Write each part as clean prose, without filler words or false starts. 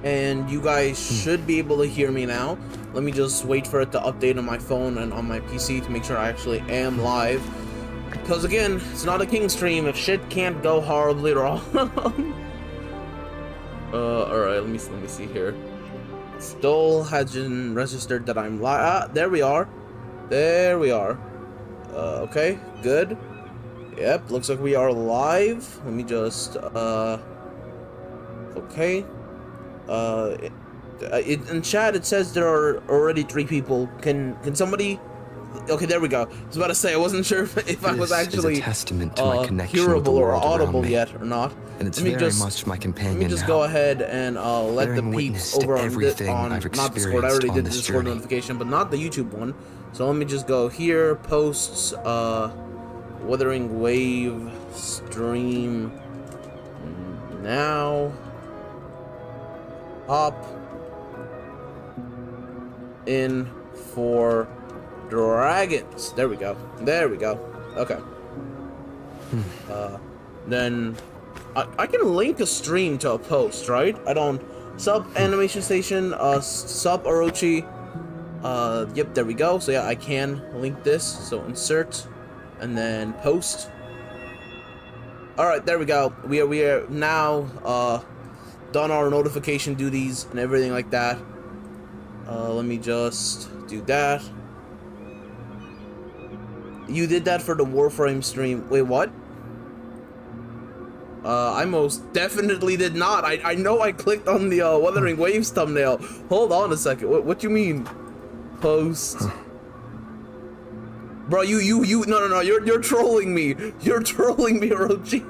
and you guys should be able to hear me now. Let me just wait for it to update on my phone and on my PC to make sure I actually am live. Because again, it's not a king stream if shit can't go horribly wrong. Alright, let me see here. Still hasn't registered that I'm live. Ah, there we are. There we are. Okay, good. Yep, looks like we are live. Let me just, okay. In chat it says there are already 3 people. Can somebody? Okay, there we go. I was about to say I wasn't sure if I was actually hearable or audible yet or not. And it's very much my companion. Let me just go ahead and let the peeps over on not Discord. I already did the Discord notification, but not the YouTube one. So let me just go here, posts, Wuthering Wave stream now. Hop in for dragons. There we go. There we go. Okay. Then I can link a stream to a post, right? I don't sub animation station, sub Orochi. Yep, there we go. So yeah, I can link this. So insert and then post. All right, there we go. We are now done our notification duties and everything like that. Let me just do that. You did that for the Warframe stream. Wait, what? I most definitely did not. I know I clicked on the Wuthering Waves thumbnail. Hold on a second. What you mean? Post. Bro, no, you're trolling me. You're trolling me, Orochi.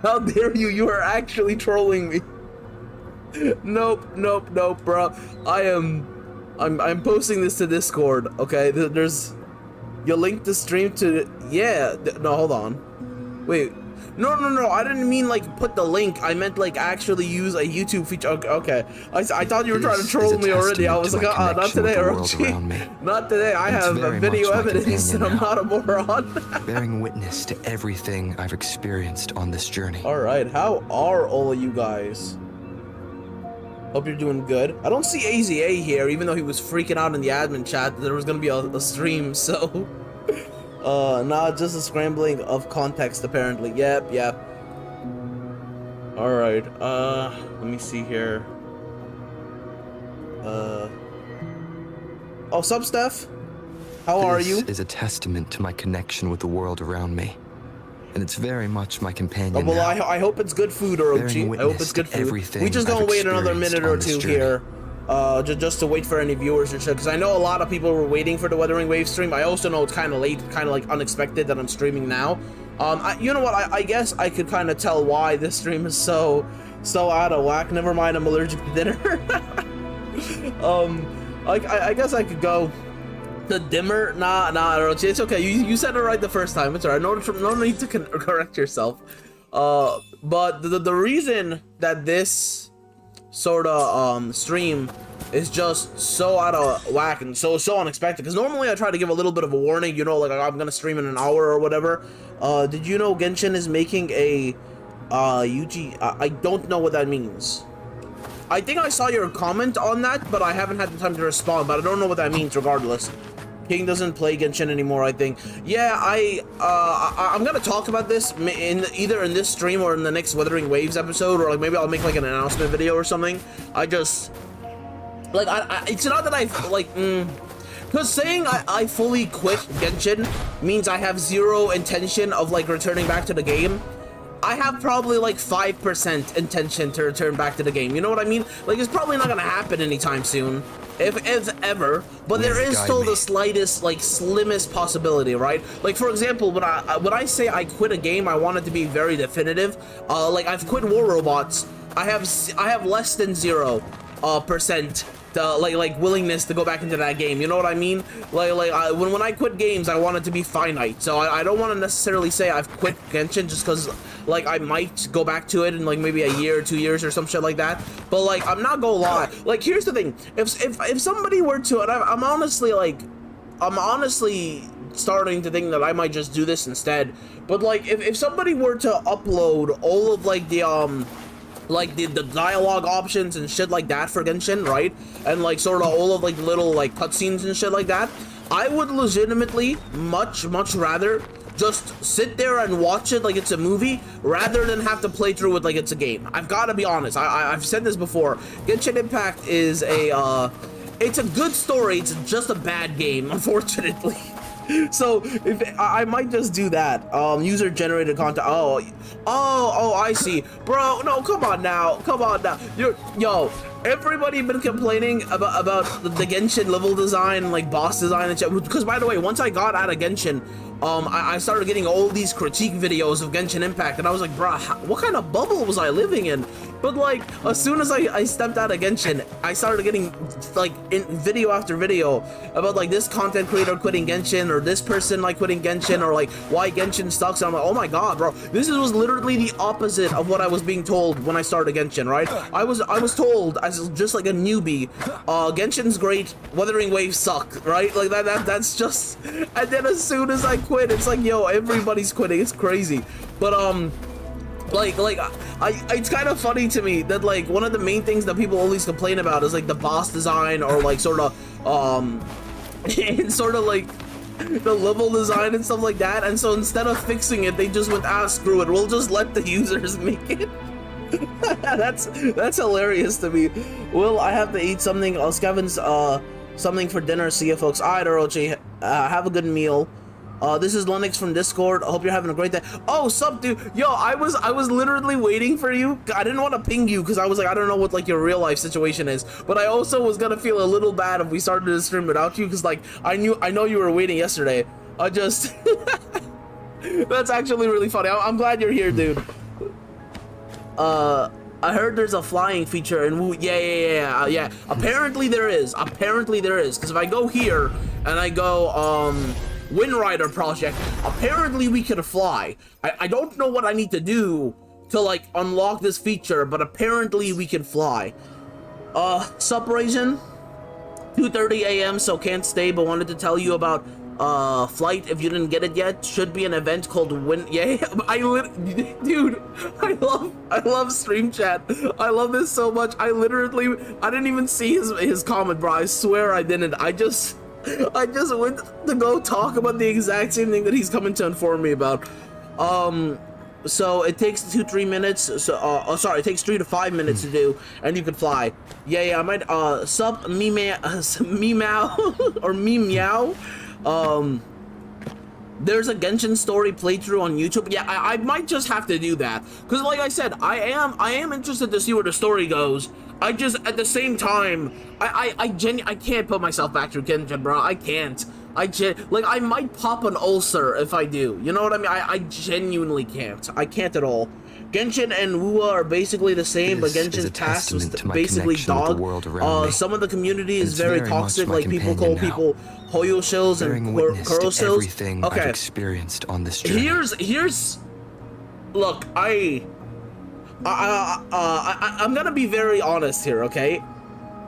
How dare you? You are actually trolling me. Nope, bro. I'm posting this to Discord. Okay, there's. You linked the stream to. Yeah. No, hold on. Wait. No. I didn't mean like put the link. I meant like actually use a YouTube feature. Okay. I thought you were trying to troll me already. I was like, not today, Orochi. Not today. I have video evidence that I'm not a moron. Bearing witness to everything I've experienced on this journey. All right. How are all of you guys? Hope you're doing good. I don't see AZA here, even though he was freaking out in the admin chat that there was gonna be a stream, so... nah, just a scrambling of context, apparently. Yep. Alright, let me see here. Oh, sup, Steph? How are you? This is a testament to my connection with the world around me. And it's very much my companion. Oh, well, I hope it's good food, Orochi. I hope it's good food. We just gonna wait another minute or two here, just to wait for any viewers or shit. Because I know a lot of people were waiting for the Wuthering Wave stream. I also know it's kind of late, kind of like unexpected that I'm streaming now. You know what? I guess I could kind of tell why this stream is so out of whack. Never mind, I'm allergic to dinner. I guess I could go. The dimmer? Nah, Orochi, it's okay. You said it right the first time. It's alright. No need to correct yourself. But the reason that this sort of stream is just so out of whack and so unexpected, because normally I try to give a little bit of a warning, you know, like I'm gonna stream in an hour or whatever. Did you know Genshin is making a UG? I don't know what that means. I think I saw your comment on that, but I haven't had the time to respond. But I don't know what that means. Regardless. King doesn't play Genshin anymore, I think. Yeah, I'm gonna talk about this either in this stream or in the next Wuthering Waves episode, or like maybe I'll make like an announcement video or something. I just like it's not that I like because saying I fully quit Genshin means I have zero intention of like returning back to the game. I have probably like 5% intention to return back to the game. You know what I mean? Like, it's probably not gonna happen anytime soon, if ever. But there is still the slightest, like, slimmest possibility, right? Like, for example, when I say I quit a game, I want it to be very definitive. Like, I've quit War Robots. I have less than 0% like willingness to go back into that game. You know what I mean? When I quit games, I want it to be finite. So I don't want to necessarily say I've quit Genshin just because like I might go back to it in like maybe a year or 2 years or some shit like that. But like I'm not gonna lie. Like here's the thing: if somebody were to, and I'm honestly starting to think that I might just do this instead. But like if somebody were to upload all of like the like the dialogue options and shit like that for Genshin, right? And like sort of all of like little like cutscenes and shit like that. I would legitimately much rather just sit there and watch it like it's a movie rather than have to play through it like it's a game. I've got to be honest. I've said this before. Genshin Impact is a it's a good story. It's just a bad game, unfortunately. So if I might just do that. User generated content. Oh, I see, bro. No, come on now. Yo. Everybody been complaining about the Genshin level design, like boss design and shit. Because by the way, once I got out of Genshin, I started getting all these critique videos of Genshin Impact, and I was like, bruh, what kind of bubble was I living in? But like, as soon as I stepped out of Genshin, I started getting like video after video about like this content creator quitting Genshin, or this person like quitting Genshin, or like why Genshin sucks. And I'm like, oh my god, bro, this was literally the opposite of what I was being told when I started Genshin, right? I was told as just like a newbie, Genshin's great, Wuthering Waves suck, right? Like that's just, and then as soon as I quit, it's like, yo, everybody's quitting. It's crazy. But it's kind of funny to me that like one of the main things that people always complain about is like the boss design, or like sort of and sort of like the level design and stuff like that. And so instead of fixing it, they just went, screw it, we'll just let the users make it. that's hilarious to me. Will I have to eat something? Skevin's something for dinner. See you folks. Alright, Orochi, have a good meal. This is Lennox from Discord. I hope you're having a great day. Oh, sup, dude? Yo, I was literally waiting for you. I didn't want to ping you because I was like, I don't know what like your real life situation is. But I also was gonna feel a little bad if we started to stream without you, because like I know you were waiting yesterday. I just that's actually really funny. I'm glad you're here, dude. I heard there's a flying feature in Wu. Yeah. Apparently there is. Because if I go here and I go Wind Rider project, apparently we can fly. I don't know what I need to do to like unlock this feature, but apparently we can fly. Sup, Raisin? 2:30 a.m. so can't stay, but wanted to tell you about flight if you didn't get it yet. Should be an event called Wind. Yeah, dude, I love stream chat. I love this so much. I didn't even see his comment, bro. I swear I didn't. I just went to go talk about the exact same thing that he's coming to inform me about. So it takes 2-3 minutes. So sorry, it takes 3 to 5 minutes to do, and you can fly. Yeah, I might sub me meow or me meow. There's a Genshin story playthrough on YouTube. Yeah, I might just have to do that, because like I said, I am interested to see where the story goes. I just, at the same time, I can't put myself back through Genshin, bro. I can't. Like, I might pop an ulcer if I do. You know what I mean? I genuinely can't. I can't at all. Genshin and WoA are basically the same, but Genshin's past was basically dog. Some of the community is very toxic. Like, people call people Hoyo shills and Kuro shills. Okay. I've experienced on this journey. Here's. Look, I'm gonna be very honest here, okay?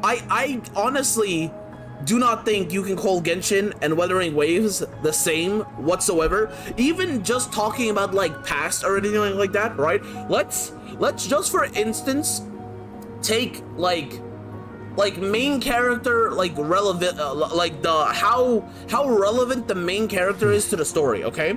I honestly do not think you can call Genshin and Wuthering Waves the same whatsoever. Even just talking about like past or anything like that, right? Let's just for instance take like main character, like relevant, like the how relevant the main character is to the story, okay?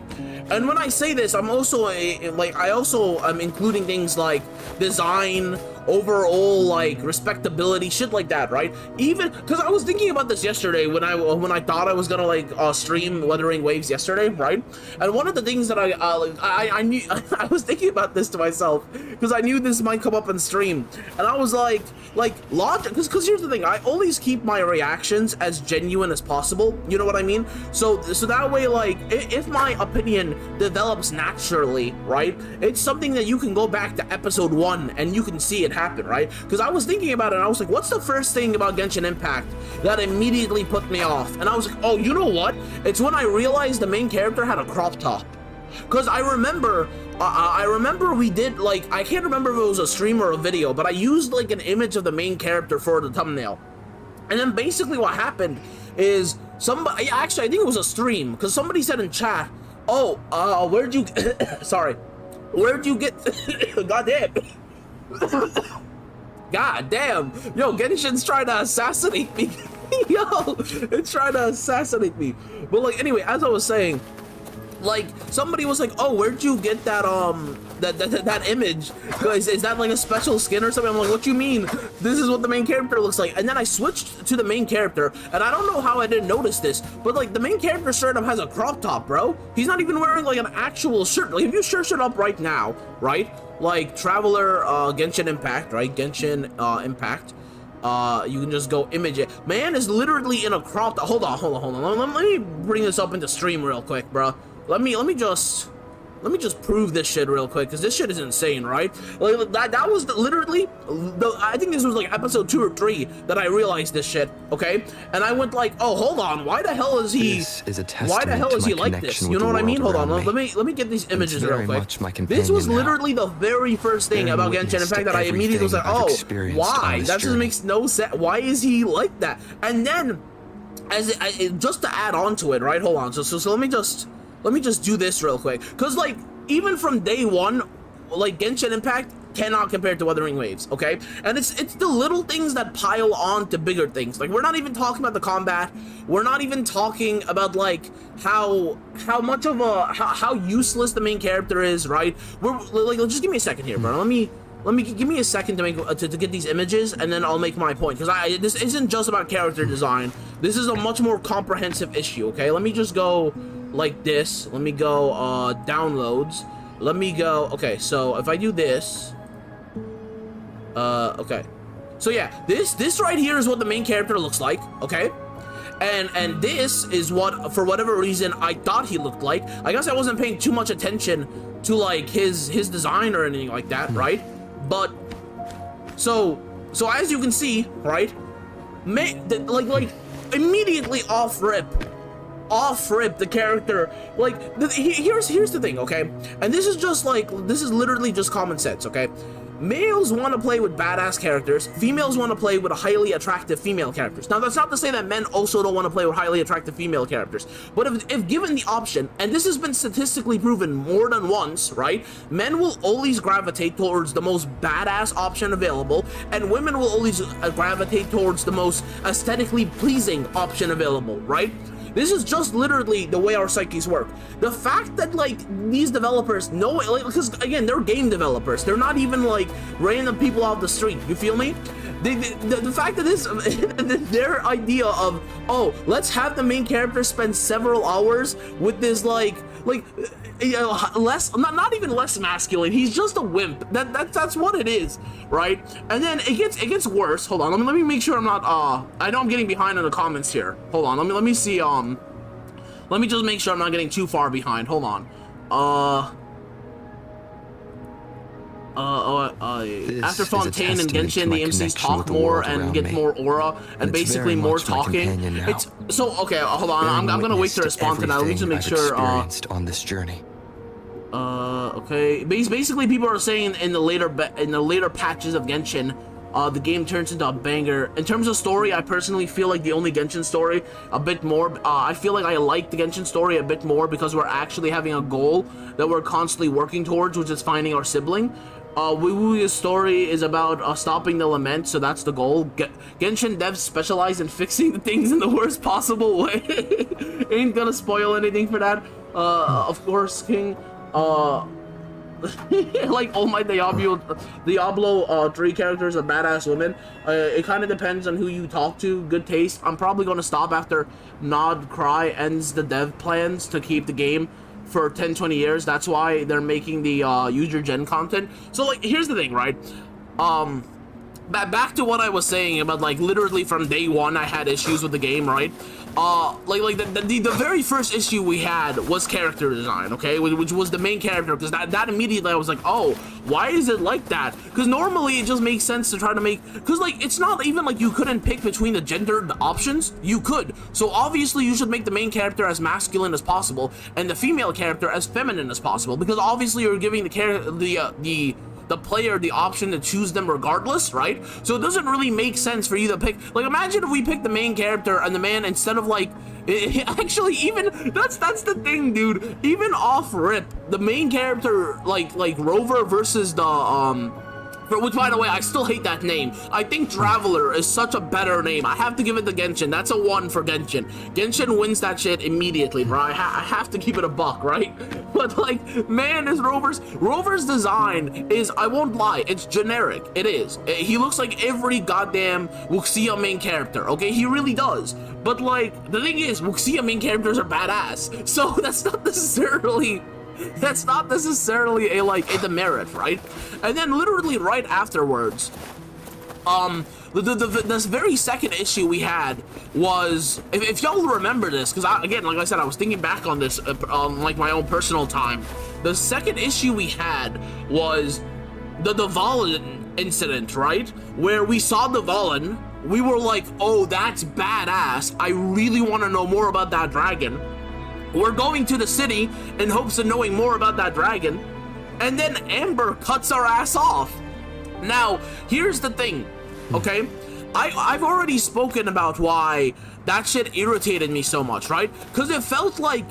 And when I say this, I'm also I'm including things like design, overall like respectability, shit like that, right? Even because I was thinking about this yesterday when I thought I was gonna like stream Wuthering Waves yesterday, right? And one of the things that I knew I was thinking about this to myself because I knew this might come up in stream, and I was like logic, because here's the thing, I always keep my reactions as genuine as possible, you know what I mean? So that way, like, if my opinion develops naturally, right, it's something that you can go back to episode 1 and you can see it happen, right? Because I was thinking about it and I was like, what's the first thing about Genshin Impact that immediately put me off? And I was like, oh, you know what? It's when I realized the main character had a crop top. Because I remember we did, like, I can't remember if it was a stream or a video, but I used like an image of the main character for the thumbnail. And then basically what happened is somebody, actually I think it was a stream, because somebody said in chat, oh, where'd you sorry, where'd you get goddamn, God damn. Yo, Genshin's trying to assassinate me. Yo, it's trying to assassinate me. But like, anyway, as I was saying, like, somebody was like, oh, where'd you get that that image? Is that like a special skin or something? I'm like, what do you mean? This is what the main character looks like. And then I switched to the main character, and I don't know how I didn't notice this, but like the main character shirt up has a crop top, bro. He's not even wearing like an actual shirt. Like, if you search it up right now, right? Like Traveler Genshin Impact, right? Genshin Impact. You can just go image it. Man is literally in a crop top. Hold on. Let me bring this up into stream real quick, bro. Let me just prove this shit real quick, because this shit is insane, right? Like, that was literally I think this was like episode 2 or 3 that I realized this shit, okay? And I went like, oh, hold on, why the hell is he like this? You know what I mean? Hold on, let me get these images real quick. This was literally the very first thing about Genshin. In fact, that I immediately was like, oh, why? That just makes no sense. Why is he like that? And then, just to add on to it, right? Hold on. So let me just do this real quick, because like even from day one, like Genshin Impact cannot compare to Wuthering Waves, okay? And it's the little things that pile on to bigger things. Like, we're not even talking about the combat. We're not even talking about like how much of how useless the main character is, right? We're like, just give me a second here, bro. Let me give me a second to make to get these images, and then I'll make my point, because this isn't just about character design. This is a much more comprehensive issue, okay? Let me just go like this. Let me go downloads. Let me go, okay, so if I do this, okay, so yeah, this right here is what the main character looks like, okay? And this is what, for whatever reason, I thought he looked like. I guess I wasn't paying too much attention to like his design or anything like that, right? But so as you can see, right, like immediately off rip, the character, like, here's the thing, okay? And this is just like, this is literally just common sense, okay? Males want to play with badass characters. Females want to play with highly attractive female characters. Now, that's not to say that men also don't want to play with highly attractive female characters. But if given the option, and this has been statistically proven more than once, right? Men will always gravitate towards the most badass option available, and women will always gravitate towards the most aesthetically pleasing option available, right? This is just literally the way our psyches work. The fact that like these developers know, like, because again, they're game developers. They're not even like random people off the street. You feel me? The fact that this, their idea of, oh, let's have the main character spend several hours with this like you know, not even less masculine. He's just a wimp. That's what it is, right? And then it gets worse. Hold on, let me make sure I'm not I know I'm getting behind on the comments here. Hold on, let me see, let me just make sure I'm not getting too far behind. Hold on. After Fontaine and Genshin, the MCs talk more and get more aura and basically more talking. It's so okay. Hold on, I'm gonna wait to respond to that. Let me just make sure. On this journey. Okay. Basically, people are saying in the later patches of Genshin, the game turns into a banger. In terms of story, I personally feel like the only Genshin story a bit more. I feel like I like the Genshin story a bit more because we're actually having a goal that we're constantly working towards, which is finding our sibling. Wuu's story is about stopping the lament, so that's the goal. Genshin devs specialize in fixing the things in the worst possible way. Ain't gonna spoil anything for that. Of course, King. Like all my Diablo 3 characters are badass women. It kind of depends on who you talk to. Good taste. I'm probably gonna stop after Nod Cry ends the dev plans to keep the game for 10-20 years. That's why they're making the user gen content. So like, here's the thing, right? Back to what I was saying about like literally from day one I had issues with the game, right? The very first issue we had was character design, okay, which was the main character, because that immediately I was like, oh, why is it like that? Because normally it just makes sense to try to make, because like it's not even like you couldn't pick between the gendered options. You could, so obviously you should make the main character as masculine as possible and the female character as feminine as possible, because obviously you're giving the player the option to choose them regardless, right? So it doesn't really make sense for you to pick, like, imagine if we picked the main character and the man, instead of like, actually, even that's the thing, dude, even off rip, the main character, like Rover versus the Which, by the way, I still hate that name. I think Traveler is such a better name. I have to give it to Genshin. That's a 1 for Genshin. Genshin wins that shit immediately, bro. I have to keep it a buck, right? But, like, man, this Rover's design is, I won't lie, it's generic. It is. He looks like every goddamn Wuxia main character, okay? He really does. But, like, the thing is, Wuxia main characters are badass. So that's not necessarily a demerit, right? And then literally right afterwards, this very second issue we had was, if y'all remember this, because again, like I said, I was thinking back on this on like my own personal time. The second issue we had was the Valen incident, right? Where we saw the Valen, we were like, oh, that's badass. I really want to know more about that dragon. We're going to the city in hopes of knowing more about that dragon, and then Amber cuts our ass off. Now, here's the thing, okay? I've already spoken about why that shit irritated me so much, right? Because it felt like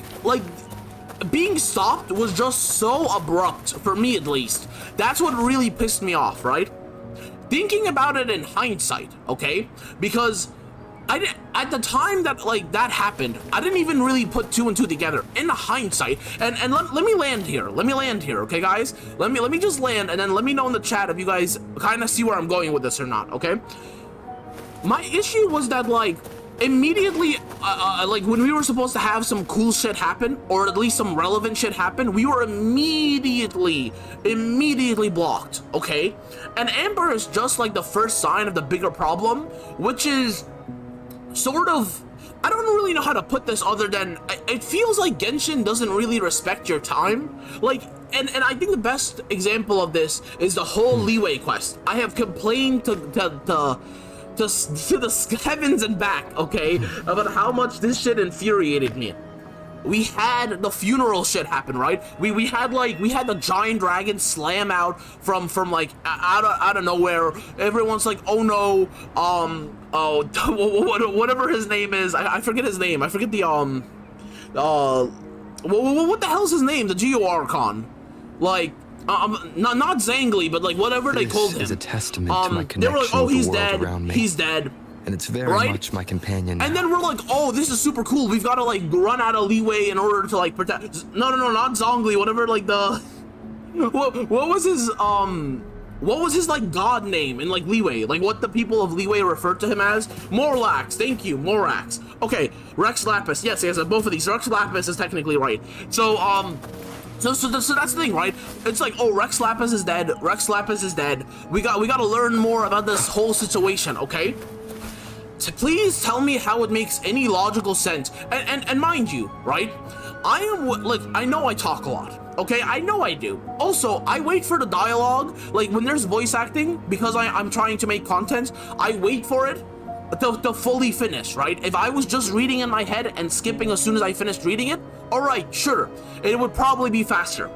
being stopped was just so abrupt, for me at least. That's what really pissed me off, right? Thinking about it in hindsight, okay? Because at the time that that happened, I didn't even really put 2 and 2 together. In hindsight, and let me land here. Okay, guys? Let me just land, and then let me know in the chat if you guys kind of see where I'm going with this or not, okay? My issue was that, immediately, when we were supposed to have some cool shit happen, or at least some relevant shit happen, we were immediately blocked, okay? And Amber is just, the first sign of the bigger problem, which is sort of, I don't really know how to put this other than, it feels like Genshin doesn't really respect your time. And I think the best example of this is the whole Leeway quest. I have complained to the heavens and back, okay, about how much this shit infuriated me. We had the funeral shit happen, right? We had the giant dragon slam out from out of nowhere. Everyone's like, oh no, whatever his name is, I forget his name. I forget the what the hell's his name? The Geo Archon, not Zangli, but whatever they called him. This is a testament to my connection they were like, oh, with he's the world dead. around me. He's dead. And it's very much my companion now. And then we're like, oh, this is super cool. We've got to run out of leeway in order to protect. No, not Zongli. Whatever, what was his god name in leeway? What the people of leeway referred to him as? Morlax. Thank you, Morax. Okay, Rex Lapis. Yes, both of these. Rex Lapis is technically right. So that's the thing, right? It's oh, Rex Lapis is dead. Rex Lapis is dead. We got to learn more about this whole situation, okay? So please tell me how it makes any logical sense. And mind you, right? I know I talk a lot, okay? I know I do. Also, I wait for the dialogue, when there's voice acting, because I'm trying to make content, I wait for it to fully finish, right? If I was just reading in my head and skipping as soon as I finished reading it, alright, sure, it would probably be faster.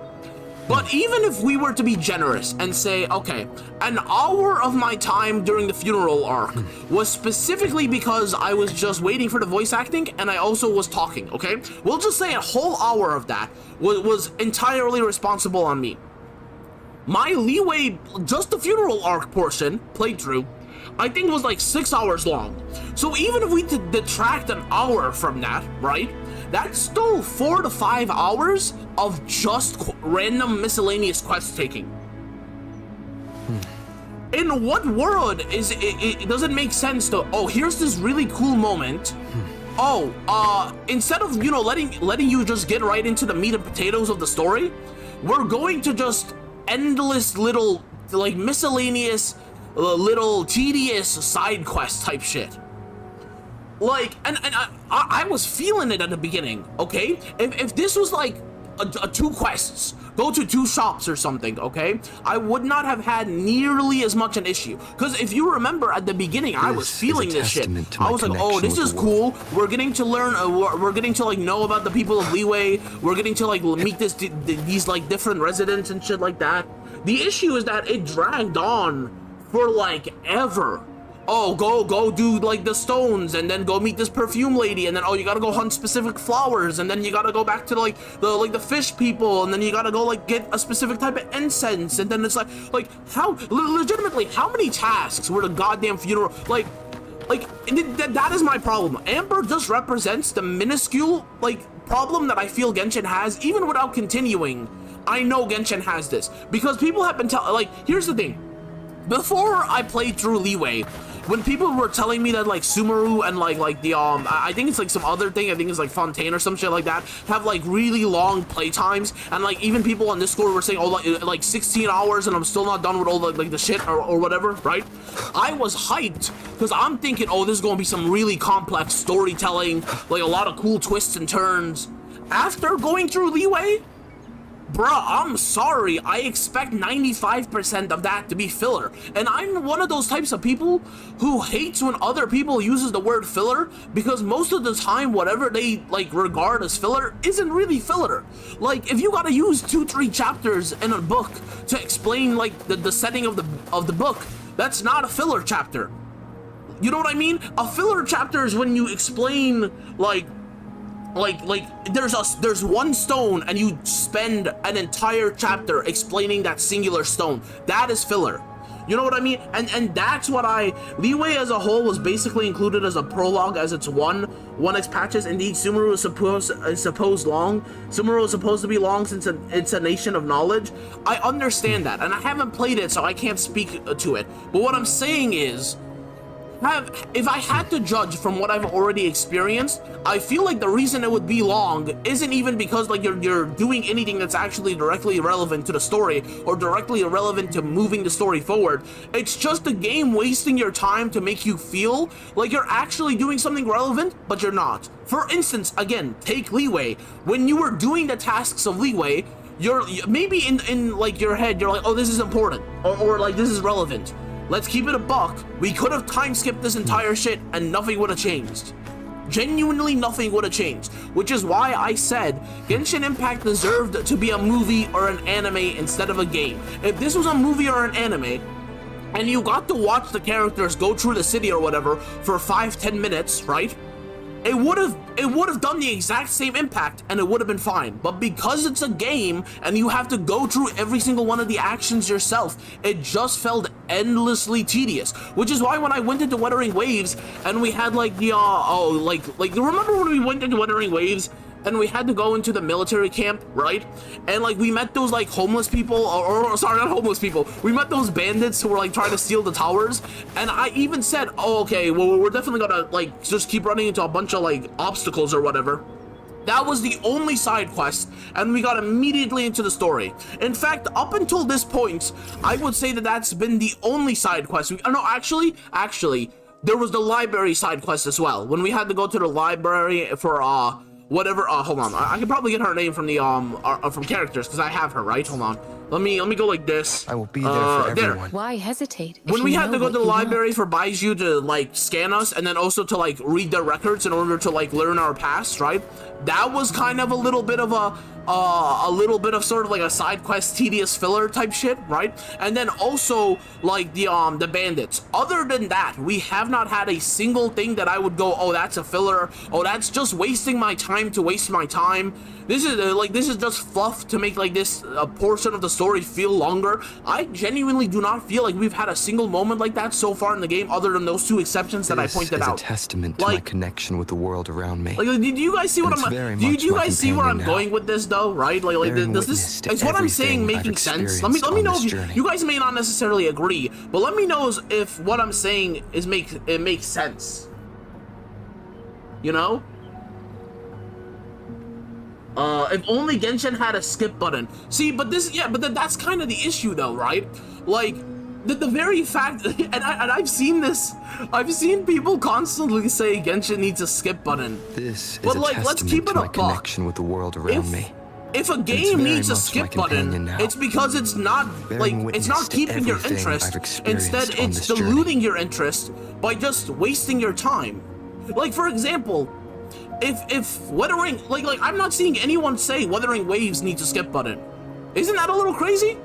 But even if we were to be generous and say, okay, an hour of my time during the funeral arc was specifically because I was just waiting for the voice acting and I also was talking, okay? We'll just say a whole hour of that was entirely responsible on me. My leeway, just the funeral arc portion, playthrough, I think was 6 hours long. So even if we detract an hour from that, right? That's still 4 to 5 hours of just random miscellaneous quest taking. In what world does it make sense to, oh, here's this really cool moment. Oh, instead of, letting you just get right into the meat and potatoes of the story, we're going to just endless little, miscellaneous, little tedious side quest type shit. And I was feeling it at the beginning, okay? If this was a 2 quests, go to 2 shops or something, okay? I would not have had nearly as much an issue. Because if you remember at the beginning, I was feeling this shit. I was like, oh, this is cool. We're getting to learn, we're getting to know about the people of Leeway. We're getting to meet these different residents and shit like that. The issue is that it dragged on for ever. oh, go do like the stones, and then go meet this perfume lady, and then oh, you gotta go hunt specific flowers, and then you gotta go back to like the fish people, and then you gotta go like get a specific type of incense, and then it's like how legitimately how many tasks were the goddamn funeral like that is my problem. Amber just represents the minuscule like problem that I feel Genshin has, even without continuing. I know Genshin has this because people have been telling, like, here's the thing. Before I played through Leeway, when people were telling me that like Sumeru and like the I think it's like some other thing, I think it's like Fontaine or some shit like that, have like really long play times, and like even people on Discord were saying, oh, like 16 hours and I'm still not done with all the like the shit or whatever, right? I was hyped because I'm thinking, oh, this is gonna be some really complex storytelling, like a lot of cool twists and turns. After going through Leeway, bruh, I'm sorry, I expect 95% of that to be filler. And I'm one of those types of people who hates when other people uses the word filler, because most of the time whatever they like regard as filler isn't really filler. Like, if you gotta use 2-3 chapters in a book to explain like the setting of the book, that's not a filler chapter. You know what I mean? A filler chapter is when you explain like there's one stone and you spend an entire chapter explaining that singular stone. That is filler. You know what I mean? And that's what Leeway as a whole was basically included as a prologue, as it's 1x patches. Indeed, Sumeru is supposed long. Sumeru is supposed to be long since it's a nation of knowledge. I understand that, and I haven't played it, so I can't speak to it. But what I'm saying is, if I had to judge from what I've already experienced, I feel like the reason it would be long isn't even because like you're doing anything that's actually directly relevant to the story or directly relevant to moving the story forward. It's just the game wasting your time to make you feel like you're actually doing something relevant, but you're not. For instance, again, take Leeway. When you were doing the tasks of Leeway, you're maybe in like your head, you're like, oh, this is important, or like this is relevant. Let's keep it a buck. We could have time skipped this entire shit and nothing would have changed. Genuinely nothing would have changed. Which is why I said Genshin Impact deserved to be a movie or an anime instead of a game. If this was a movie or an anime, and you got to watch the characters go through the city or whatever for 5-10 minutes, right? It would have done the exact same impact and it would have been fine. But because it's a game and you have to go through every single one of the actions yourself, it just felt endlessly tedious. Which is why when I went into Wuthering Waves and we had like the remember when we went into Wuthering Waves and we had to go into the military camp, right? And like we met those like homeless people, or sorry, not homeless people. We met those bandits who were like trying to steal the towers. And I even said, oh, okay, well, we're definitely gonna like just keep running into a bunch of like obstacles or whatever. That was the only side quest, and we got immediately into the story. In fact, up until this point, I would say that that's been the only side quest. No, actually, there was the library side quest as well. When we had to go to the library for whatever, hold on, I could probably get her name from the from characters because I have her, right? Hold on, let me go like this. I will be there for everyone. Why hesitate? When we had to go to the library for Baiju to like scan us and then also to like read their records in order to like learn our past, right? That was kind of a little bit of sort of like a side quest tedious filler type shit, right? And then also like the bandits. Other than that, we have not had a single thing that I would go, oh, that's a filler, oh, that's just wasting my time to waste my time. This is just fluff to make like this a portion of the story feel longer. I genuinely do not feel like we've had a single moment like that so far in the game, other than those 2 exceptions that I pointed out. This is a testament to my connection with the world around me. Like, do you guys see what I'm? Do you guys see where I'm going with this, though? Right? Like does this? Is what I'm saying making sense? Let me know if you guys may not necessarily agree, but let me know if what I'm saying makes sense. You know? If only Genshin had a skip button. See, but that's kind of the issue though, right? Like, the very fact, and I've seen this, I've seen people constantly say Genshin needs a skip button. This is let's keep it a connection with the world around me. If a game needs a skip button, it's because it's not it's not keeping your interest. Instead, it's diluting your interest by just wasting your time. Like, for example, if Wuthering, like I'm not seeing anyone say Wuthering Waves needs a skip button. Isn't that a little crazy?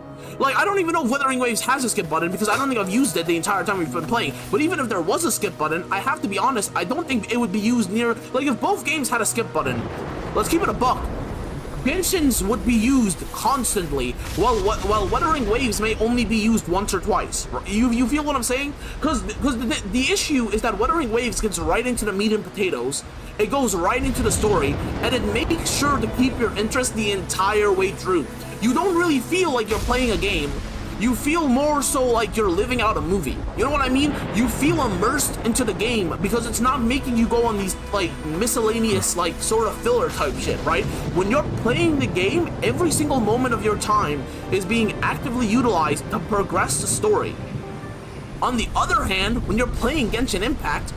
Like, I don't even know if Wuthering Waves has a skip button because I don't think I've used it the entire time we've been playing. But even if there was a skip button, I have to be honest, I don't think it would be used near... Like, if both games had a skip button, let's keep it a buck. Genshin's would be used constantly, while Wuthering Waves may only be used once or twice. You feel what I'm saying? Because the issue is that Wuthering Waves gets right into the meat and potatoes, it goes right into the story, and it makes sure to keep your interest the entire way through. You don't really feel like you're playing a game. You feel more so like you're living out a movie. You know what I mean? You feel immersed into the game because it's not making you go on these like miscellaneous like sort of filler type shit, right? When you're playing the game, every single moment of your time is being actively utilized to progress the story. On the other hand, when you're playing Genshin Impact,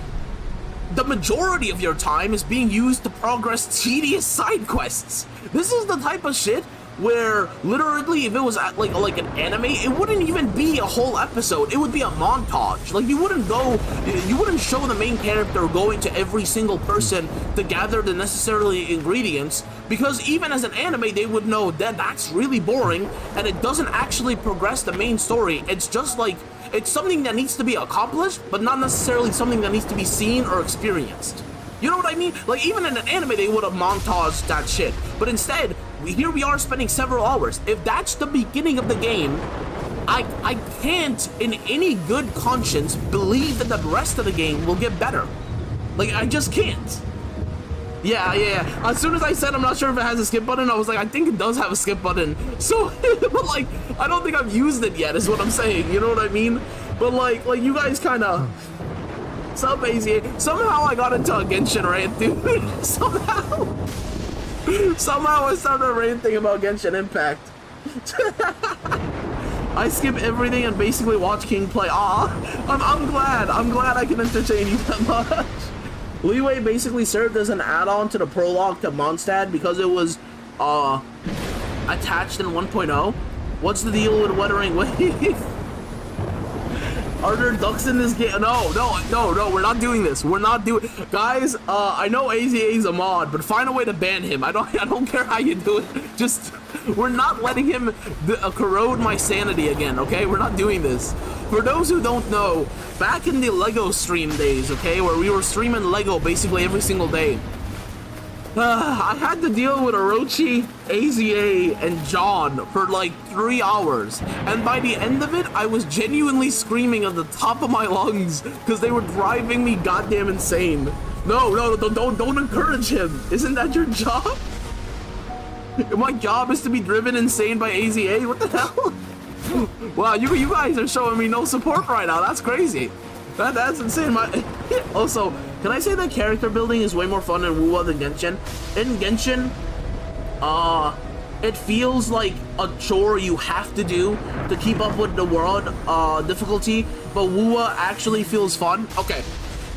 the majority of your time is being used to progress tedious side quests. This is the type of shit where literally if it was like an anime, it wouldn't even be a whole episode, it would be a montage. Like you wouldn't show the main character going to every single person to gather the necessary ingredients, because even as an anime they would know that that's really boring and it doesn't actually progress the main story. It's just like, it's something that needs to be accomplished, but not necessarily something that needs to be seen or experienced. You know what I mean? Like, even in an anime, they would have montaged that shit. But instead, here we are spending several hours. If that's the beginning of the game, I can't, in any good conscience, believe that the rest of the game will get better. Like, I just can't. Yeah. As soon as I said I'm not sure if it has a skip button, I was like, I think it does have a skip button. So, but like, I don't think I've used it yet, is what I'm saying. You know what I mean? But like you guys kind of... Somehow I got into a Genshin rant, dude. Somehow I started ranting about Genshin Impact. I skip everything and basically watch King play. I'm glad I can entertain you that much. Leeway basically served as an add-on to the prologue to Mondstadt because it was attached in 1.0. What's the deal with Wuthering Waves? Are there ducks in this game? No, we're not doing this. We're not doing... Guys, I know AZA is a mod, but find a way to ban him. I don't care how you do it. Just... We're not letting him corrode my sanity again, okay? We're not doing this. For those who don't know, back in the Lego stream days, okay, where we were streaming Lego basically every single day, I had to deal with Orochi, AZA, and John for like 3 hours. And by the end of it, I was genuinely screaming at the top of my lungs because they were driving me goddamn insane. No, don't encourage him. Isn't that your job? My job is to be driven insane by AZA? What the hell? Wow, you guys are showing me no support right now. That's crazy. That's insane. Also, can I say that character building is way more fun in WoW than Genshin? In Genshin, it feels like a chore you have to do to keep up with the world difficulty, but WoW actually feels fun. Okay,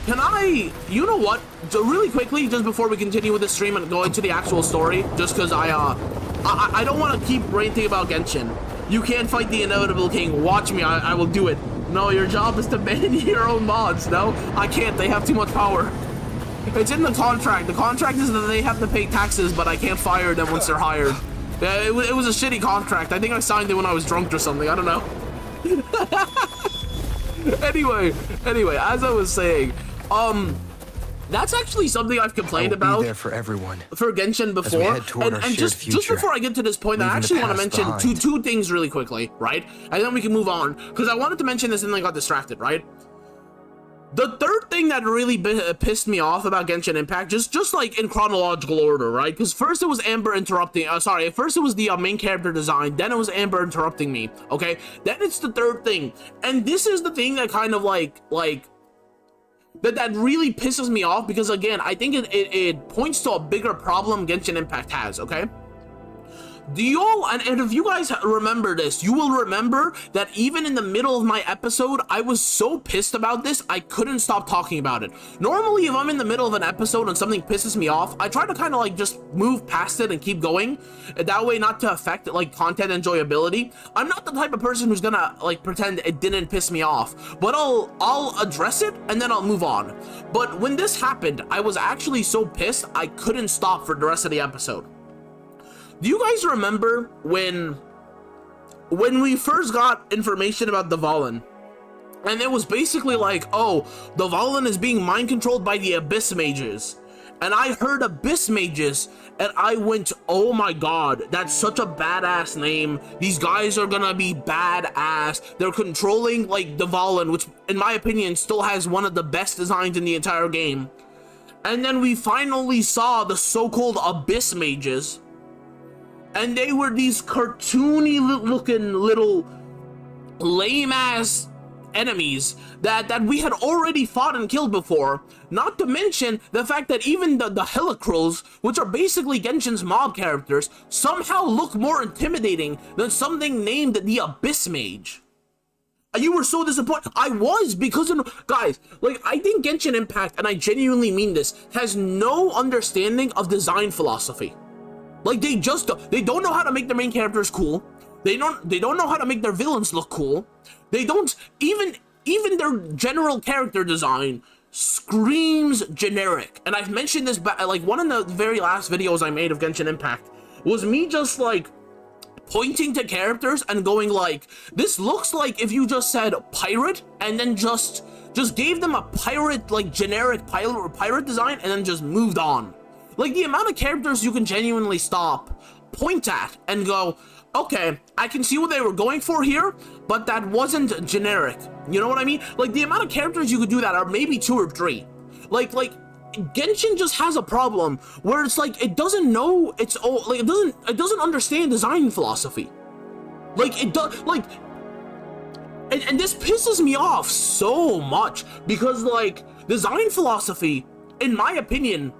can I, you know what? So really quickly, just before we continue with the stream and go into the actual story, just because I don't want to keep ranting about Genshin. You can't fight the inevitable king. Watch me, I will do it. No, your job is to ban your own mods. No, I can't. They have too much power. It's in the contract. The contract is that they have to pay taxes, but I can't fire them once they're hired. Yeah, it was a shitty contract. I think I signed it when I was drunk or something. I don't know. Anyway, as I was saying, that's actually something I've complained about. Be there for everyone. For Genshin before, and just before I get to this point, I actually want to mention two things really quickly, right? And then we can move on, because I wanted to mention this and then I got distracted, right? The third thing that really pissed me off about Genshin Impact, just like in chronological order, right? Because first it was Amber interrupting, first it was the main character design, then it was Amber interrupting me, okay? Then it's the third thing, and this is the thing that kind of that really pisses me off, because again, I think it points to a bigger problem Genshin Impact has, okay? Do you all, and if you guys remember this, you will remember that even in the middle of my episode, I was so pissed about this, I couldn't stop talking about it. Normally, if I'm in the middle of an episode and something pisses me off, I try to kind of just move past it and keep going. That way, not to affect content enjoyability. I'm not the type of person who's gonna pretend it didn't piss me off, but I'll address it and then I'll move on. But when this happened, I was actually so pissed, I couldn't stop for the rest of the episode. Do you guys remember when when we first got information about the Valen, and it was basically like, oh, the Valen is being mind controlled by the Abyss Mages. And I heard Abyss Mages, and I went, oh my god, that's such a badass name. These guys are gonna be badass. They're controlling, like, the Valen, which, in my opinion, still has one of the best designs in the entire game. And then we finally saw the so-called Abyss Mages, and they were these cartoony looking little lame-ass enemies that we had already fought and killed before, not to mention the fact that even the Helicrals, which are basically Genshin's mob characters, somehow look more intimidating than something named the Abyss Mage. You were so disappointed. I was, because guys, like, I think Genshin Impact, and I genuinely mean this, has no understanding of design philosophy. Like, they don't know how to make their main characters cool. They don't know how to make their villains look cool. They don't even their general character design screams generic. And I've mentioned this, like, one of the very last videos I made of Genshin Impact was me just like pointing to characters and going like, this looks like if you just said pirate and then just gave them a pirate, like, generic pirate design and then just moved on. Like, the amount of characters you can genuinely stop, point at, and go, okay, I can see what they were going for here, but that wasn't generic. You know what I mean? Like, the amount of characters you could do that are maybe 2 or 3. Like Genshin just has a problem where it's like, it doesn't know its own, like, it doesn't understand design philosophy. Like, it does, like, and this pisses me off so much, because, like, design philosophy, in my opinion,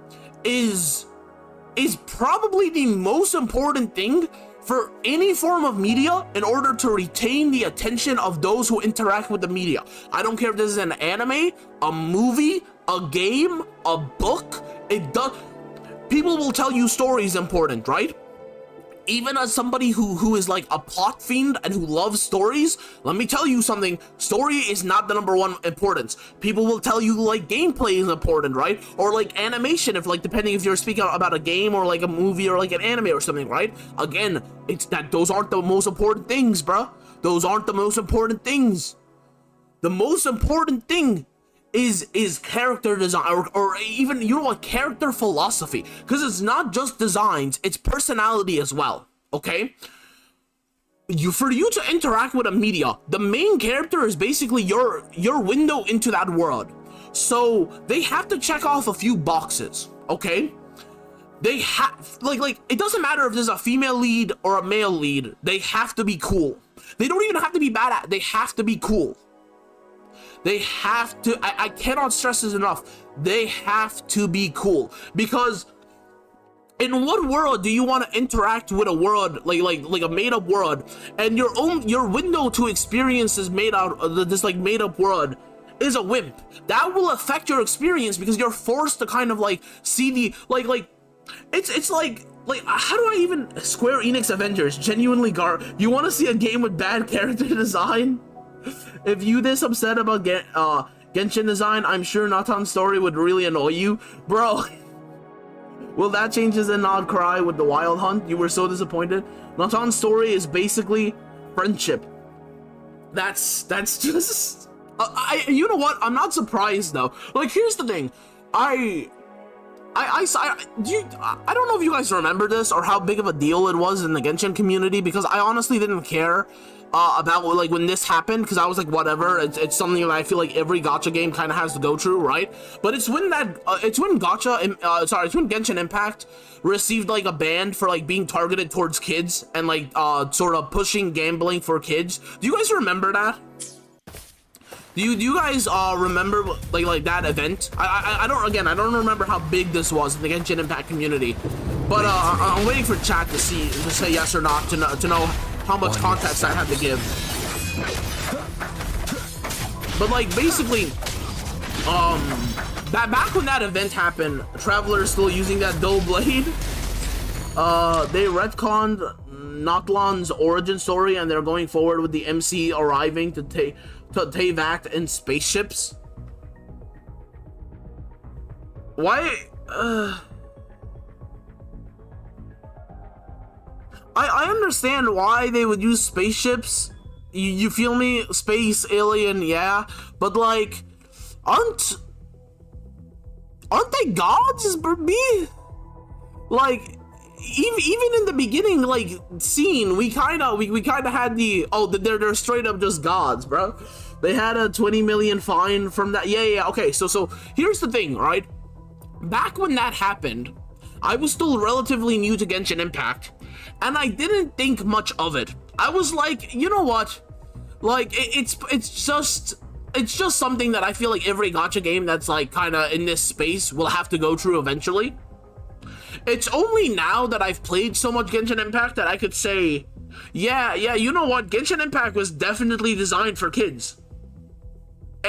is probably the most important thing for any form of media in order to retain the attention of those who interact with the media. I don't care if this is an anime, a movie, a game, a book. People will tell you story is important, right? Even as somebody who is like a plot fiend and who loves stories, let me tell you something, story is not the #1 importance. People will tell you, like, gameplay is important, right? Or like animation, if, like, depending if you're speaking about a game or like a movie or like an anime or something, right? Again, it's that those aren't the most important things, bruh. Those aren't the most important things. The most important thing is character design, or even, you know what, character philosophy, because it's not just designs, it's personality as well. Okay, for you to interact with a media, the main character is basically your window into that world, so they have to check off a few boxes. Okay, they have, like it doesn't matter if there's a female lead or a male lead, they have to be cool. They don't even have to be bad at, they have to be cool. They have to, I cannot stress this enough, they have to be cool, because in what world do you want to interact with a world like a made-up world, and your window to experience is made out of this, like, made-up world is a wimp? That will affect your experience, because you're forced to kind of like see the like it's like how do I even, Square Enix Avengers, genuinely you want to see a game with bad character design? If you this upset about Genshin design, I'm sure Natan's story would really annoy you. Bro, will that change as a nod cry with the Wild Hunt? You were so disappointed. Natan's story is basically friendship. That's just... you know what? I'm not surprised, though. Like, here's the thing. I don't know if you guys remember this or how big of a deal it was in the Genshin community, because I honestly didn't care about, like, when this happened, because I was like, whatever, it's something that I feel like every gacha game kind of has to go through, right? But it's when it's when Genshin Impact received, like, a ban for, like, being targeted towards kids and, like, sort of pushing gambling for kids. Do you guys remember that? Do you guys remember like that event? I don't remember how big this was in the Genshin Impact community, but I'm waiting for chat to say yes or not to know how much context I had to give. But, like, basically, back when that event happened, Traveler's still using that dull blade. They retconned Noctlan's origin story, and they're going forward with the MC arriving to Teyvat in spaceships. Why? I understand why they would use spaceships. You feel me? Space, alien, yeah. But like, aren't they gods, me? Like, even in the beginning, like, scene, we kind of had the, oh, they're straight up just gods, bro. They had a 20 million fine from that. Yeah. Okay, so here's the thing, right? Back when that happened, I was still relatively new to Genshin Impact, and I didn't think much of it. I was like, you know what? Like, it's just something that I feel like every gacha game that's like kind of in this space will have to go through eventually. It's only now that I've played so much Genshin Impact that I could say, yeah, you know what? Genshin Impact was definitely designed for kids.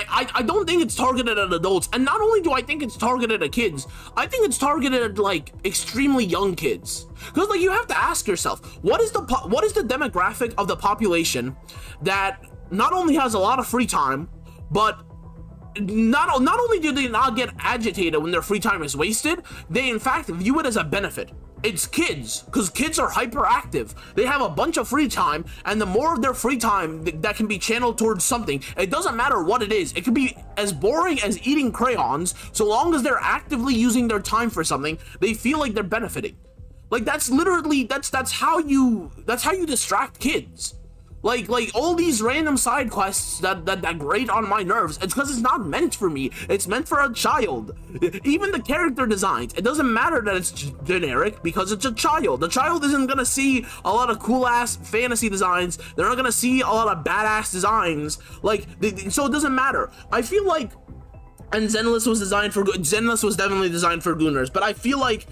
I don't think it's targeted at adults, and not only do I think it's targeted at kids, I think it's targeted at like extremely young kids. Because like you have to ask yourself, what is the demographic of the population that not only has a lot of free time, but not only do they not get agitated when their free time is wasted, they in fact view it as a benefit. It's kids, because kids are hyperactive. They have a bunch of free time, and the more of their free time that can be channeled towards something, it doesn't matter what it is. It can be as boring as eating crayons, so long as they're actively using their time for something, they feel like they're benefiting. Like that's literally that's how you distract kids. Like all these random side quests that grate on my nerves, it's because it's not meant for me. It's meant for a child. Even the character designs, it doesn't matter that it's generic because it's a child. The child isn't gonna see a lot of cool ass fantasy designs. They're not gonna see a lot of badass designs. Like, so it doesn't matter. I feel like, and Zenless was definitely designed for Gooners, but I feel like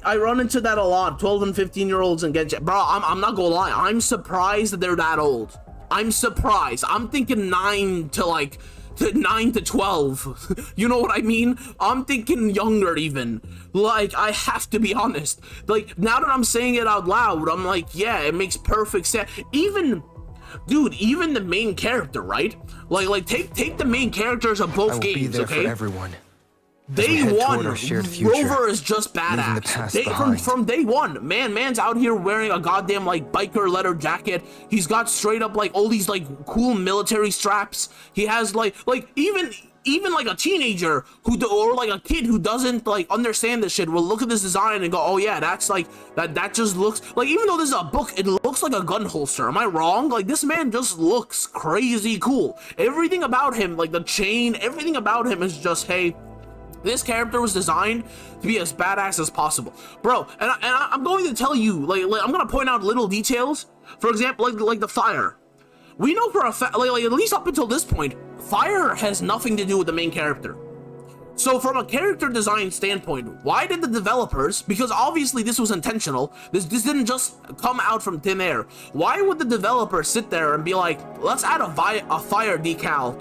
I run into that a lot, 12 and 15-year-olds in Genshin. Bro, I'm not gonna lie, I'm surprised that they're that old. I'm surprised. I'm thinking 9 to 12. You know what I mean? I'm thinking younger even. Like, I have to be honest. Like, now that I'm saying it out loud, I'm like, yeah, it makes perfect sense. Even the main character, right? Like take the main characters of both games, okay? For everyone. Day one, Rover is just badass. From day one, man's out here wearing a goddamn like biker leather jacket. He's got straight up like all these like cool military straps. He has like even like a teenager or like a kid who doesn't like understand this shit will look at this design and go, oh yeah, that's like that just looks like, even though this is a book, it looks like a gun holster. Am I wrong? Like, this man just looks crazy cool. Everything about him, like the chain, everything about him is just, hey, this character was designed to be as badass as possible, bro. And I'm going to tell you, like I'm gonna point out little details. For example, like the fire. We know for a fact, like at least up until this point, fire has nothing to do with the main character. So from a character design standpoint, why did the developers, because obviously this was intentional, this didn't just come out from thin air, why would the developer sit there and be like, let's add a fire decal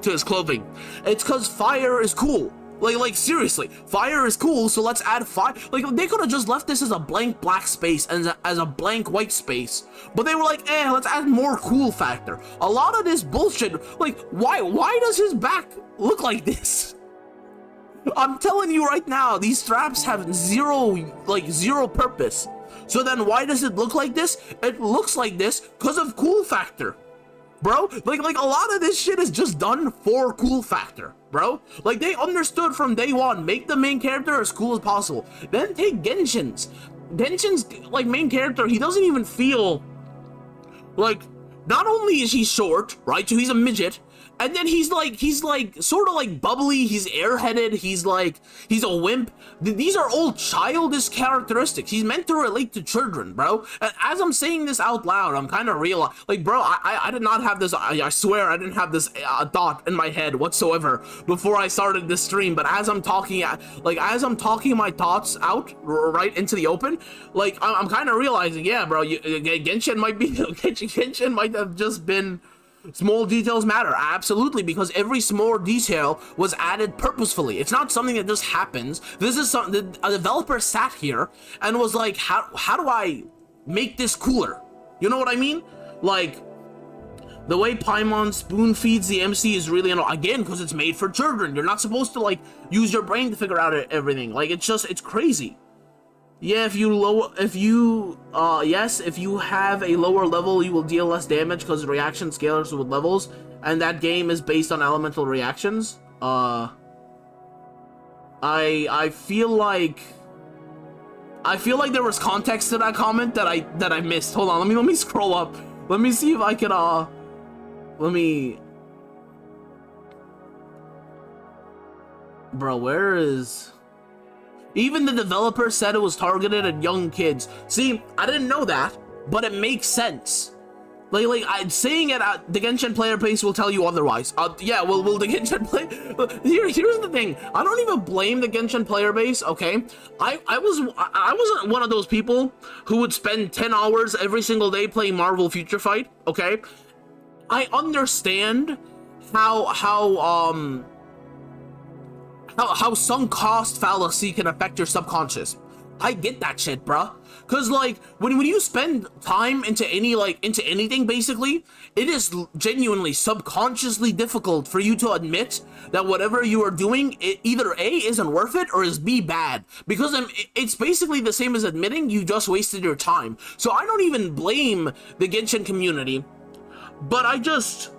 to his clothing? It's because fire is cool. Like seriously, fire is cool, so let's add fire. Like, they could have just left this as a blank black space and as a blank white space, but they were like, let's add more cool factor. A lot of this bullshit, like, why does his back look like this? I'm telling you right now, these straps have zero purpose. So then why does it look like this? It looks like this because of cool factor. Bro, like a lot of this shit is just done for cool factor, bro. Like, they understood from day one, make the main character as cool as possible. Then take Genshin's like main character, he doesn't even feel like, not only is he short, right? So he's a midget, and then he's like sort of like bubbly, he's airheaded, he's a wimp. These are all childish characteristics. He's meant to relate to children, bro. And as I'm saying this out loud, I'm kind of real, like, bro, I did not have this, I swear I didn't have this thought in my head whatsoever before I started this stream. But as I'm talking my thoughts out right into the open, like, I'm kind of realizing, yeah, bro, Genshin might have just been, small details matter, absolutely, because every small detail was added purposefully. It's not something that just happens. This is something a developer sat here and was like, how do I make this cooler? You know what I mean? Like, the way Paimon spoon feeds the MC is really, again, because it's made for children. You're not supposed to like use your brain to figure out everything. Like, it's crazy. Yeah, if you have a lower level, you will deal less damage because reaction scales with levels, and that game is based on elemental reactions. I feel like there was context to that comment that I missed. Hold on, let me scroll up. Let me see if I can Bro, where is... Even the developer said it was targeted at young kids. See, I didn't know that, but it makes sense. Like I'm saying it, the Genshin player base will tell you otherwise. Yeah, will the Genshin play? Here's the thing. I don't even blame the Genshin player base. Okay, I wasn't one of those people who would spend 10 hours every single day playing Marvel Future Fight. Okay, I understand how sunk cost fallacy can affect your subconscious. I get that shit, bruh. Cause like when you spend time into anything, basically, it is genuinely subconsciously difficult for you to admit that whatever you are doing, it either A, isn't worth it, or is B, bad. Because it's basically the same as admitting you just wasted your time. So I don't even blame the Genshin community, but because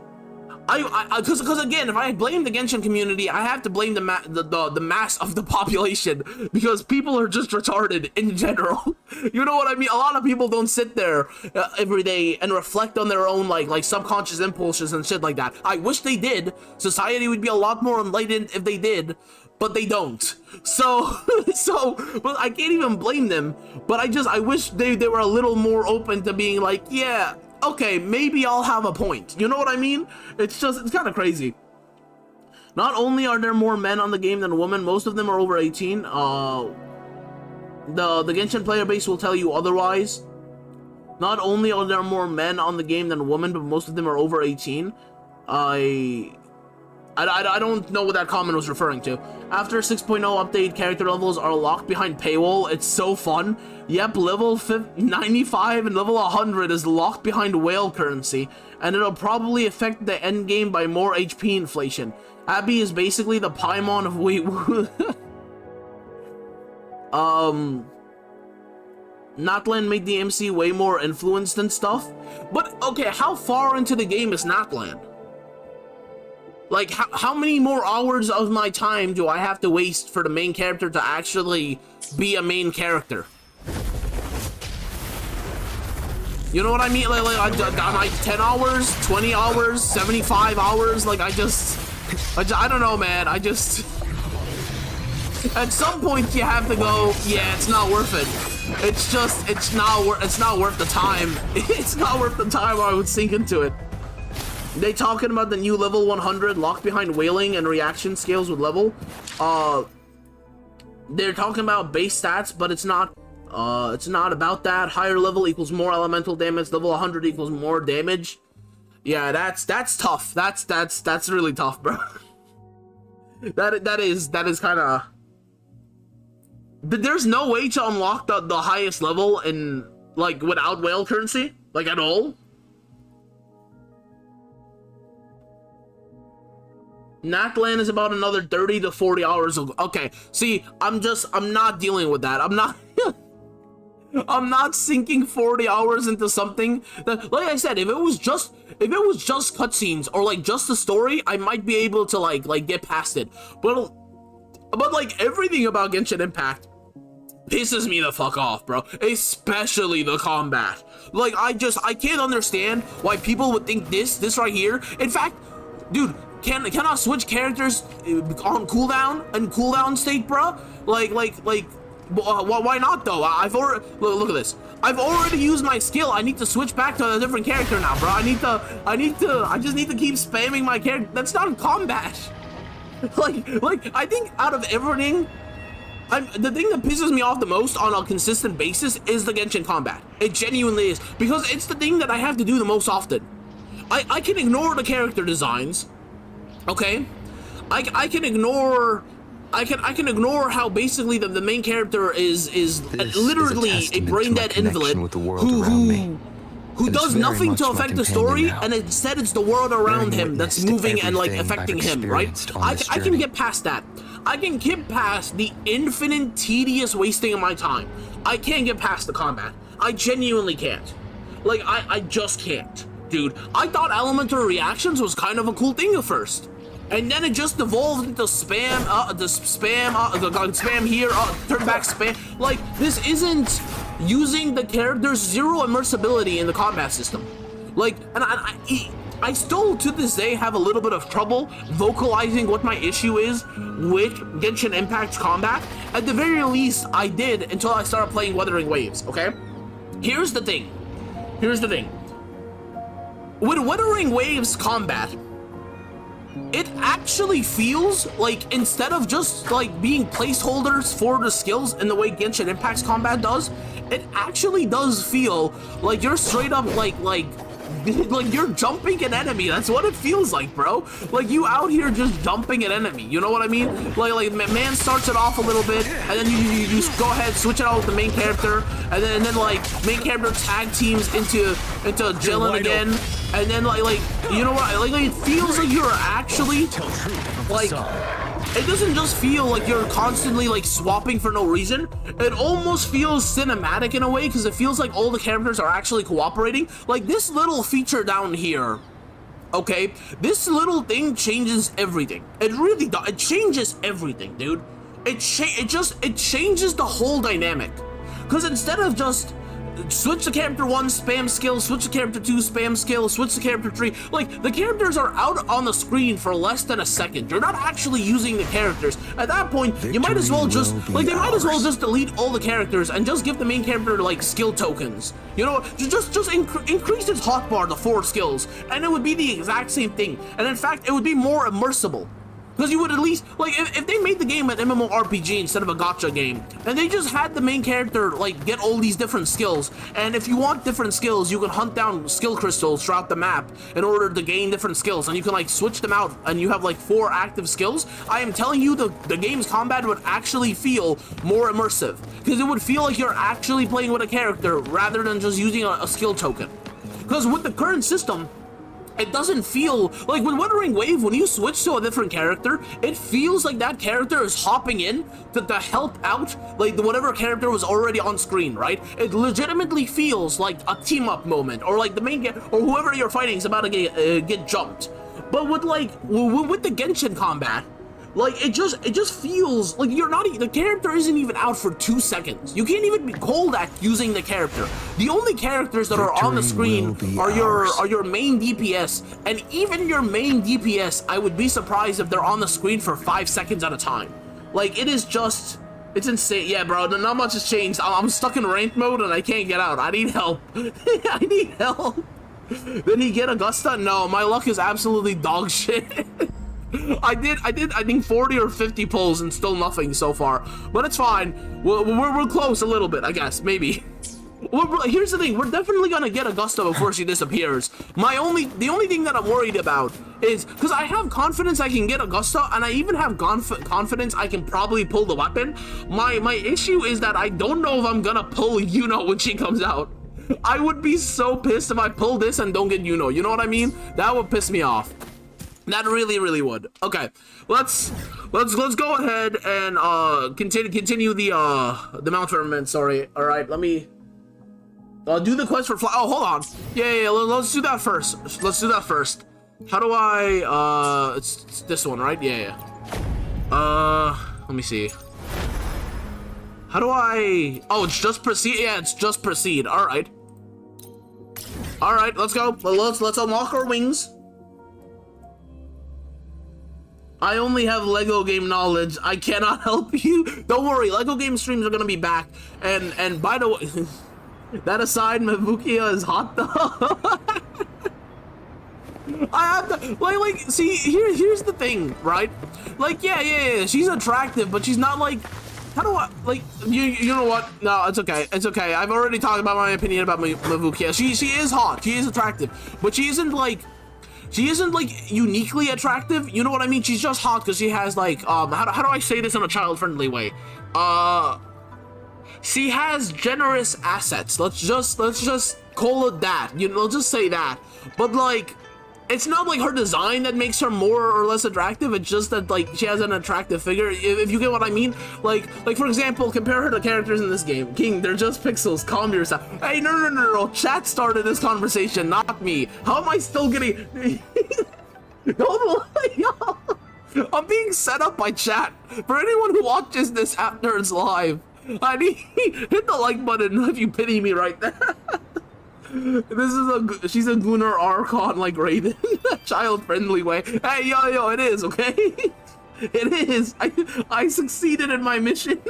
again, if I blame the Genshin community, I have to blame the mass of the population, because people are just retarded in general. You know what I mean? A lot of people don't sit there every day and reflect on their own like subconscious impulses and shit like that. I wish they did. Society would be a lot more enlightened if they did, but they don't. So well, I can't even blame them. But I wish they were a little more open to being like, yeah, okay, maybe I'll have a point. You know what I mean? It's kind of crazy. Not only are there more men on the game than women, most of them are over 18. The Genshin player base will tell you otherwise. Not only are there more men on the game than women, but most of them are over 18. I don't know what that comment was referring to. After 6.0 update, character levels are locked behind paywall. It's so fun. Yep, level 95 and level 100 is locked behind whale currency, and it'll probably affect the end game by more HP inflation. Abby is basically the Paimon of Natlan made the MC way more influenced and stuff. But okay, how far into the game is Natlan? Like, how many more hours of my time do I have to waste for the main character to actually be a main character? You know what I mean? Like am I 10 hours, 20 hours, 75 hours? Like, I don't know, man. At some point you have to go, yeah, it's not worth it. It's not worth the time. It's not worth the time I would sink into it. They talking about the new level 100 locked behind whaling and reaction scales with level. They're talking about base stats, but it's not about that. Higher level equals more elemental damage. Level 100 equals more damage. Yeah, that's tough. That's really tough, bro. that is kind of. But there's no way to unlock the highest level in like without whale currency, like at all. Natlan is about another 30 to 40 hours ago. Okay, see, I'm not dealing with that. I'm not sinking 40 hours into something that, like I said, if it was just cutscenes or like just the story, I might be able to like get past it. But like everything about Genshin Impact pisses me the fuck off, bro. Especially the combat. Like I can't understand why people would think this right here. In fact, dude, can I switch characters on cooldown and cooldown state, bro? Like, why not though? I've already look at this. I've already used my skill. I need to switch back to a different character now, bro. I just need to keep spamming my character. That's not combat. like I think out of everything, the thing that pisses me off the most on a consistent basis is the Genshin combat. It genuinely is, because it's the thing that I have to do the most often. I can ignore the character designs. Okay, I can ignore how basically the main character is literally a brain dead invalid who does nothing to affect the story, and instead it's the world around him that's moving and like affecting him, right? I can get past that. I can get past the infinite tedious wasting of my time. I can't get past the combat. I genuinely can't. Like, I just can't. Dude, I thought elemental reactions was kind of a cool thing at first. And then it just evolved into spam, spam here, turn back spam. Like, this isn't using the character's zero immersibility in the combat system. Like, and I still, to this day, have a little bit of trouble vocalizing what my issue is with Genshin Impact's combat. At the very least, I did until I started playing Wuthering Waves, okay? Here's the thing. With Wuthering Waves combat, it actually feels like, instead of just like being placeholders for the skills in the way Genshin Impact's combat does, it actually does feel like you're straight up like you're jumping an enemy. That's what it feels like, bro. Like, you out here just jumping an enemy, you know what I mean? Like man starts it off a little bit, and then you just go ahead, switch it out with the main character, and then like main character tag teams into Jilin again, and then like you know what, like it feels like you're actually like, it doesn't just feel like you're constantly like swapping for no reason. It almost feels cinematic in a way, because it feels like all the characters are actually cooperating. Like this little feature down here, okay, this little thing changes everything. It really does. It changes everything, dude. It changes the whole dynamic, because instead of just switch to character 1, spam skill, switch to character 2, spam skill, switch to character 3. Like, the characters are out on the screen for less than a second. You're not actually using the characters. At that point, you might as well just, like, they might as well just delete all the characters and just give the main character, like, skill tokens. You know, just increase its hotbar to 4 skills, and it would be the exact same thing. And in fact, it would be more immersible. Because you would at least, like, if they made the game an MMORPG instead of a gacha game, and they just had the main character, like, get all these different skills, and if you want different skills, you can hunt down skill crystals throughout the map in order to gain different skills, and you can, like, switch them out, and you have, like, 4 active skills. I am telling you, the game's combat would actually feel more immersive, because it would feel like you're actually playing with a character rather than just using a skill token. Because with the current system, it doesn't feel like, with Wuthering Wave, when you switch to a different character, it feels like that character is hopping in to help out, like, whatever character was already on screen, right? It legitimately feels like a team up moment, or like the main or whoever you're fighting is about to get jumped. But with the Genshin combat, like, it just feels like you're not, the character isn't even out for 2 seconds. You can't even be called at using the character. The only characters that are on the screen are your main DPS, and even your main DPS, I would be surprised if they're on the screen for 5 seconds at a time. Like, it is just, it's insane. Yeah, bro, not much has changed. I'm stuck in ranked mode and I can't get out. I need help. I need help. Did he get Augusta? No, my luck is absolutely dog shit. I think 40 or 50 pulls and still nothing so far, but it's fine. We're close a little bit, I guess, maybe. Here's the thing, we're definitely gonna get Augusta before she disappears. The only thing that I'm worried about is, because I have confidence I can get Augusta, and I even have confidence I can probably pull the weapon. My issue is that I don't know if I'm gonna pull Yuno when she comes out. I would be so pissed if I pull this and don't get Yuno, you know what I mean? That would piss me off. That really would. Okay, let's go ahead and continue the Mount Firmament. Sorry. All right, let me do the quest for fly. Oh, hold on. Yeah. Let's do that first. How do I? It's this one, right? Yeah. Let me see. How do I? Oh, it's just proceed. Yeah, it's just proceed. All right. Let's go. Let's unlock our wings. I only have Lego game knowledge. I cannot help you. Don't worry, Lego game streams are gonna be back. And by the way, that aside, Mavukia is hot though. I have to like see here's the thing, right? Like yeah, she's attractive, but she's not like, how do I, like, you know what? No, it's okay. I've already talked about my opinion about Mavukia. She is hot, she is attractive, but she isn't like uniquely attractive, you know what I mean? She's just hot because she has like how do I say this in a child-friendly way? She has generous assets. Let's just call it that. You know, just say that. But like, it's not like her design that makes her more or less attractive. It's just that like she has an attractive figure. If you get what I mean. Like for example, compare her to characters in this game. King, they're just pixels. Calm yourself. Hey, no. Chat started this conversation, not me. How am I still getting? Don't lie, y'all. I'm being set up by chat. For anyone who watches this after it's live, I need hit the like button if you pity me right there. She's a Gunnar Archon like Raiden, child-friendly way. Hey, yo, it is, okay? It is. I succeeded in my mission.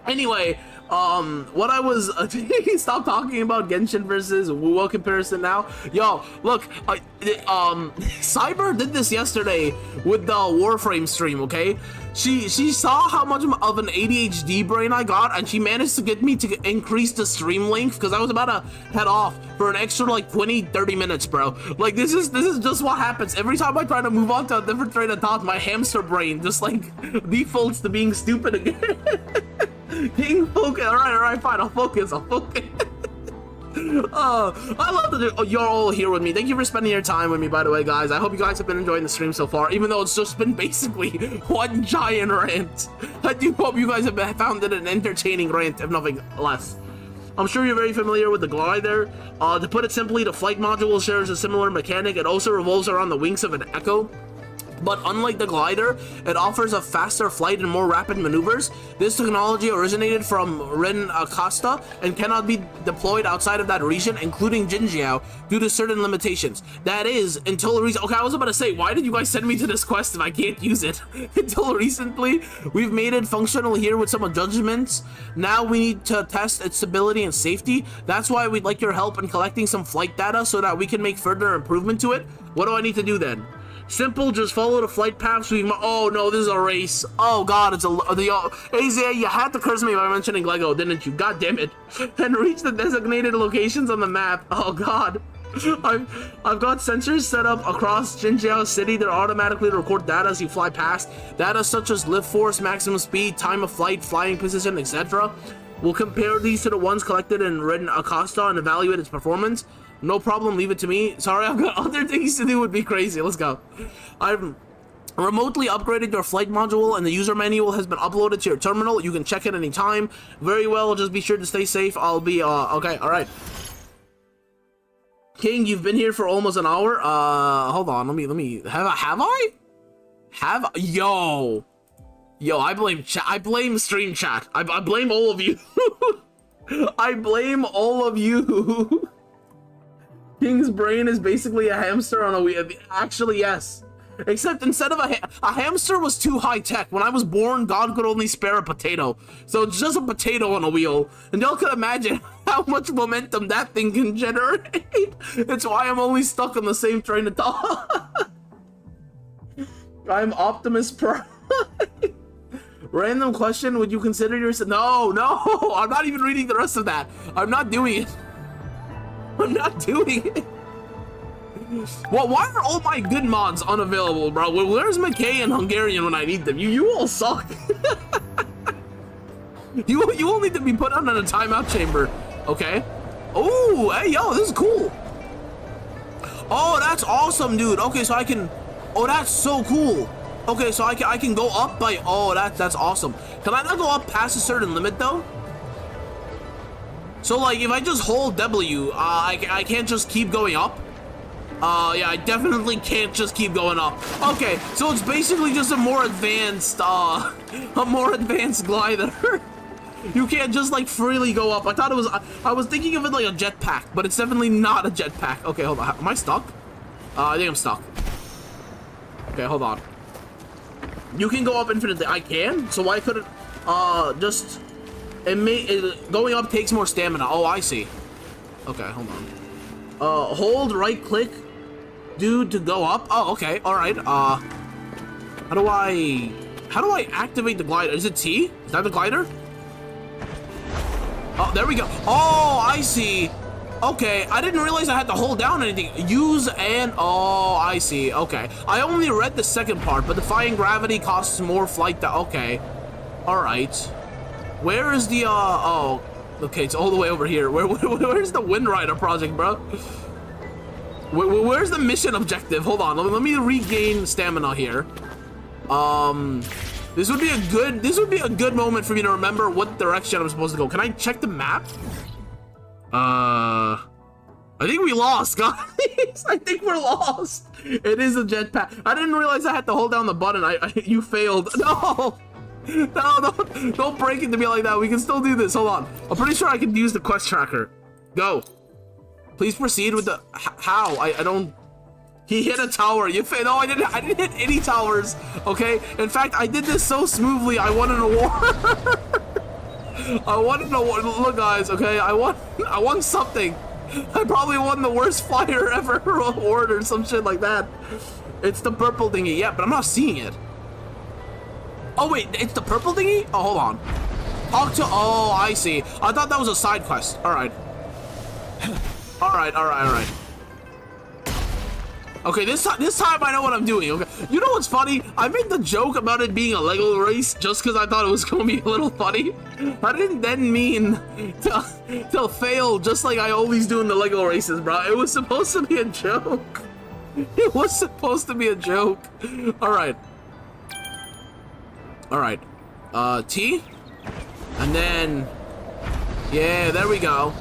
Anyway, what I was stop talking about Genshin versus WoW comparison now. Yo, look, Cyber did this yesterday with the Warframe stream, okay? She saw how much of an ADHD brain I got, and she managed to get me to increase the stream length because I was about to head off for an extra like 20-30 minutes, bro. Like this is just what happens every time I try to move on to a different train of thought. My hamster brain just like defaults to being stupid again. King focus. All right, fine. I'll focus. I love that you're all here with me. Thank you for spending your time with me, by the way, guys. I hope you guys have been enjoying the stream so far, even though it's just been basically one giant rant. I do hope you guys have found it an entertaining rant, if nothing less. I'm sure you're very familiar with the glider. To put it simply, the flight module shares a similar mechanic. It also revolves around the wings of an echo. But unlike the glider, it offers a faster flight and more rapid maneuvers. This technology originated from Ren Acosta and cannot be deployed outside of that region, including Jinjiao, due to certain limitations. That is, until recently. Okay, I was about to say, why did you guys send me to this quest if I can't use it? Until recently, we've made it functional here with some adjustments. Now we need to test its stability and safety. That's why we'd like your help in collecting some flight data so that we can make further improvement to it. What do I need to do then? Simple, just follow the flight paths. Oh no, this is a race. Oh god, it's AZ, you had to curse me by mentioning Lego, didn't you? God damn it. And reach the designated locations on the map. Oh god. I've got sensors set up across Jinjiao City that automatically record data as you fly past. Data such as lift force, maximum speed, time of flight, flying position, etc. We'll compare these to the ones collected in Red Acosta and evaluate its performance. No problem, leave it to me. Sorry, I've got other things to do, would be crazy. Let's go. I've remotely upgraded your flight module and the user manual has been uploaded to your terminal. You can check it anytime. Very well, just be sure to stay safe. I'll be, okay, alright. King, you've been here for almost an hour. Hold on, let me, yo, I blame stream chat. I blame all of you. I blame all of you. King's brain is basically a hamster on a wheel. Actually, yes. Except instead of a hamster was too high tech. When I was born, God could only spare a potato. So it's just a potato on a wheel. And y'all can imagine how much momentum that thing can generate. That's why I'm only stuck on the same train of thought. I'm Optimus Prime. Random question, would you consider yourself? No, I'm not even reading the rest of that. I'm not doing it. I'm not doing it. Well, why are all my good mods unavailable, bro? Where's McKay and Hungarian when I need them? You all suck. you all need to be put on in a timeout chamber, okay? Oh, hey, yo, this is cool. Oh, that's awesome, dude. Okay, so I can. Oh, that's so cool. Okay, so I can go up by. Oh, that's awesome. Can I not go up past a certain limit though? So like, if I just hold W, I can't just keep going up. Yeah, I definitely can't just keep going up. Okay, so it's basically just a more advanced glider. You can't just like freely go up. I thought it was. I was thinking of it like a jetpack, but it's definitely not a jetpack. Okay, hold on. Am I stuck? I think I'm stuck. Okay, hold on. You can go up infinitely. I can. So why couldn't? Just. Going up takes more stamina. Oh, I see. Okay, hold on. Hold right click, dude, to go up. Oh, okay, all right. How do I activate the glider? Is it T? Is that the glider? Oh, there we go. Oh, I see. Okay, I didn't realize I had to hold down anything. Use and, oh, I see. Okay, I only read the second part, but defying gravity costs more flight. Okay, all right. Where is the, oh, okay, it's all the way over here. Where's the Wind Rider project, bro? Where's the mission objective? Hold on, let me regain stamina here. This would be a good moment for me to remember what direction I'm supposed to go. Can I check the map? I think we lost, guys. I think we're lost. It is a jetpack. I didn't realize I had to hold down the button. You failed. No. No, don't break it to me like that. We can still do this. Hold on. I'm pretty sure I can use the quest tracker. Go. Please proceed with the how. I don't. He hit a tower. You failed. No, I didn't hit any towers. Okay. In fact, I did this so smoothly. I won an award. I won an award. Look, guys. Okay. I won something. I probably won the worst flyer ever award or some shit like that. It's the purple dinghy. Yeah, but I'm not seeing it. Oh wait, it's the purple dinghy? Oh, hold on. Talk to. Oh, I see. I thought that was a side quest. All right. All right. Okay, this time I know what I'm doing. Okay, you know what's funny? I made the joke about it being a Lego race just because I thought it was gonna be a little funny. I didn't then mean to fail just like I always do in the Lego races, bro. It was supposed to be a joke. It was supposed to be a joke. All right. T, and then yeah, there we go.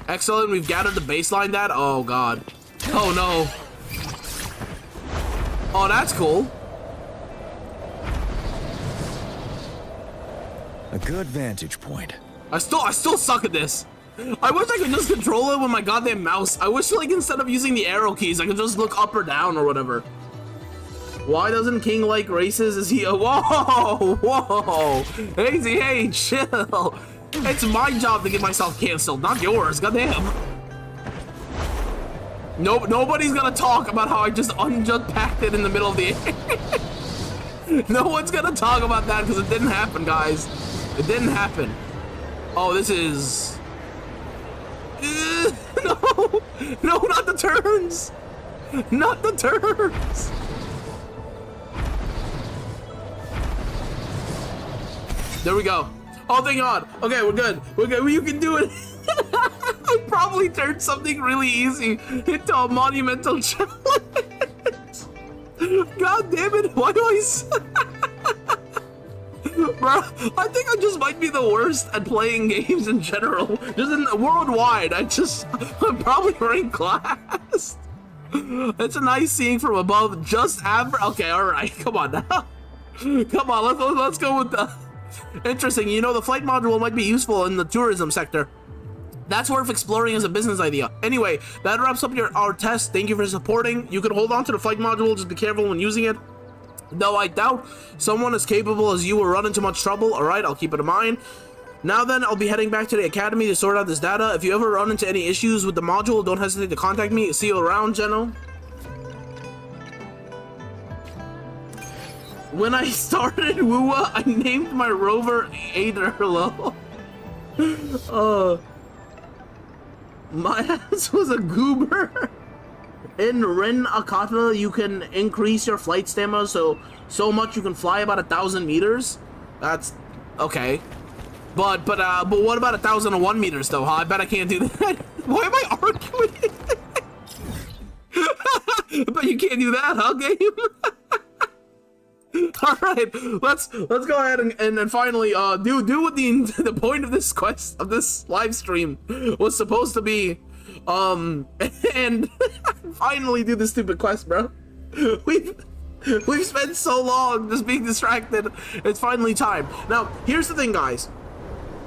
Excellent, we've gathered the baseline that. Oh god. Oh no. Oh, that's cool. A good vantage point. I still suck at this. I wish I could just control it with my goddamn mouse. I wish, like, instead of using the arrow keys, I could just look up or down or whatever. Why doesn't King like races? Is he a whoa? Hey, chill. It's my job to get myself canceled, not yours. Goddamn. Nobody's gonna talk about how I just unjetpacked it in the middle of the air. No one's gonna talk about that because it didn't happen, guys. It didn't happen. Oh, this is. No, not the turns. Not the turns. There we go. Oh, thank God. Okay, we're good. We're good. You can do it. I probably turned something really easy into a monumental challenge. God damn it. Why do I... Bro, I think I just might be the worst at playing games in general. Just in worldwide. I'm probably ranked last. It's a nice seeing from above. Just average. Okay, all right. Come on now. Come on. Let's go with the... Interesting, you know, the flight module might be useful in the tourism sector. That's worth exploring as a business idea. Anyway, that wraps up our test. Thank you for supporting. You can hold on to the flight module, just be careful when using it. Though I doubt someone as capable as you will run into much trouble. Alright, I'll keep it in mind. Now then, I'll be heading back to the academy to sort out this data. If you ever run into any issues with the module, don't hesitate to contact me. See you around, Geno. When I started WUA, I named my rover Aderlo. My ass was a goober. In Ren Akata, you can increase your flight stamina so much you can fly about 1,000 meters. That's okay. But what about 1,001 meters though, huh? I bet I can't do that. Why am I arguing? But you can't do that, huh, game? All right, let's go ahead and finally do what the point of this quest, of this live stream, was supposed to be, and finally do this stupid quest, bro. We've spent so long just being distracted. It's finally time. Now, here's the thing, guys.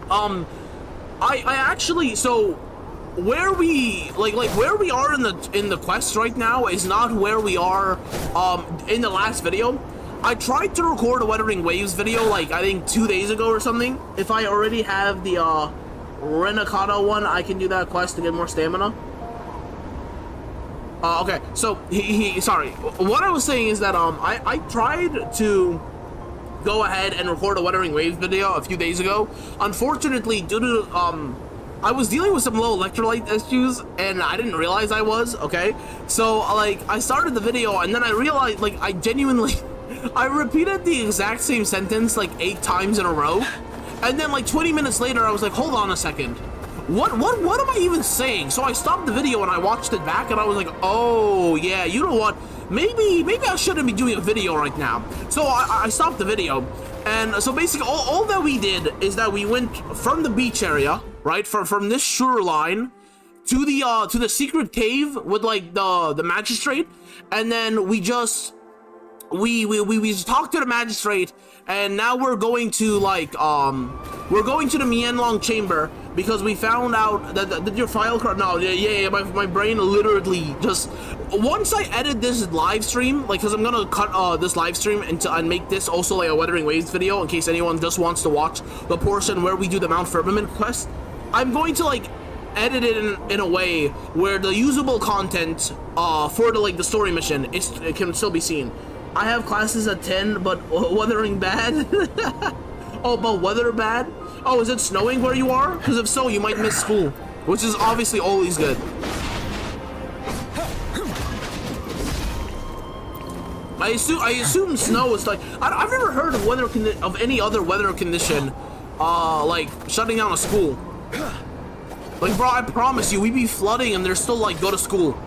I actually, so where we where we are in the quest right now is not where we are in the last video. I tried to record a Wuthering Waves video, like, I think 2 days ago or something. If I already have the, Renakata one, I can do that quest to get more stamina. Okay, so, sorry. What I was saying is that, I tried to go ahead and record a Wuthering Waves video a few days ago. Unfortunately, due to, I was dealing with some low electrolyte issues, and I didn't realize I was, okay? So, like, I started the video, and then I realized, like, I genuinely... I repeated the exact same sentence like 8 times in a row, and then like 20 minutes later I was like, hold on a second, what am I even saying? So I stopped the video and I watched it back and I was like, oh yeah, you know what? Maybe I shouldn't be doing a video right now. So I stopped the video, and so basically all that we did is that we went from the beach area, right, from this shoreline to the secret cave with like the magistrate, and then we just talked to the magistrate, and now we're going to like we're going to the Mianlong chamber because we found out that your file card. No, yeah, my brain literally just, once I edit this live stream, like, because I'm gonna cut this live stream and make this also like a Wuthering Waves video in case anyone just wants to watch the portion where we do the Mount Firmament quest. I'm going to like edit it in a way where the usable content for the story mission it can still be seen. I have classes at 10, but Wuthering bad. Oh, but weather bad? Oh, is it snowing where you are? Because if so, you might miss school, which is obviously always good. I assume snow is like, I've never heard of any other weather condition like shutting down a school. Like, bro, I promise you, we be flooding and they're still like, go to school.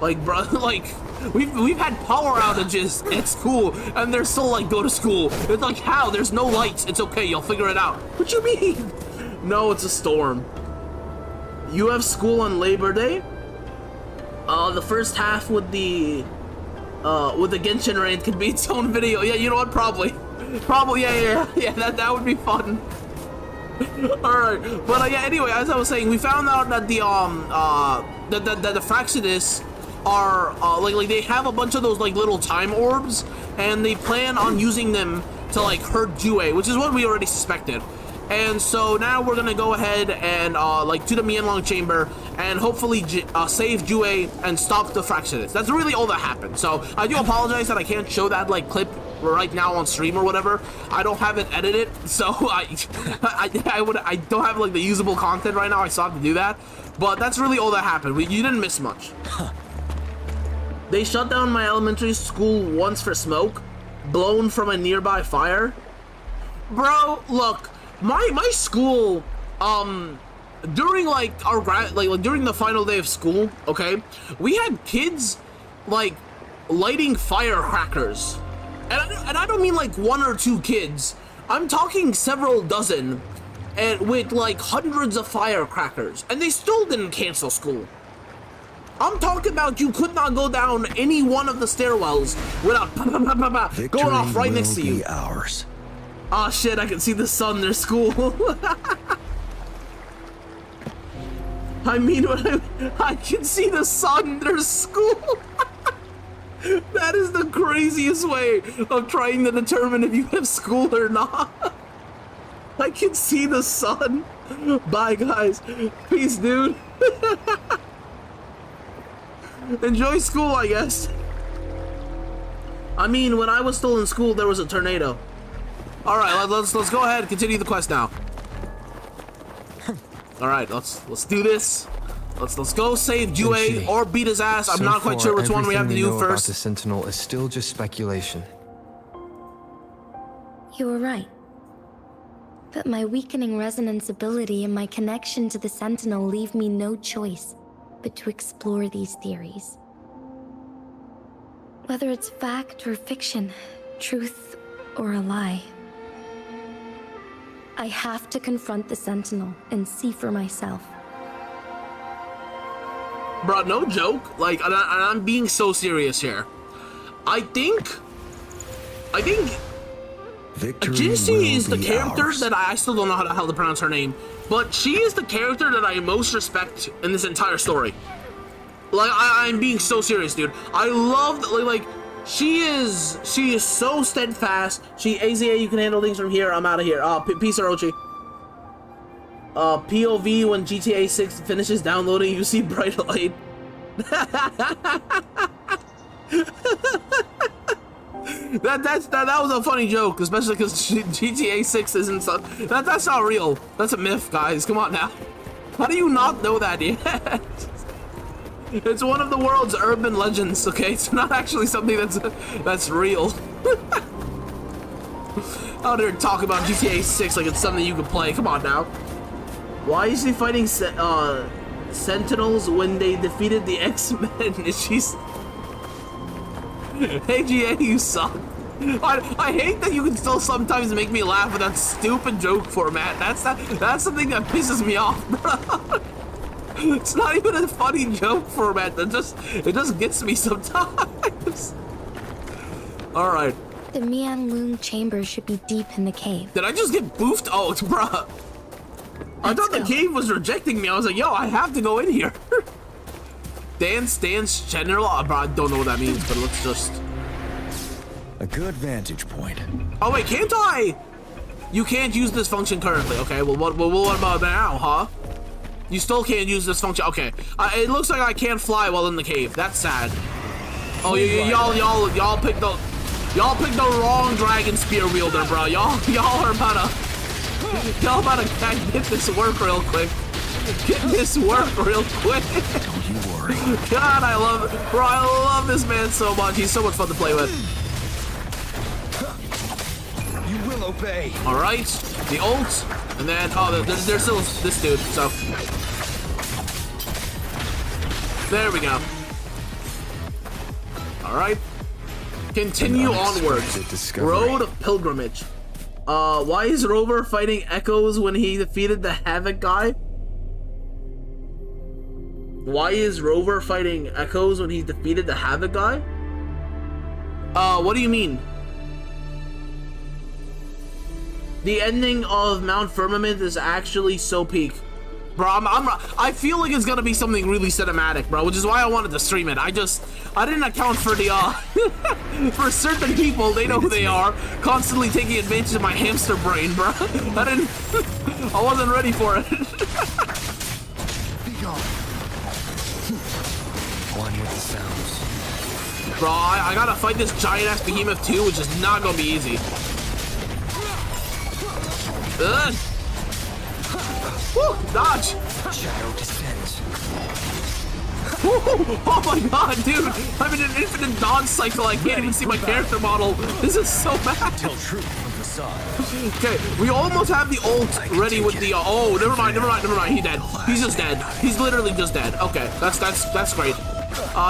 Like, bro, like, we've had power outages at school and they're still like, go to school. It's like, how? There's no lights. It's okay, you'll figure it out. What you mean? No, it's a storm. You have school on Labor Day? The first half with the Genshin raid could be its own video. Yeah, you know what? Probably, yeah. That would be fun. Alright, but yeah, anyway, as I was saying, we found out that the the Fraxidus are like they have a bunch of those like little time orbs, and they plan on using them to like hurt Jue, which is what we already suspected. And so now we're gonna go ahead and like to the Mianlong chamber and hopefully save Jue and stop the Fraxidus. That's really all that happened. So I do apologize that I can't show that like clip right now on stream or whatever. I don't have it edited, so I don't have like the usable content right now. I still have to do that, but that's really all that happened. You didn't miss much. They shut down my elementary school once for smoke blown from a nearby fire. Bro, look, my school during like our during the final day of school, okay, we had kids like lighting firecrackers. And I don't mean like one or two kids. I'm talking several dozen, and with like hundreds of firecrackers, and they still didn't cancel school. I'm talking about you could not go down any one of the stairwells without going off right next to you. Ours. Oh shit, I can see the sun, there's school. I mean, I can see the sun, there's school. That is the craziest way of trying to determine if you have school or not. I can see the sun. Bye, guys. Peace, dude. Enjoy school, I guess. I mean, when I was still in school, there was a tornado. All right, let's go ahead and continue the quest now. All right, let's do this. Let's go save Jue or beat his ass. I'm not quite sure which one we have to do first. The Sentinel is still just speculation. You were right. But my weakening resonance ability and my connection to the Sentinel leave me no choice but to explore these theories. Whether it's fact or fiction, truth or a lie. I have to confront the Sentinel and see for myself. Bro, no joke. Like, and I'm being so serious here. I think Jinxie is the character that I still don't know how the hell to pronounce her name, but she is the character that I most respect in this entire story. Like, I'm being so serious, dude. I love like she is so steadfast. AZA, you can handle things from here. I'm out of here. Peace, Orochi. POV when GTA 6 finishes downloading, you see bright light. That was a funny joke, especially because GTA 6 isn't so. That's not real. That's a myth, guys. Come on now. How do you not know that yet? It's one of the world's urban legends. Okay, it's not actually something that's real. Out there talk about GTA 6 like it's something you can play. Come on now. Why is he fighting Sentinels when they defeated the X-Men? She's... Hey, GA, you suck. I hate that you can still sometimes make me laugh with that stupid joke format. That's the thing that pisses me off, bro. It's not even a funny joke format. It just gets me sometimes. All right. The Mian Loon chamber should be deep in the cave. Did I just get boofed? Oh, it's bruh. I thought the cave was rejecting me. I was like, yo, I have to go in here. Dance general. Bro, I don't know what that means, but let's just. A good vantage point. Oh wait, can't I? You can't use this function currently. Okay, well, what about now, huh? You still can't use this function. Okay, it looks like I can't fly while in the cave. That's sad. Oh, y'all picked the wrong dragon spear wielder, bro. Y'all are about to get this work real quick. Get this work real quick. Don't you worry. God, I love this man so much. He's so much fun to play with. You will obey. All right, the ult, and then there's still this dude. So there we go. All right, continue onwards. Road of Pilgrimage. Why is Rover fighting Echoes when he defeated the Havoc guy? Why is Rover fighting Echoes when he defeated the Havoc guy? What do you mean? The ending of Mount Firmament is actually so peak. Bro, I feel like it's gonna be something really cinematic, bro, which is why I wanted to stream it. I didn't account for the, for certain people, they know who they are, constantly taking advantage of my hamster brain, bro. I wasn't ready for it. One with the sounds. Bro, I gotta fight this giant-ass behemoth too, which is not gonna be easy. Ugh. Woo, dodge! Shadow descends. Woo, oh my god, dude! I'm in an infinite dodge cycle. I can't even see my character model. This is so bad. Tell truth from the side. Okay, we almost have the ult ready with the. Oh, never mind. He's dead. He's just dead. He's literally just dead. Okay, that's great.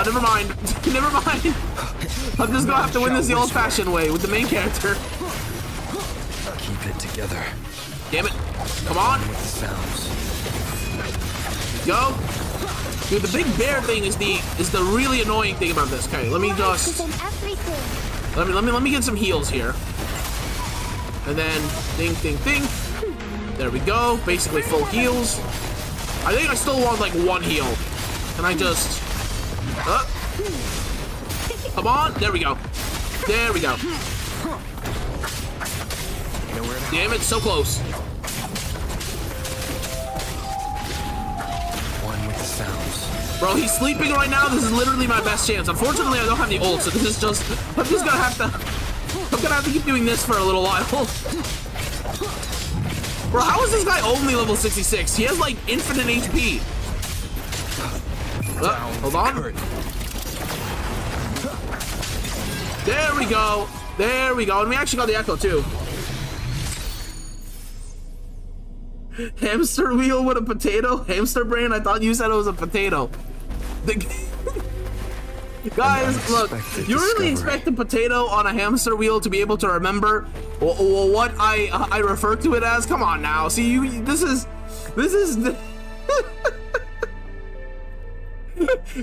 Never mind. Never mind. I'm just gonna have to win this the old-fashioned way with the main character. Keep it together. Damn it! Come on! With the sounds. Go! Dude, the big bear thing is the really annoying thing about this. Okay, let me just let me get some heals here. And then ding. There we go. Basically full heals. I think I still want like one heal. Can I just come on, there we go. There we go. Damn it, so close. One with the sounds. Bro, he's sleeping right now. This is literally my best chance. Unfortunately, I don't have the ult, so this is just... I'm gonna have to keep doing this for a little while. Bro, how is this guy only level 66? He has, like, infinite HP. Hold on. There we go. There we go. And we actually got the echo, too. Hamster wheel with a potato? Hamster brain? I thought you said it was a potato. Guys, look, you really expect a potato on a hamster wheel to be able to remember what I refer to it as? Come on now. See, this is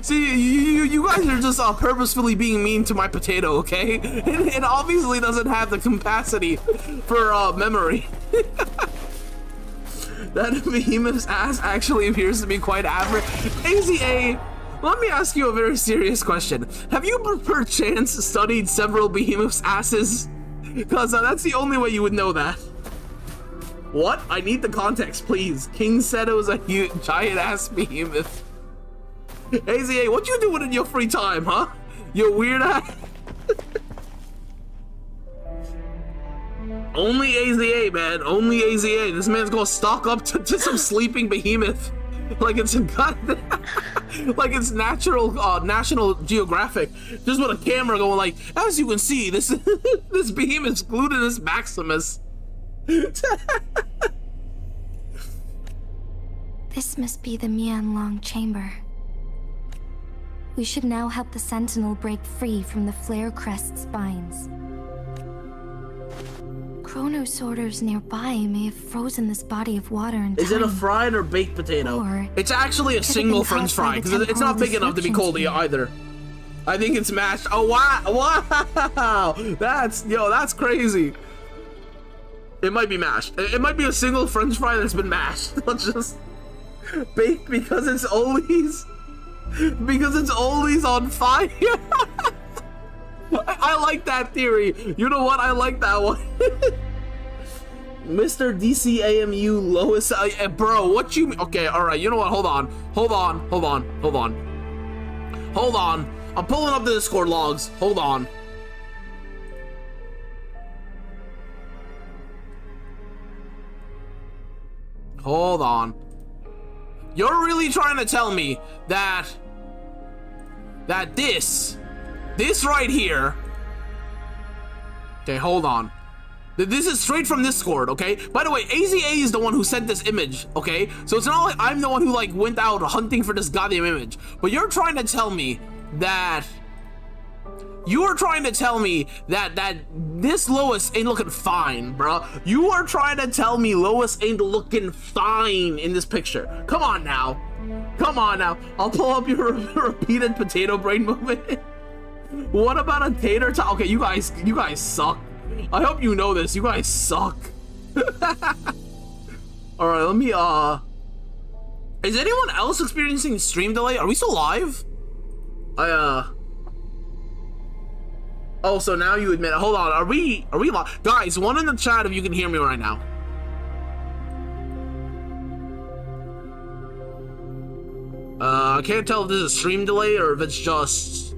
See, you guys are just purposefully being mean to my potato, okay? It obviously doesn't have the capacity for memory. That behemoth's ass actually appears to be quite average. AZA, let me ask you a very serious question. Have you perchance studied several behemoth's asses? Because that's the only way you would know that. What? I need the context, please. King said it was a giant ass behemoth. AZA, what you doing in your free time, huh? You weird ass. Only AZA, man. Only AZA. This man's gonna stock up to some sleeping behemoth. Like it's a goddamn, like it's National Geographic. Just with a camera going like, as you can see, this this behemoth's Glutinous Maximus. This must be the Mianlong chamber. We should now help the Sentinel break free from the Flare Crest spines. Chronos orders nearby may have frozen this body of water in time. Is it a fried or baked potato? Or it's actually a single French fry because it's not big enough to be cold either. I think it's mashed. Oh wow! Wow! That's crazy. It might be mashed. It might be a single French fry that's been mashed. It's just baked because it's always on fire. I like that theory. You know what? I like that one. Mr. DCAMU Lois, bro, what you mean? Okay, all right. You know what? Hold on. I'm pulling up the Discord logs. Hold on. Hold on. You're really trying to tell me that this right here. Okay, hold on. This is straight from Discord, okay? By the way, AZA is the one who sent this image, okay? So it's not like I'm the one who like went out hunting for this goddamn image. But you're trying to tell me that that this Lois ain't looking fine, bro. You are trying to tell me Lois ain't looking fine in this picture. Come on now. I'll pull up your repeated potato brain movement. What about a tater tot? Okay, you guys suck. I hope you know this. You guys suck. All right, let me is anyone else experiencing stream delay? Are we still live? Oh, so now you admit it. Hold on. Are we live? Guys, one in the chat if you can hear me right now. I can't tell if this is a stream delay or if it's just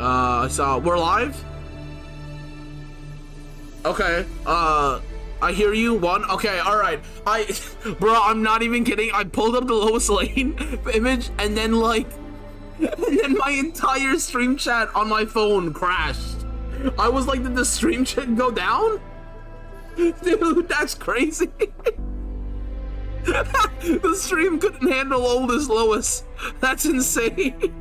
so we're live? Okay, I hear you. One. Okay, alright. Bro, I'm not even kidding. I pulled up the Lois Lane image and then my entire stream chat on my phone crashed. I was like, did the stream chat go down? Dude, that's crazy. The stream couldn't handle oldest Lois. That's insane.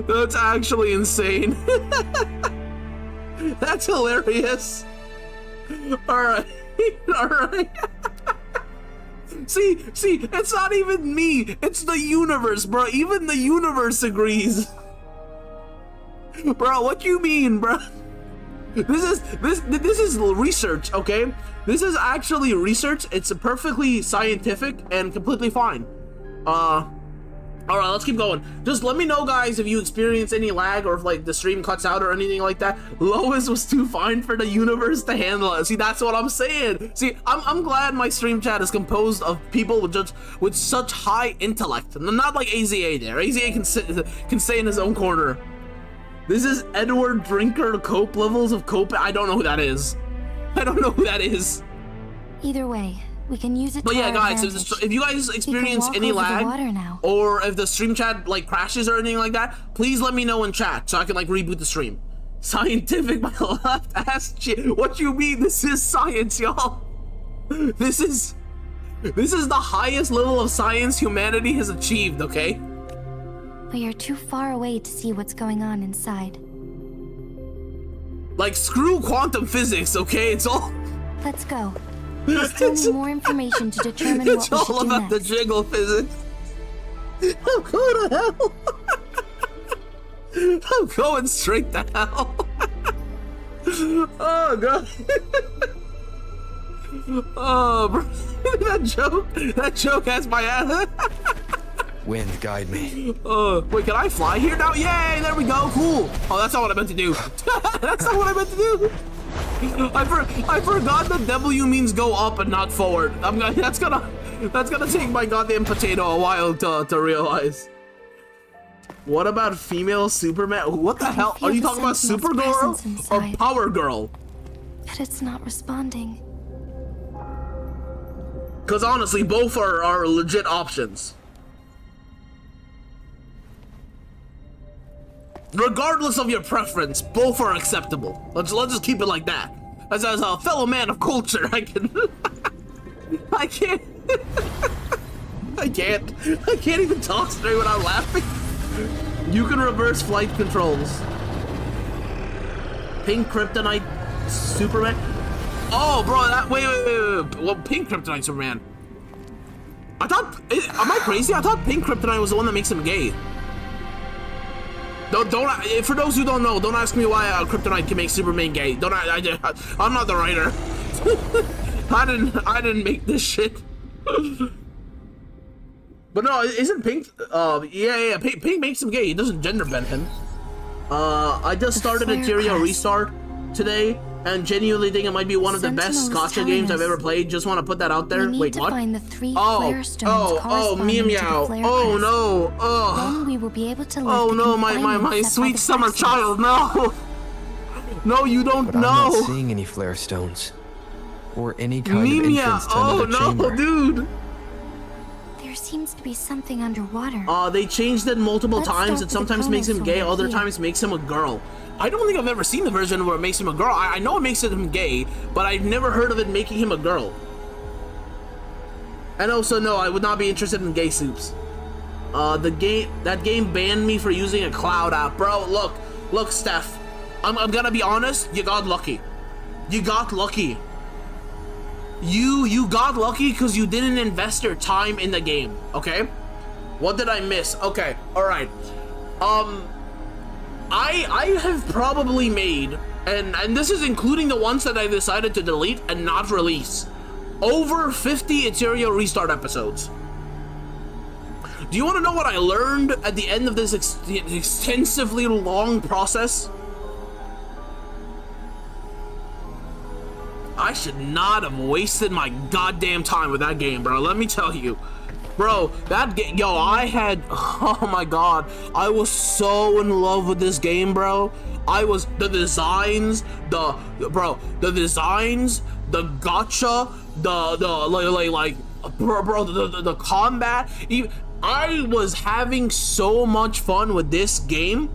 That's actually insane. That's hilarious. Alright. See, it's not even me. It's the universe, bro. Even the universe agrees. Bro, what you mean, bro? This is research, okay? This is actually research. It's perfectly scientific and completely fine. All right, let's keep going. Just let me know, guys, if you experience any lag or if like the stream cuts out or anything like that. Lois was too fine for the universe to handle it. See, that's what I'm saying. See, I'm glad my stream chat is composed of people with such high intellect. Not like AZA there. AZA can stay in his own corner. This is Edward Drinker Cope levels of Cope. I don't know who that is. Either way, we can use it. But to yeah, our guys, advantage. if you guys experience any lag, or if the stream chat like crashes or anything like that, please let me know in chat so I can like reboot the stream. Scientific, my left ass shit. What you mean? This is science, y'all. This is the highest level of science humanity has achieved. Okay. We are too far away to see what's going on inside. Like, screw quantum physics, okay? It's all. Let's go. We still need more information to determine what we should do next. It's all about the jiggle physics. I'm going to hell. I'm going straight to hell. Oh god. Oh, bro. That joke has my ass. Wind, guide me. Wait, can I fly here now? Yay, there we go, cool. Oh, that's not what I meant to do. That's not what I meant to do. I forgot that W means go up and not forward. That's gonna take my goddamn potato a while to realize. What about female Superman? What the hell? Are you talking about Supergirl or Power Girl? But it's not responding. Because honestly, both are legit options. Regardless of your preference, both are acceptable. Let's just keep it like that. As a fellow man of culture, I can I can't. I can't even talk straight without laughing. You can reverse flight controls. Pink Kryptonite Superman. Oh, bro, that wait. Well, Pink Kryptonite Superman. I thought. Am I crazy? I thought Pink Kryptonite was the one that makes him gay. Don't. For those who don't know, don't ask me why Kryptonite can make Superman gay. Don't. I'm not the writer. I didn't make this shit. But no, isn't Pink? Yeah. Pink makes him gay. He doesn't gender bend him. I just started Ethereal Restart today, and genuinely think it might be one of the best Gotcha games I've ever played. Just want to put that out there. Wait, what? Find the 3 flare stones Meow Meow. Oh no. Then we will be able to Oh no, my sweet summer child. No. No, you don't But know. I'm not seeing any flare stones. Or any kind of entrance to another chamber. Dude. There seems to be something underwater. They changed it multiple Let's times. start It with sometimes the makes him colors gay, over other here. times makes him a girl. I don't think I've ever seen the version where it makes him a girl. I know it makes him gay, but I've never heard of it making him a girl. And also, no, I would not be interested in gay soups. That game banned me for using a cloud app. Bro, look, Steph. I'm gonna be honest, you got lucky. You got lucky. You got lucky because you didn't invest your time in the game, okay? What did I miss? Okay, alright. I have probably made, and this is including the ones that I decided to delete and not release, over 50 Ethereal Restart episodes. Do you want to know what I learned at the end of this extensively long process? I should not have wasted my goddamn time with that game, bro. Let me tell you. Bro, that game, yo, oh my god. I was so in love with this game, bro. The designs, the gotcha, the combat. I was having so much fun with this game.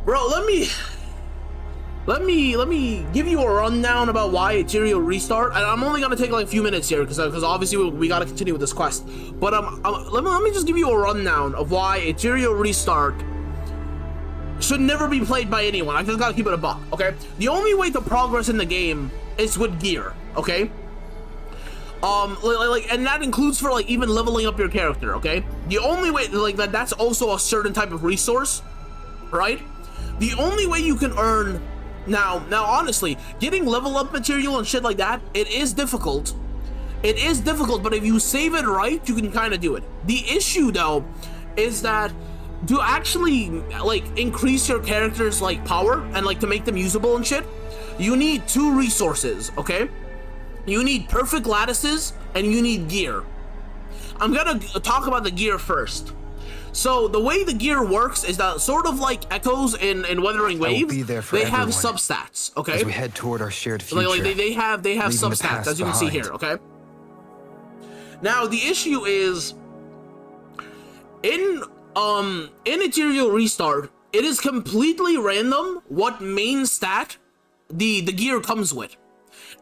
Bro, let me give you a rundown about why Ethereal Restart, and I'm only gonna take like a few minutes here because obviously we gotta continue with this quest. But let me just give you a rundown of why Ethereal Restart should never be played by anyone. I just gotta keep it a buck, okay? The only way to progress in the game is with gear, okay? And that includes for like even leveling up your character, okay? The only way, like that's also a certain type of resource, right? The only way you can earn. Now, honestly, getting level up material and shit like that, it is difficult. It is difficult, but if you save it right, you can kind of do it. The issue, though, is that to actually, like, increase your character's, like, power and, like, to make them usable and shit, you need 2 resources, okay? You need perfect lattices, and you need gear. I'm gonna talk about the gear first. So the way the gear works is that sort of like Echoes in Wuthering Waves, they have substats, okay? As we head toward our shared future. Like they have substats, as you can see here, okay? Now the issue is in Ethereal Restart, it is completely random what main stat the gear comes with.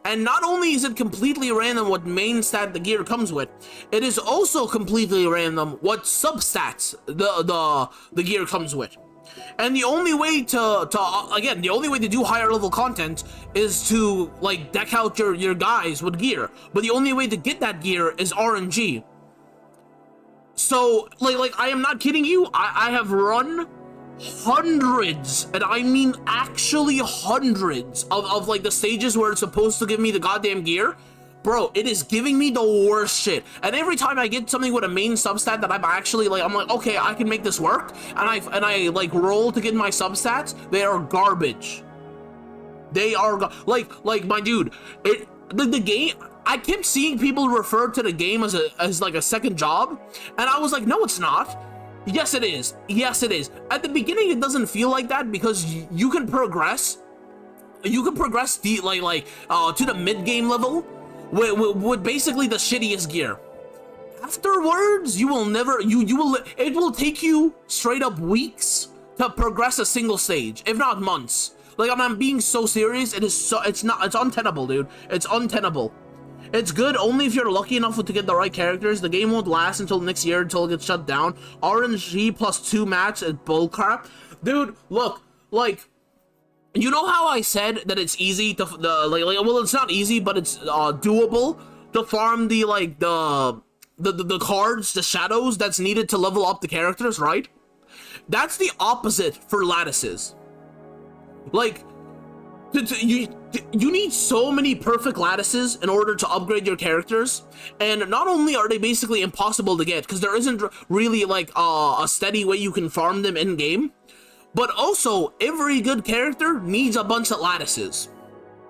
And not only is it completely random what main stat the gear comes with, it is also completely random what substats the gear comes with. And the only way the only way to do higher level content is to like deck out your guys with gear. But the only way to get that gear is RNG. So like I am not kidding you, I have run hundreds, and I mean actually hundreds of like the stages where it's supposed to give me the goddamn gear. Bro, it is giving me the worst shit. And every time I get something with a main substat that I'm actually like, I'm like, okay, I can make this work, and I like roll to get my substats, they are garbage. They are like my dude, the game, I kept seeing people refer to the game as like a second job, and I was like, no, it's not. Yes, it is. Yes, it is. At the beginning, it doesn't feel like that because you can progress. You can progress to the mid-game level with basically the shittiest gear. Afterwards, you will never. It will take you straight up weeks to progress a single stage, if not months. Like, I'm being so serious. It's untenable, dude. It's untenable. It's good only if you're lucky enough to get the right characters. The game won't last until next year until it gets shut down. RNG plus 2 match is bullcrap. Dude, look, like, you know how I said that it's easy to, well, it's not easy, but it's doable to farm the cards, the shadows that's needed to level up the characters, right? That's the opposite for lattices. Like, you need so many perfect lattices in order to upgrade your characters, and not only are they basically impossible to get because there isn't really like a steady way you can farm them in game, but also every good character needs a bunch of lattices.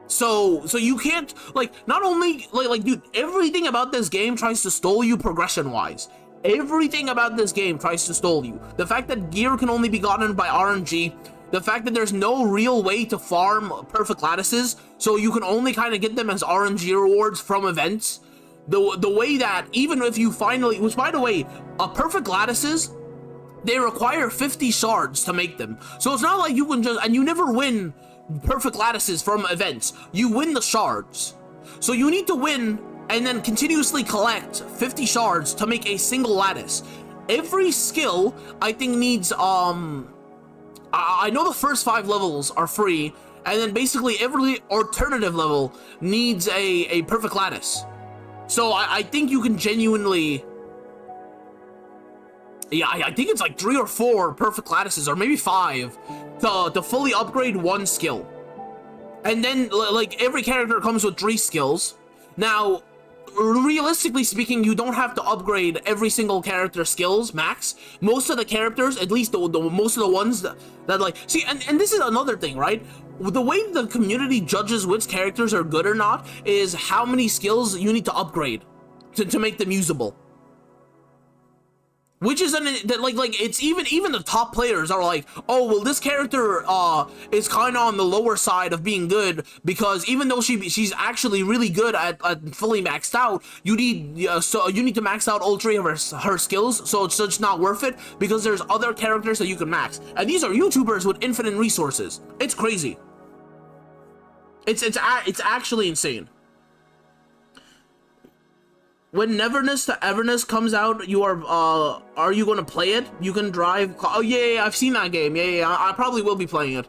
So you can't, like, not only like dude, everything about this game tries to stall you progression wise. Everything about this game tries to stall you. The fact that gear can only be gotten by RNG, the fact that there's no real way to farm perfect lattices, so you can only kind of get them as RNG rewards from events. The way that even if you finally, which by the way, perfect lattices, they require 50 shards to make them. So it's not like you can just, and you never win perfect lattices from events. You win the shards. So you need to win and then continuously collect 50 shards to make a single lattice. Every skill, I think, needs, I know the first 5 levels are free, and then basically every alternative level needs a perfect lattice. So I think you can genuinely, yeah, I think it's like 3 or 4 perfect lattices, or maybe 5, to fully upgrade one skill. And then, like, every character comes with 3 skills. Now, realistically speaking, you don't have to upgrade every single character's skills max. Most of the characters, at least most of the ones that like, see, and this is another thing, right? The way the community judges which characters are good or not is how many skills you need to upgrade to make them usable. Which is like it's even the top players are like, oh well, this character is kind of on the lower side of being good, because even though she's actually really good at fully maxed out, you need to max out all 3 of her skills, so it's just not worth it because there's other characters that you can max, and these are YouTubers with infinite resources. It's crazy. It's actually insane. When Neverness to Everness comes out, you are you going to play it? You can drive. Oh yeah, I've seen that game. Yeah, I probably will be playing it.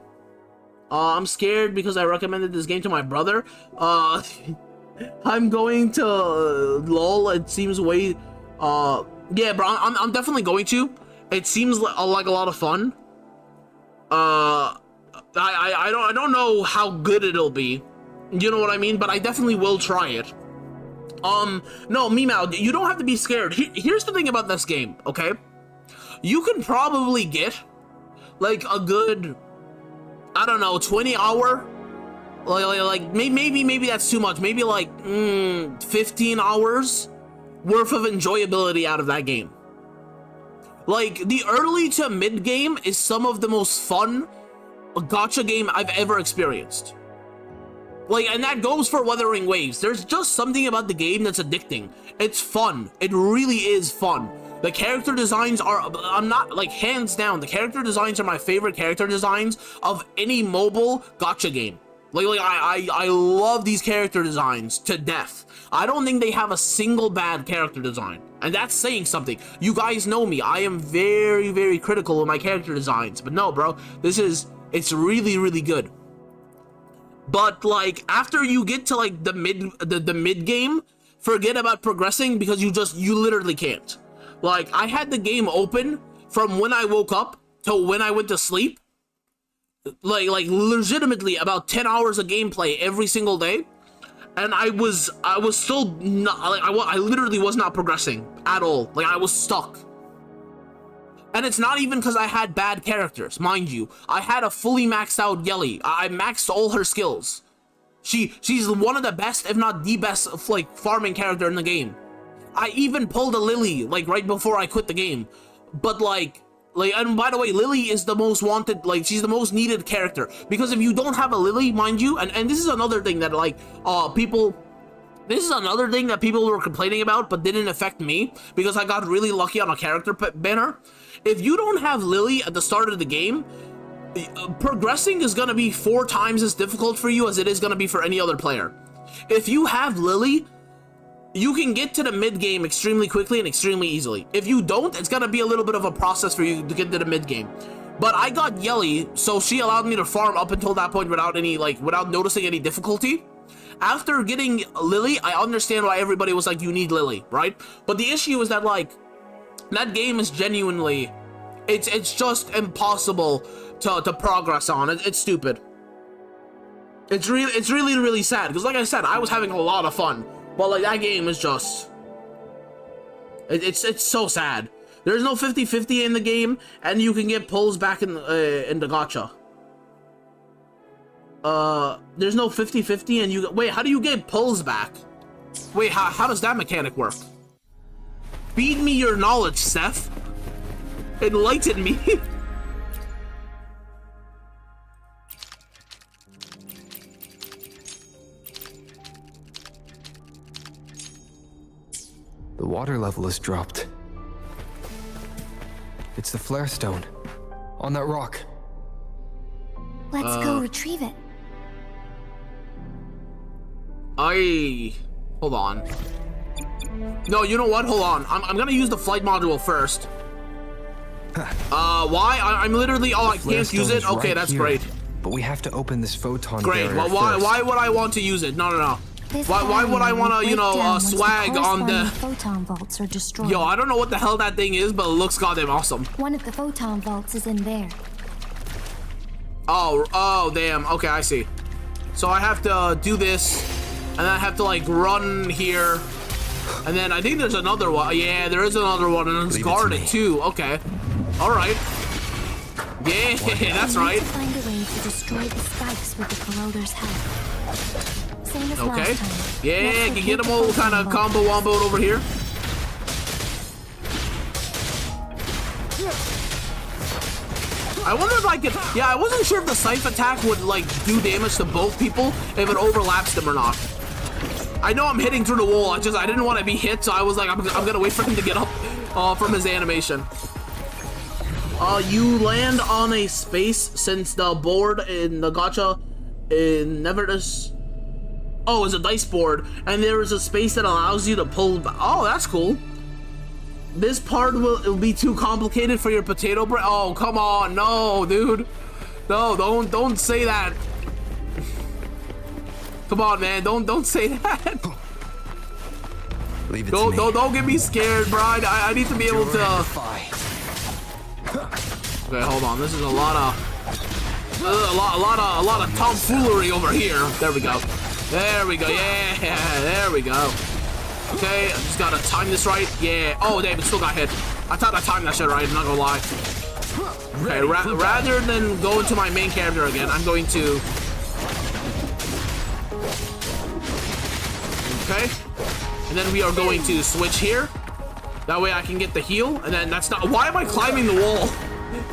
I'm scared because I recommended this game to my brother. I'm going to lol. It seems way. Yeah, bro. I'm definitely going to. It seems like a lot of fun. I don't know how good it'll be. You know what I mean? But I definitely will try it. No, Meow, you don't have to be scared. Here's the thing about this game, okay? You can probably get, like, a good, I don't know, 20-hour, like maybe that's too much. Maybe, like, 15 hours worth of enjoyability out of that game. Like, the early to mid game is some of the most fun gacha game I've ever experienced. Like, and that goes for Wuthering Waves. There's just something about the game that's addicting. It's fun. It really is fun. The character designs are, I'm not, like, hands down, the character designs are my favorite character designs of any mobile gacha game. Like I love these character designs to death. I don't think they have a single bad character design. And that's saying something. You guys know me. I am very, very critical of my character designs. But no, bro, it's really, really good. But, like, after you get to, like, the mid game, forget about progressing because you literally can't. Like, I had the game open from when I woke up to when I went to sleep. Like legitimately about 10 hours of gameplay every single day. And I was still not, like, I literally was not progressing at all. Like, I was stuck. And it's not even because I had bad characters, mind you. I had a fully maxed out Yelly. I maxed all her skills. She's one of the best, if not the best, like, farming character in the game. I even pulled a Lily, like, right before I quit the game. But, like, and by the way, Lily is the most wanted, like, she's the most needed character. Because if you don't have a Lily, mind you, and this is another thing that, like, this is another thing that people were complaining about, but didn't affect me, because I got really lucky on a character banner. If you don't have Lily at the start of the game, progressing is gonna be 4 times as difficult for you as it is gonna be for any other player. If you have Lily, you can get to the mid game extremely quickly and extremely easily. If you don't, it's gonna be a little bit of a process for you to get to the mid game. But I got Yelly, so she allowed me to farm up until that point without any, like, without noticing any difficulty. After getting Lily, I understand why everybody was like, you need Lily, right? But the issue is that, like, that game is genuinely, it's just impossible to progress on. It's stupid. It's really sad, because like I said, I was having a lot of fun, but like that game is just, it's so sad. There's no 50-50 in the game, and you can get pulls back in the gacha. There's no 50-50, and you wait. How do you get pulls back? Wait, how does that mechanic work? Feed me your knowledge, Seth. Enlighten me. The water level has dropped. It's the flare stone. On that rock. Let's go retrieve it. Hold on. No, you know what? Hold on. I'm gonna use the flight module first. Why? I'm literally, oh, I can't use it? Okay, that's great. But we have to open this photon Great. barrier Well, why first. would I want to use it? No. Why would I want to, you know, swag on the photon vaults are destroyed. Yo, I don't know what the hell that thing is, but it looks goddamn awesome. One of the photon vaults is in there. Oh, damn. Okay, I see. So I have to do this, and then I have to, like, run here. And then I think there's another one. Yeah, there is another one, and it's guarded, too. Okay. All right. Yeah, that's right. We need to find a way to destroy the spikes with the corroder's help. Same as Okay. last time. Yeah, Let's can get locate them all the kind of photon combo womboed over here. I wonder if I could, yeah, I wasn't sure if the scythe attack would, like, do damage to both people if it overlaps them or not. I know I'm hitting through the wall, I didn't want to be hit, so I was like, I'm gonna wait for him to get up from his animation. You land on a space since the board in the gacha in Nevertheless. Oh, it's a dice board, and there is a space that allows you to pull. Oh, that's cool. This part will be too complicated for your potato bread. Oh, come on, no, dude. No, don't say that. Come on, man, don't say that. Leave it to me. Don't get me scared, Brian. I need to be able to. Okay, hold on. This is a lot of tomfoolery over here. There we go. There we go. Yeah, there we go. Okay, I just gotta time this right. Yeah. Oh, David still got hit. I thought I timed that shit right. I'm not gonna lie. Okay, rather than go into my main character again, I'm going to. Okay, and then we are going to switch here. That way I can get the heal, and then that's not. Why am I climbing the wall?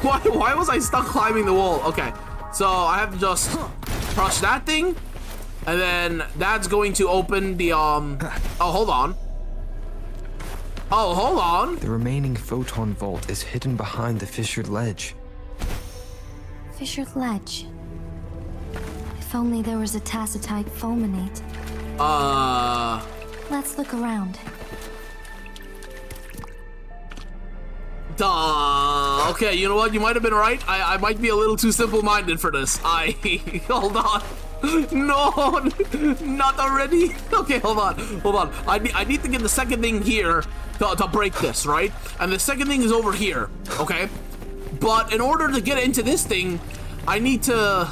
Why was I stuck climbing the wall? Okay, so I have to just crush that thing, and then that's going to open the Oh, hold on. Oh, hold on. The remaining photon vault is hidden behind the fissured ledge. Fissured ledge. If only there was a tacitite fulminate. Let's look around. Duh. Okay, you know what? You might have been right. I might be a little too simple-minded for this. Hold on. No, not already. Okay, hold on. I need to get the second thing here to break this, right? And the second thing is over here, okay? But in order to get into this thing, I need to.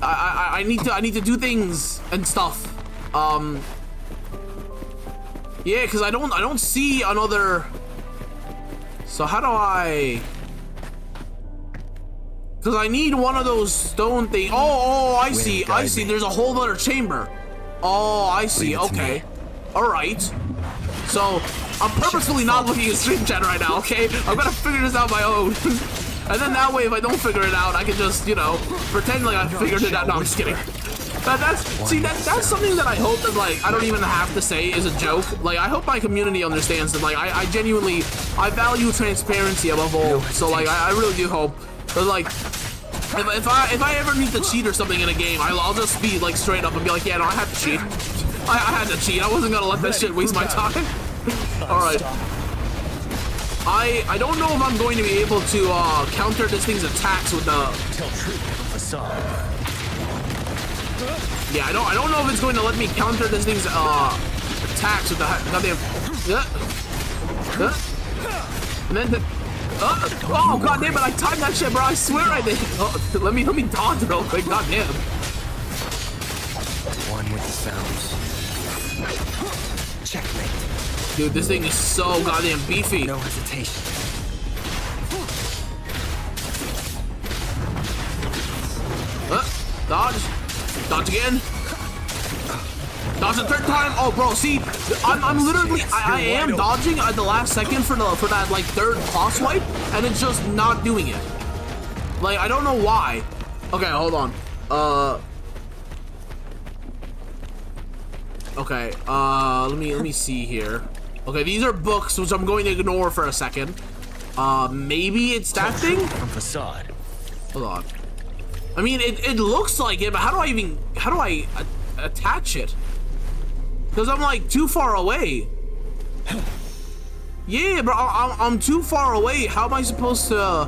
I need to do things and stuff. Yeah, because I don't see another. So how do I? Because I need one of those stone things. Oh, I see. There's a whole other chamber. Oh, I see. Okay. All right. So I'm purposefully not looking at stream chat right now. Okay, I'm gonna figure this out my own. And then that way, if I don't figure it out, I can just, you know, pretend like I figured it out. No, I'm just kidding. That's something that I hope that, like, I don't even have to say is a joke. Like, I hope my community understands that, like, I genuinely, I value transparency above all. So, like, I really do hope But like, if I ever need to cheat or something in a game, I'll just be like straight up and be like, yeah, no, I had to cheat. I had to cheat. I wasn't gonna let that shit waste my time. All right. I don't know if I'm going to be able to counter this thing's attacks with the. Tell truth from facade. Yeah, I don't know if it's going to let me counter this thing's attacks with the goddamn. And then oh god damn it! I timed that shit, bro. I swear I did. Oh, let me dodge real quick. God damn. One with the sounds. Checkmate. Dude, this thing is so goddamn beefy. No hesitation. Dodge. Dodge again. Dodge the third time. Oh, bro, see, I'm literally, I am dodging at the last second for that like third claw swipe, and it's just not doing it. Like, I don't know why. Okay, hold on. Okay, let me see here. Okay, these are books, which I'm going to ignore for a second. Maybe it's that thing? From facade. Hold on. I mean, it looks like it, but how do I attach it? Because I'm like too far away. Yeah, bro, I'm too far away. How am I supposed to,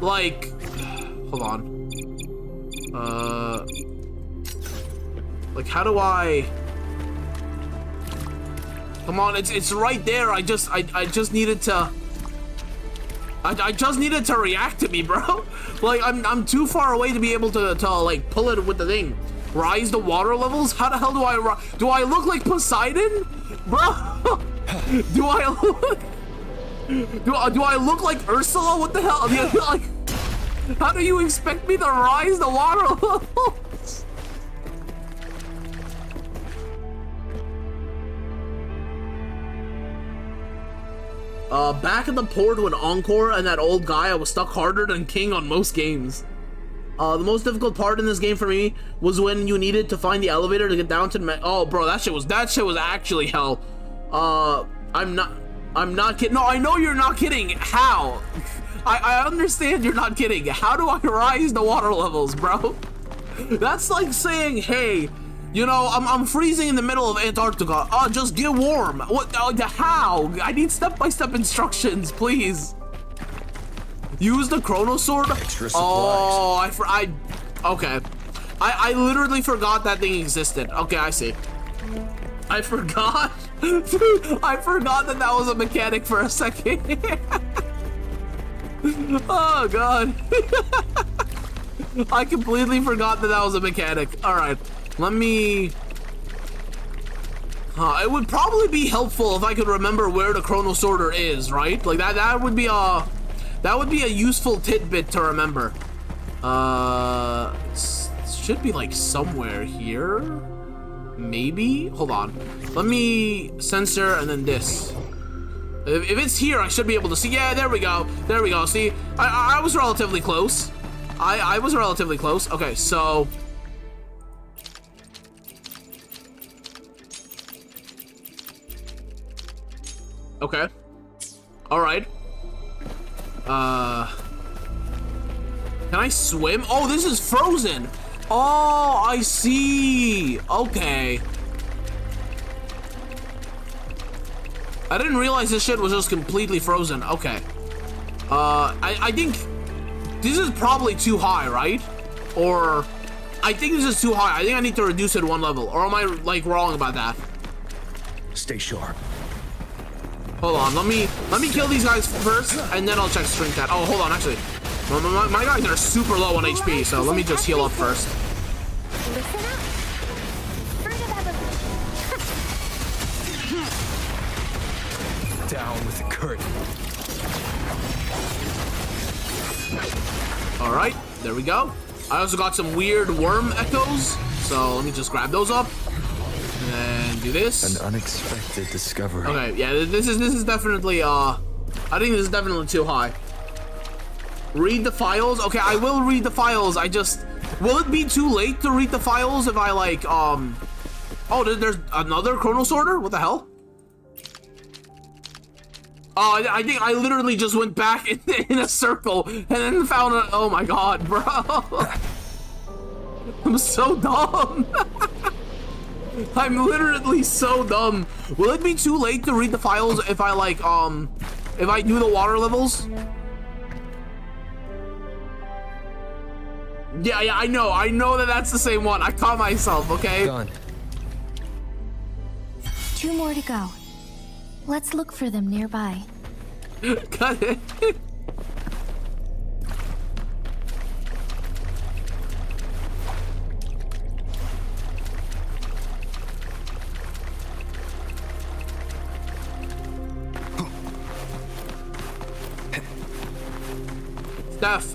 like, hold on. Like, how do I? Come on, it's right there. I just needed to. I just needed to react to me, bro. Like, I'm too far away to be able to like pull it with the thing. Rise the water levels? How the hell do I look like Poseidon? Bro, do I look like Ursula? What the hell? Like, how do you expect me to rise the water levels? Back in the port with Encore and that old guy, I was stuck harder than King on most games. The most difficult part in this game for me was when you needed to find the elevator to get down to the oh, bro, that shit was actually hell. I'm not kidding. No, I know you're not kidding. How? I understand you're not kidding. How do I rise the water levels, bro? That's like saying, hey, you know, I'm freezing in the middle of Antarctica. Just get warm. What? How? I need step-by-step instructions, please. Use the Chrono Sword? Extra supplies. Oh, okay. I literally forgot that thing existed. Okay, I see. I forgot. Dude, I forgot that was a mechanic for a second. Oh, God. I completely forgot that was a mechanic. All right, let me... it would probably be helpful if I could remember where the Chrono Sorter is, right? Like, that would be a useful tidbit to remember. Should be like somewhere here. Maybe? Hold on. Let me censor and then this. If it's here, I should be able to see. Yeah, there we go. There we go. See, I was relatively close. I was relatively close. Okay, so... Okay. All right. Can I swim? Oh, this is frozen. Oh, I see. Okay. I didn't realize this shit was just completely frozen. Okay. I think this is probably too high, right? Or I think this is too high. I think I need to reduce it one level. Or am I like wrong about that? Stay sharp. Hold on, let me kill these guys first, and then I'll check strength stat. Oh, hold on, actually. My guys are super low on HP, so let me just heal up first. Listen up. Down with the curtain. All right, there we go. I also got some weird worm echoes, so let me just grab those up. And do this. An unexpected discovery. Okay, yeah, this is definitely I think this is definitely too high. Read the files. Okay, I will read the files. Will it be too late to read the files if I like oh, there's another Chrono Sorter? What the hell? Oh, I think I literally just went back in a circle and then found a... Oh my god, bro. I'm so dumb. I'm literally so dumb. Will it be too late to read the files if I like, if I do the water levels? Yeah, I know that that's the same one. I caught myself, okay? Done. 2 more to go. Let's look for them nearby. Got it. Steph,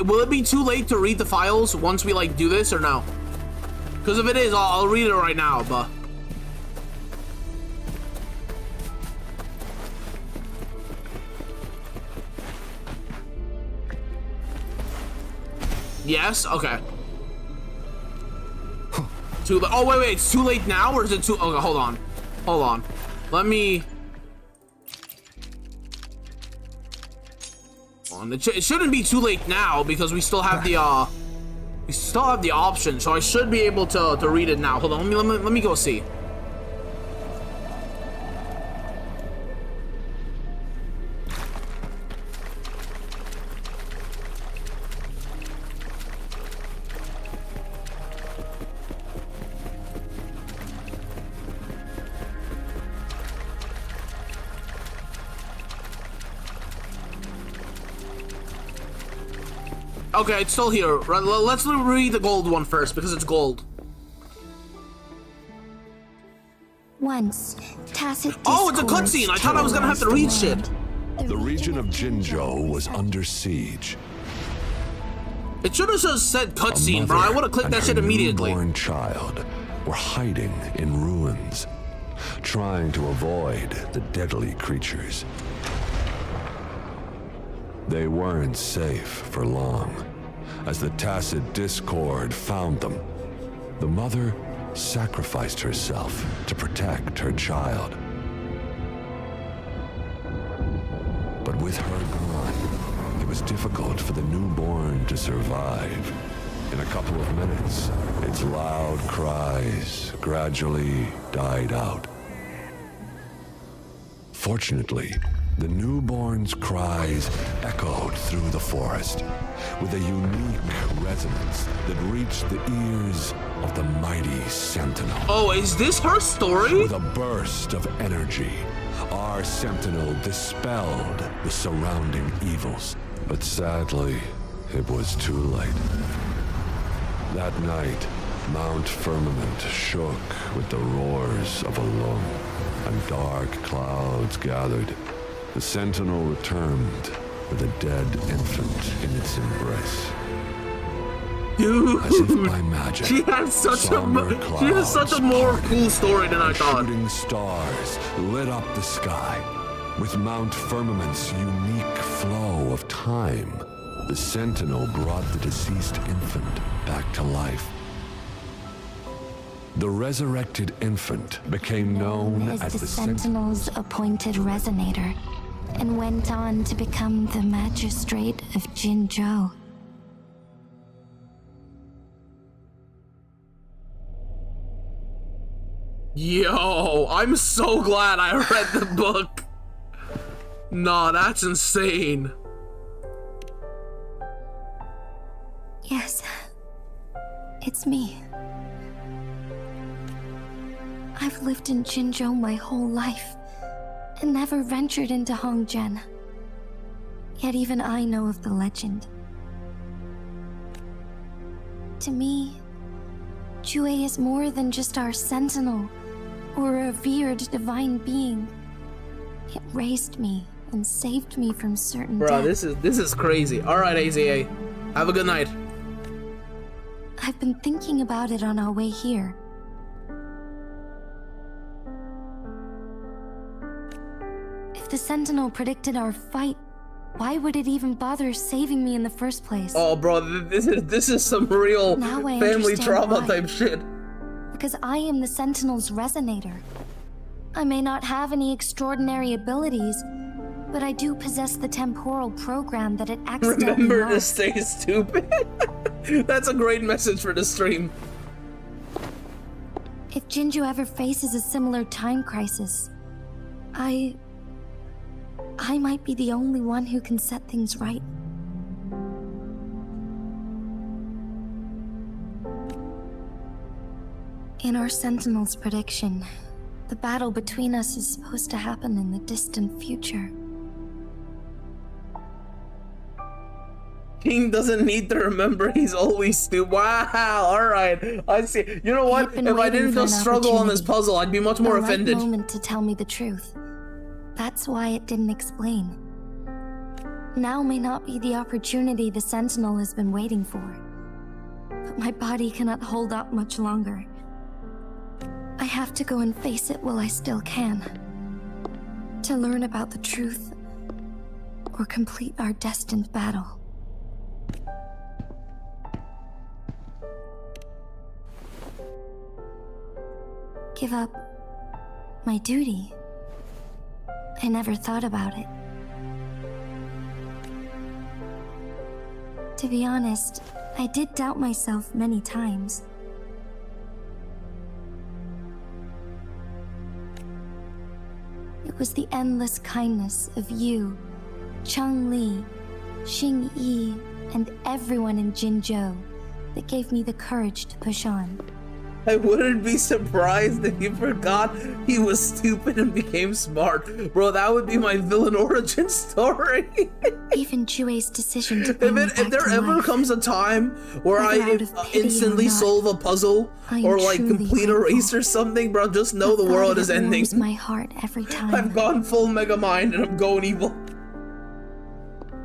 will it be too late to read the files once we like do this or no? Because if it is, I'll read it right now, but... Yes? Okay. Too late. Oh, wait, it's too late now, or is it too... Okay, hold on. Let me... It shouldn't be too late now, because we still have the, option, so I should be able to read it now. Hold on, let me go see. Okay, it's still here. Let's read the gold one first, because it's gold. Once, Tacit Oh, it's a cutscene! I thought I was gonna have to read shit. The region of Jinzhou was under siege. It should have just said cutscene, bro. I would have clicked that shit immediately. A newborn child were hiding in ruins, trying to avoid the deadly creatures. They weren't safe for long. As the Tacit discord found them, the mother sacrificed herself to protect her child. But with her gone, it was difficult for the newborn to survive. In a couple of minutes, its loud cries gradually died out. Fortunately, the newborn's cries echoed through the forest with a unique resonance that reached the ears of the mighty Sentinel. Oh, is this her story? With a burst of energy, our Sentinel dispelled the surrounding evils. But sadly, it was too late. That night, Mount Firmament shook with the roars of a lung, and dark clouds gathered. The Sentinel returned with a dead infant in its embrace. Dude, as if by magic, she has such a more cool story than I thought. Shooting stars lit up the sky. With Mount Firmament's unique flow of time, the Sentinel brought the deceased infant back to life. The resurrected infant became known as the Sentinel's appointed resonator, and went on to become the magistrate of Jinzhou. Yo, I'm so glad I read the book. Nah, that's insane. Yes, it's me. I've lived in Jinzhou my whole life, and never ventured into Hongzhen. Yet even I know of the legend. To me, Jue is more than just our sentinel, or a revered divine being. It raised me and saved me from certain Bro, death. this is crazy. Alright, AZA. Have a good night. I've been thinking about it on our way here. If the Sentinel predicted our fight, why would it even bother saving me in the first place? Oh, bro, this is some real Now I family understand trauma why. type shit. Because I am the Sentinel's resonator. I may not have any extraordinary abilities, but I do possess the temporal program that it accidentally Remember to lost. stay stupid. That's a great message for the stream. If Jinju ever faces a similar time crisis, I might be the only one who can set things right. In our Sentinel's prediction, the battle between us is supposed to happen in the distant future. King doesn't need to remember, he's always stupid. Wow, alright. I see. You know what? If I didn't just struggle on this puzzle, I'd be much more offended. The right moment to tell me the truth. That's why it didn't explain. Now may not be the opportunity the Sentinel has been waiting for. But my body cannot hold up much longer. I have to go and face it while I still can. To learn about the truth, or complete our destined battle. Give up my duty. I never thought about it. To be honest, I did doubt myself many times. It was the endless kindness of you, Chang Li, Xing Yi, and everyone in Jinzhou that gave me the courage to push on. I wouldn't be surprised if you forgot he was stupid and became smart. Bro, that would be my villain origin story. Even Jue's decision to bring me back If there to ever life, comes a time where whether I out of pity or instantly not, solve a puzzle I am or like truly complete a grateful. race or something, bro, just know the thought world of is it ending. warms my heart every time. I've gone full Mega Mind and I'm going evil.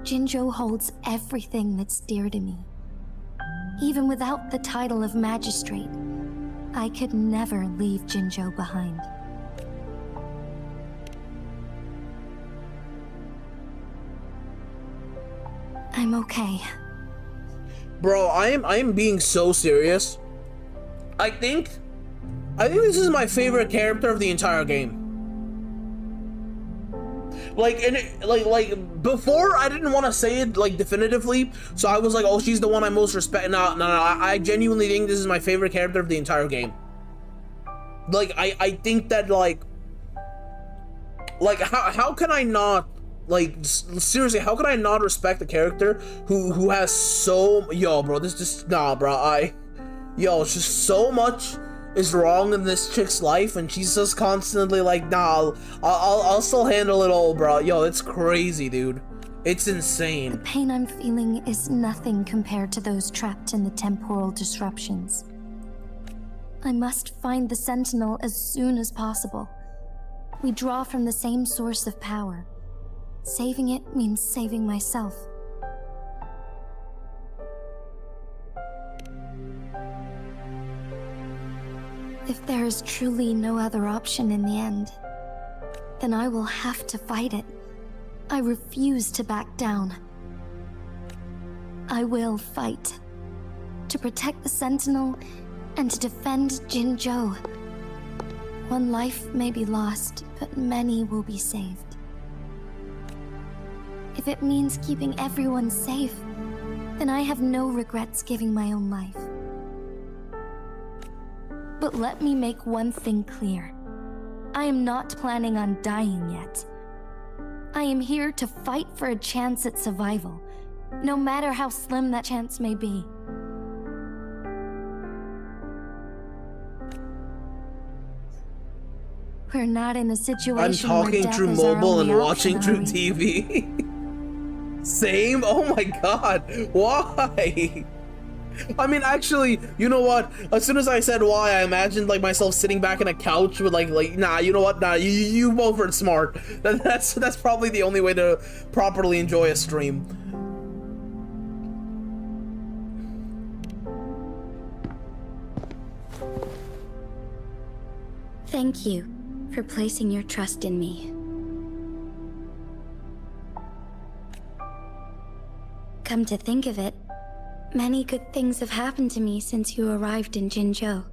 Jinzhou holds everything that's dear to me. Even without the title of magistrate, I could never leave Jinzhou behind. I'm okay. Bro, I am being so serious. I think this is my favorite character of the entire game. Like, and like before, I didn't want to say it like definitively, so I was like, oh, she's the one I most respect. No, I genuinely think this is my favorite character of the entire game. Like, I think that like how can I not, like, seriously, how can I not respect a character who has so, yo, bro, this just, nah, bro, yo, it's just so much is wrong in this chick's life, and she's just constantly like, nah, I'll still handle it all, bro. Yo, it's crazy, dude. It's insane. The pain I'm feeling is nothing compared to those trapped in the temporal disruptions. I must find the Sentinel as soon as possible. We draw from the same source of power. Saving it means saving myself. If there is truly no other option in the end, then I will have to fight it. I refuse to back down. I will fight. To protect the Sentinel and to defend Jinzhou. One life may be lost, but many will be saved. If it means keeping everyone safe, then I have no regrets giving my own life. But let me make one thing clear. I am not planning on dying yet. I am here to fight for a chance at survival, no matter how slim that chance may be. We're not in a situation I'm where talking death through is our mobile and only watching option, through are we? TV. Same? Oh my god. Why? I mean, actually, you know what? As soon as I said why, I imagined like myself sitting back in a couch with like nah, you know what? Nah, you both are smart. That's probably the only way to properly enjoy a stream. Thank you for placing your trust in me. Come to think of it, many good things have happened to me since you arrived in Jinzhou.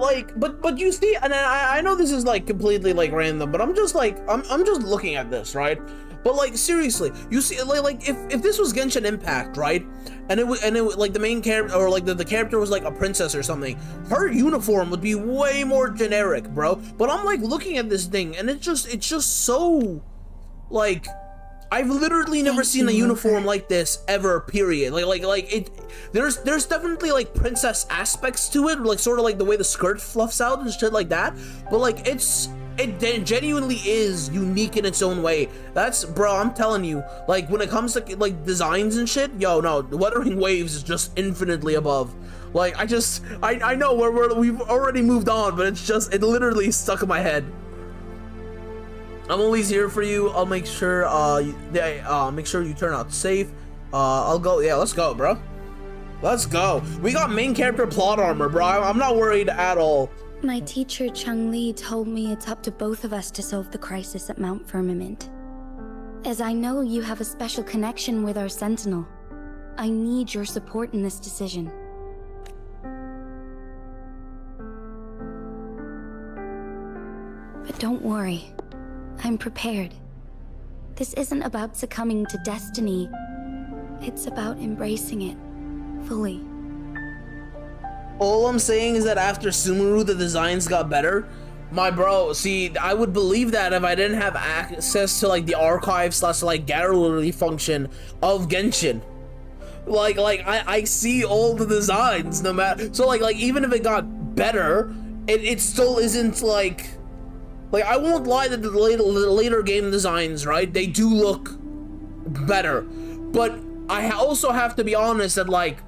like, but you see, and I know this is like completely like random, but I'm just like, I'm just looking at this, right? But like seriously, you see, like if this was Genshin Impact, right? And it was like the main character, or like the character was like a princess or something, her uniform would be way more generic, bro. But I'm like looking at this thing, and it's just so, like, I've literally never seen a uniform like this ever, period. Like it, there's definitely like princess aspects to it, like sort of like the way the skirt fluffs out and shit like that. But like it genuinely is unique in its own way. That's, bro, I'm telling you, like when it comes to like designs and shit, yo, no, Wuthering Waves is just infinitely above. Like I know we've already moved on, but it literally stuck in my head. I'm always here for you. I'll make sure make sure you turn out safe. I'll go. Yeah, let's go, bro. Let's go. We got main character plot armor, bro. I'm not worried at all. My teacher Chung Li told me it's up to both of us to solve the crisis at Mount Firmament. As I know you have a special connection with our Sentinel, I need your support in this decision. But don't worry. I'm prepared. This isn't about succumbing to destiny. It's about embracing it fully. All I'm saying is that after Sumeru, the designs got better. My bro, see, I would believe that if I didn't have access to like the archive / like gallery function of Genshin. Like I see all the designs, no matter. So like even if it got better, it still isn't like I won't lie that the later game designs, right? They do look better, but I also have to be honest that like,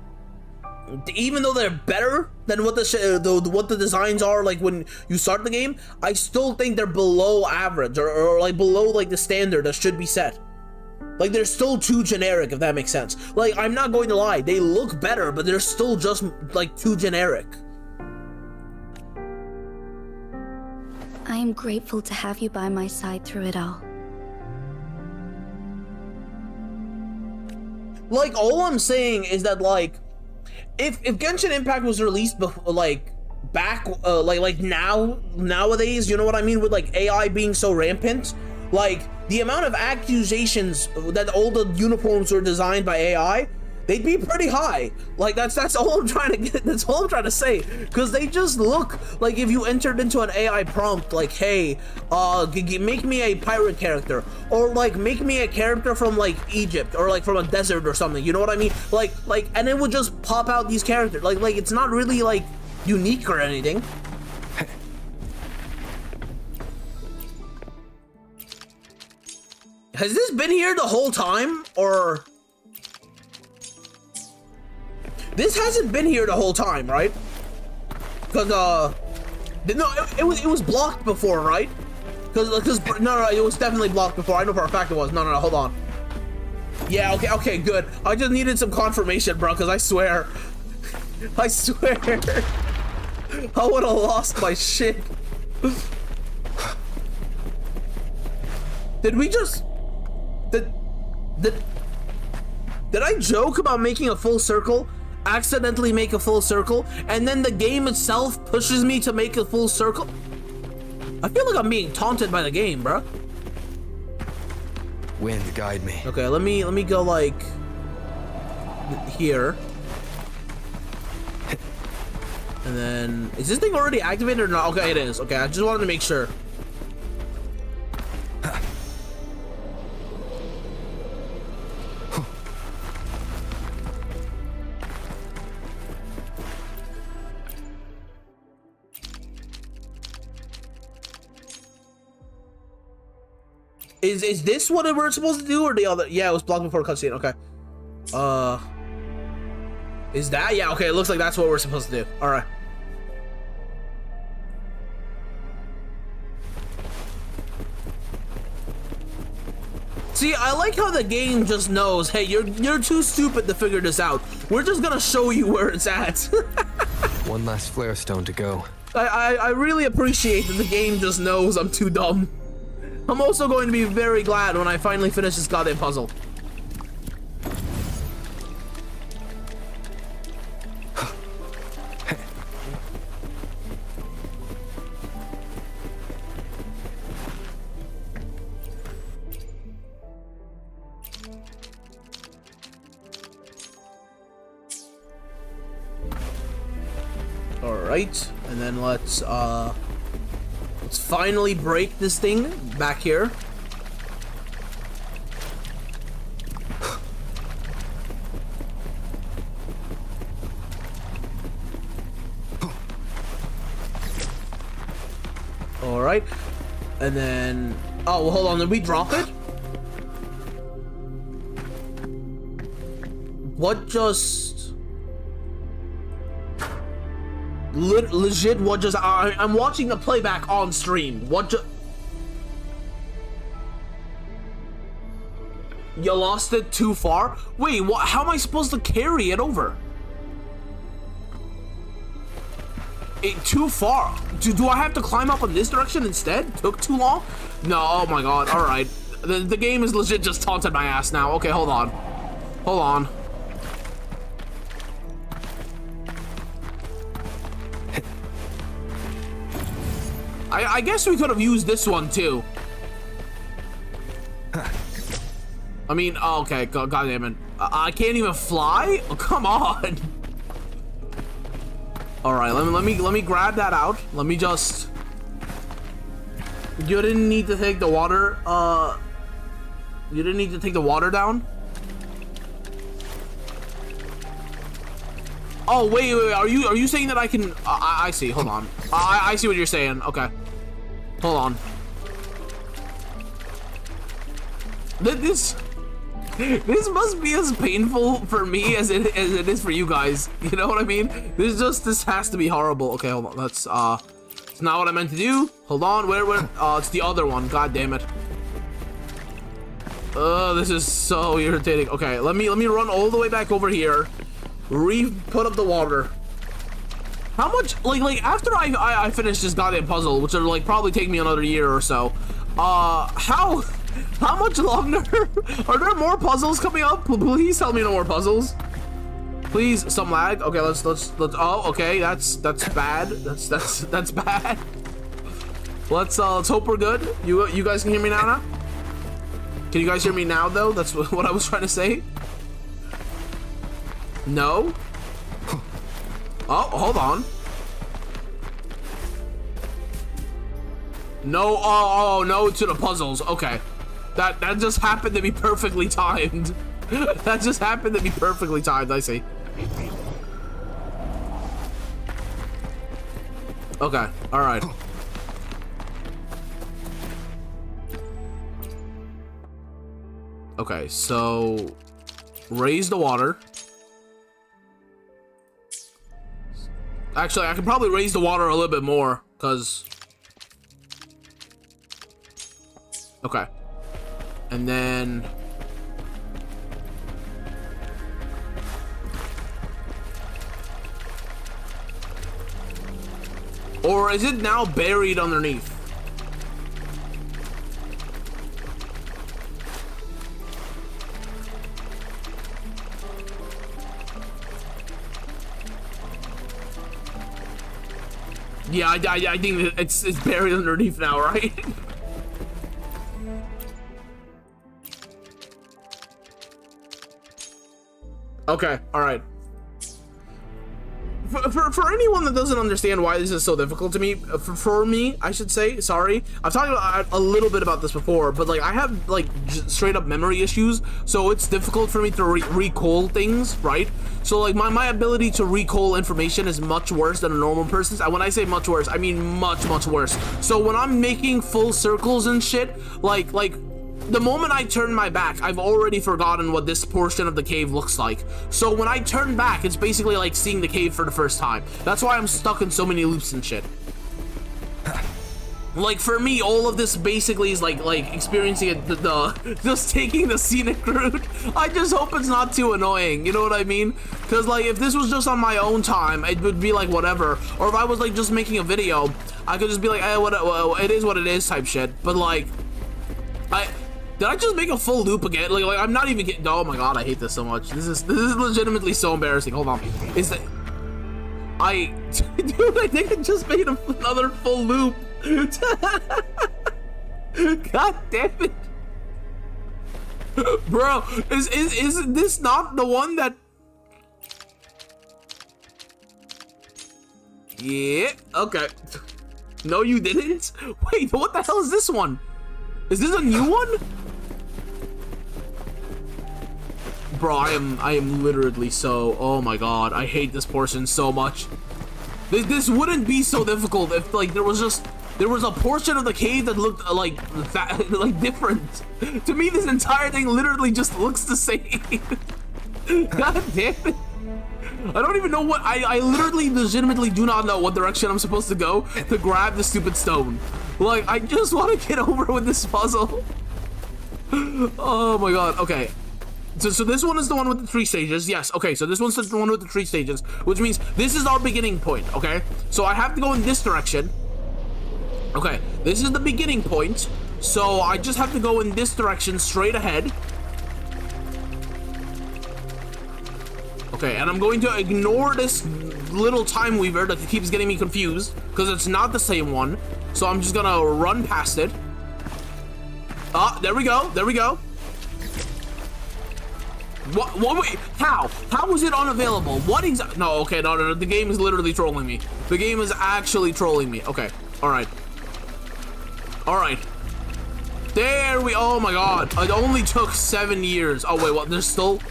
even though they're better than what the designs are like when you start the game, I still think they're below average or like below like the standard that should be set. Like they're still too generic, if that makes sense. Like I'm not going to lie, they look better, but they're still just like too generic. I am grateful to have you by my side through it all. Like all I'm saying is that like if Genshin Impact was released before, like back like nowadays, you know what I mean, with like AI being so rampant, like the amount of accusations that all the uniforms were designed by AI, they'd be pretty high. Like that's all I'm trying to get. That's all I'm trying to say. Because they just look like if you entered into an AI prompt, like, hey, make me a pirate character, or like make me a character from like Egypt, or like from a desert or something. You know what I mean? Like, and it would just pop out these characters. Like it's not really like unique or anything. Has this been here the whole time, or? This hasn't been here the whole time, right? Cause no, it was blocked before, right? Cause no, it was definitely blocked before. I know for a fact it was. No, hold on. Yeah, okay, good. I just needed some confirmation, bro. Cause I swear, I would have lost my shit. Did we just? Did I joke about making a full circle? Accidentally make a full circle, and then the game itself pushes me to make a full circle? I feel like I'm being taunted by the game, bro. Wind, guide me. Okay, let me go like here. And then is this thing already activated or not? Okay, it is. Okay, I just wanted to make sure. Is this what we're supposed to do, or the other? Yeah, it was blocked before cutscene. Okay. Is that? Yeah. Okay. It looks like that's what we're supposed to do. All right. See, I like how the game just knows, hey, you're too stupid to figure this out. We're just gonna show you where it's at. One last flare stone to go. I really appreciate that the game just knows I'm too dumb. I'm also going to be very glad when I finally finish this goddamn puzzle. right, and then let's finally break this thing back here. All right, and then oh, well, hold on, did we drop it? What just legit? What just? I'm watching the playback on stream. What just? You lost it too far? Wait, what? How am I supposed to carry it over? Too far? Do I have to climb up in this direction instead? Took too long? No, oh my god, alright. The game is legit just taunted my ass now. Okay, hold on. Hold on. I guess we could have used this one too. I mean, oh, okay, god damn it. I can't even fly? Oh, come on. All right, let me grab that out. Let me just. You didn't need to take the water. You didn't need to take the water down. Oh wait, are you saying that I can? I see. Hold on. I see what you're saying. Okay. Hold on. This must be as painful for me as it is for you guys. You know what I mean? This has to be horrible. Okay, hold on. That's it's not what I meant to do. Hold on. Where? It's the other one. God damn it. This is so irritating. Okay, let me run all the way back over here. Put up the water. How much? Like after I finish this goddamn puzzle, which will like probably take me another year or so. How much longer? Are there more puzzles coming up? Please tell me no more puzzles. Please, some lag. Okay, let's. Oh, okay, that's bad. That's bad. Let's hope we're good. You guys can hear me now? Can you guys hear me now though? That's what I was trying to say. No. Oh, hold on. No. Oh, no to the puzzles. Okay. That just happened to be perfectly timed. That just happened to be perfectly timed, I see. Okay, alright. Okay, so raise the water. Actually, I could probably raise the water a little bit more, because... Okay. And then... Or is it now buried underneath? Yeah, I think it's buried underneath now, right? Okay, all right. For anyone that doesn't understand why this is so difficult to me, for me, I should say, sorry. I've talked a little bit about this before, but like I have like straight up memory issues, so it's difficult for me to recall things, right? So like my ability to recall information is much worse than a normal person's. And when I say much worse, I mean much worse. So when I'm making full circles and shit, like the moment I turn my back, I've already forgotten what this portion of the cave looks like. So when I turn back, it's basically like seeing the cave for the first time. That's why I'm stuck in so many loops and shit. Like for me, all of this basically is like experiencing it, just taking the scenic route. I just hope it's not too annoying, you know what I mean? Because like if this was just on my own time, it would be like whatever. Or if I was like just making a video, I could just be like, hey, well, it is what it is type shit. But like, did I just make a full loop again? Like I'm not even getting. Oh my god, I hate this so much. This is legitimately so embarrassing. Hold on, is that dude? I think I just made another full loop. God damn it, bro! Is this not the one that? Yeah, okay. No, you didn't? Wait, what the hell is this one? Is this a new one? Bro, I am literally so, oh my god, I hate this portion so much. This wouldn't be so difficult if like there was a portion of the cave that looked like different. To me, this entire thing literally just looks the same. God damn it. I don't even know what, I literally legitimately do not know what direction I'm supposed to go to grab the stupid stone. Like, I just want to get over with this puzzle. Oh my god, okay. So this one is the one with the 3 stages, yes, okay, so this one's the one with the 3 stages, which means this is our beginning point, okay? So I have to go in this direction. Okay, this is the beginning point, so I just have to go in this direction straight ahead. Okay, and I'm going to ignore this little time weaver that keeps getting me confused, because it's not the same one, so I'm just gonna run past it. Ah, there we go, there we go. What, wait, how is it unavailable? What exactly? No, okay, no, the game is literally trolling me. The game is actually trolling me. Okay, all right. There we, oh my god, it only took 7 years. Oh wait, what, there's still,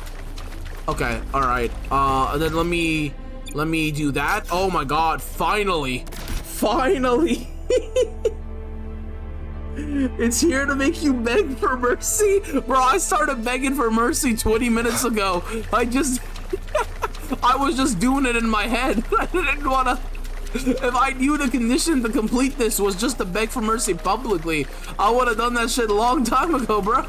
okay, all right. And then let me do that. Oh my god, finally. It's here to make you beg for mercy? Bro, I started begging for mercy 20 minutes ago. I was just doing it in my head. I didn't wanna, if I knew the condition to complete this was just to beg for mercy publicly, I would have done that shit a long time ago, bro.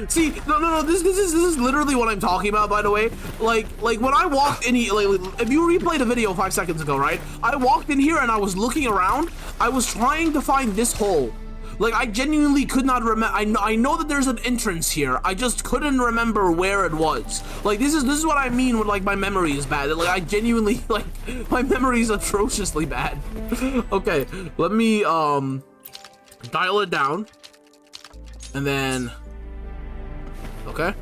See, no, this is literally what I'm talking about, by the way. Like when I walked in here, like, if you replayed a video 5 seconds ago, right? I walked in here and I was looking around. I was trying to find this hole. Like, I genuinely could not remember. I know that there's an entrance here. I just couldn't remember where it was. Like, this is what I mean when, like, my memory is bad. Like, I genuinely, like, my memory is atrociously bad. Okay, let me, dial it down. And then... Okay.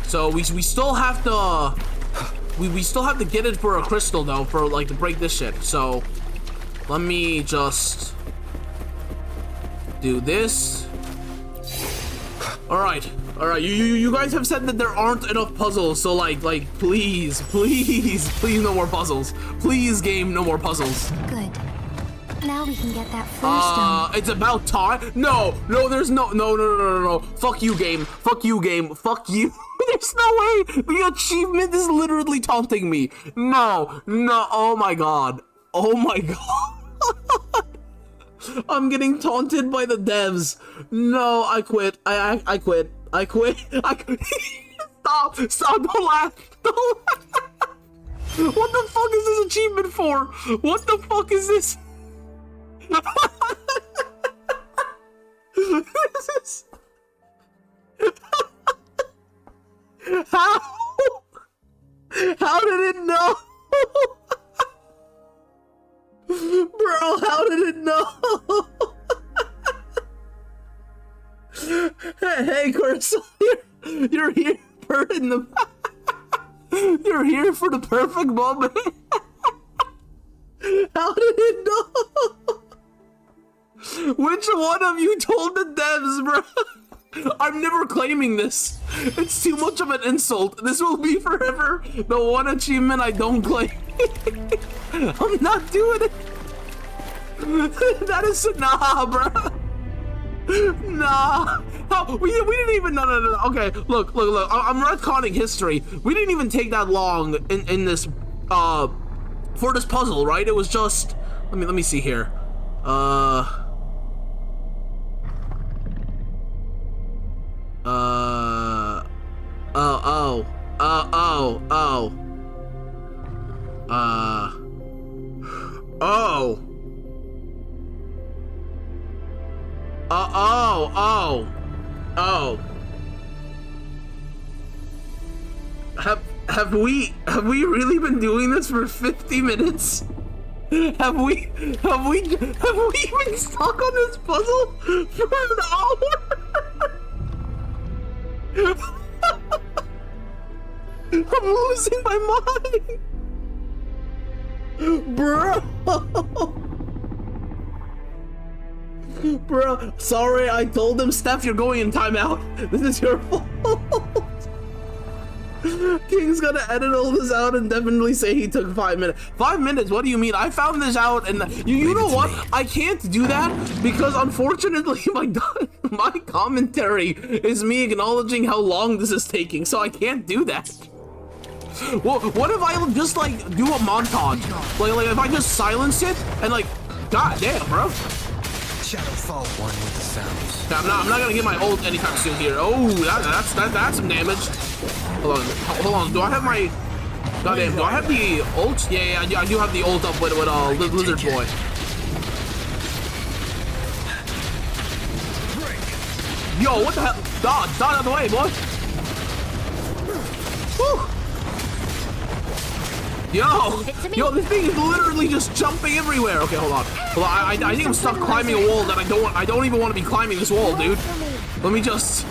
So we still have to we still have to get it for a crystal though, for like to break this shit. So let me just do this. All right. You guys have said that there aren't enough puzzles, so like please no more puzzles. Please, game, no more puzzles. Good. Now we can get that first stone. It's about time. No, there's no. Fuck you, game. Fuck you. There's no way. The achievement is literally taunting me. No. Oh my god. I'm getting taunted by the devs. No, I quit. I quit. Stop, don't laugh. What the fuck is this achievement for? What the fuck is this? This is... How did it know? Bro, how did it know? Hey, Chris, you're here for you're here for the perfect moment. How did it know? Which one of you told the devs, bro? I'm never claiming this. It's too much of an insult. This will be forever the one achievement I don't claim. I'm not doing it. That is nah, bro. Nah. Oh, we didn't even, no. Okay, look. I'm retconning history. We didn't even take that long in this, for this puzzle, right? It was just, let me see here. Have we really been doing this for 50 minutes? Have we been stuck on this puzzle for an hour? I'm losing my mind, bro. Bro, sorry, I told him, Steph, you're going in timeout. This is your fault. King's gonna edit all this out and definitely say he took 5 minutes. 5 minutes? What do you mean? I found this out, and you know what? I can't do that because unfortunately my commentary is me acknowledging how long this is taking, so I can't do that. Well, what if I just like do a montage? Like if I just silence it and like, god damn, bro. Shadowfall. One with the sounds. I'm not gonna get my ult anytime soon here. Oh, that's some damage. Hold on. Do I have my? Goddamn. Do I have the ult? Yeah, I do have the ult up with Lizard Boy. Yo, what the hell? Dodge out of the way, boy. Whew. Yo, this thing is literally just jumping everywhere. Okay, hold on. I think I'm stuck climbing a wall that I don't even want to be climbing this wall, dude. Let me just.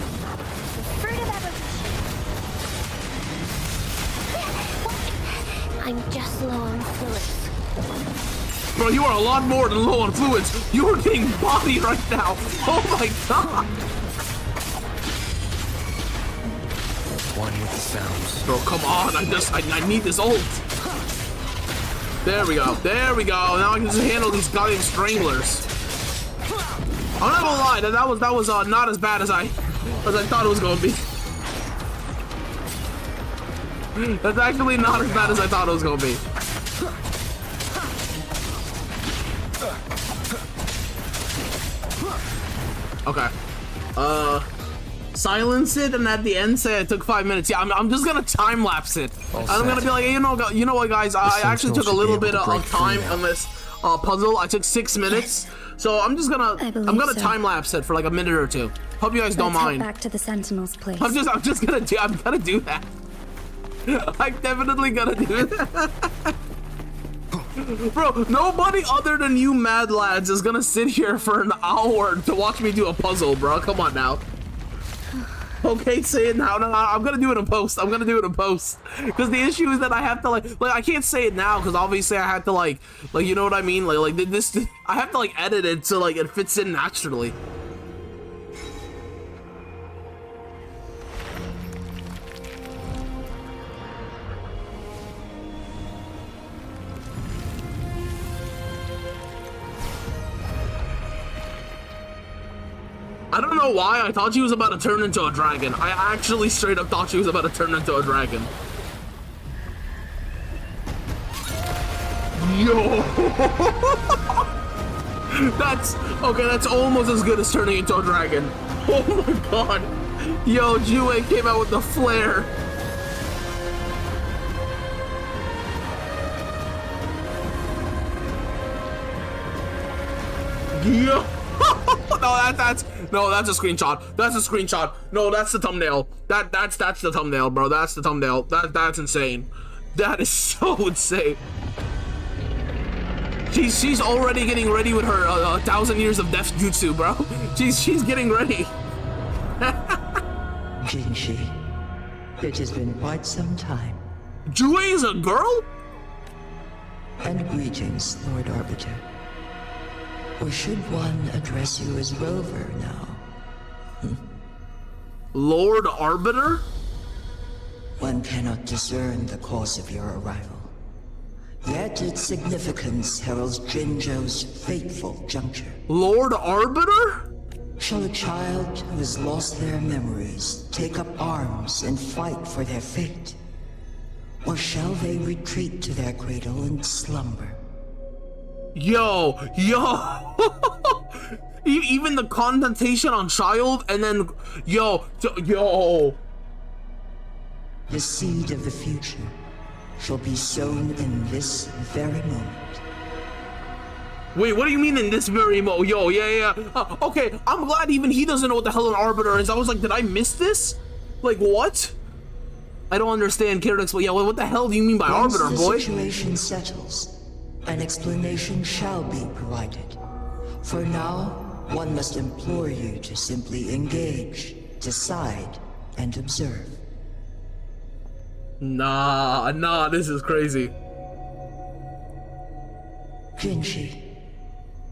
I'm just low on fluids. Bro, you are a lot more than low on fluids. You are getting bodied right now. Oh my god. One with the sounds. Bro, come on. I need this ult. There we go. There we go. Now I can just handle these goddamn stranglers. I'm not gonna lie. That was not as bad as I thought it was gonna be. That's actually not as bad as I thought it was gonna be. Okay. Silence it, and at the end say I took 5 minutes. Yeah, I'm just gonna time lapse it. I'm gonna be like, you know what, guys? I actually took a little bit of time on this puzzle. I took 6 minutes, so I'm gonna time lapse it for like a minute or two. Hope you guys don't mind. Back to the Sentinel's place. I'm gonna do that. I'm definitely gonna do that. Bro, nobody other than you mad lads is gonna sit here for an hour to watch me do a puzzle, bro. Come on now. Okay, say it now. No, I'm gonna do it in post. Because the issue is that I have to like I can't say it now because obviously I have to like you know what I mean? Like this I have to like edit it so like it fits in naturally. I don't know why I thought she was about to turn into a dragon. I actually straight up thought she was about to turn into a dragon. Yo! That's almost as good as turning into a dragon. Oh my god. Yo, Jue came out with the flare. Yo! No, that's a screenshot. That's a screenshot. No, that's the thumbnail. That's the thumbnail, bro. That's the thumbnail. That's insane. That is so insane. She's already getting ready with her 1,000 years of death jutsu, bro. She's getting ready. Jinshi, it has been quite some time. Jue is a girl? And greetings, Lord Arbiter. Or should one address you as Rover now? Lord Arbiter? One cannot discern the cause of your arrival. Yet its significance heralds Jinzhou's fateful juncture. Lord Arbiter? Shall a child who has lost their memories take up arms and fight for their fate? Or shall they retreat to their cradle and slumber? Yo! Even the connotation on child, and then yo. The seed of the future shall be sown in this very moment. Wait, what do you mean in this very moment? Yo, yeah. Okay, I'm glad even he doesn't know what the hell an arbiter is. I was like, did I miss this? Like, what? I don't understand. Care to explain? Yeah, what the hell do you mean by arbiter, boy? Once the situation settles, An explanation shall be provided. For now, one must implore you to simply engage, decide, and observe. Nah, this is crazy. Jinshi,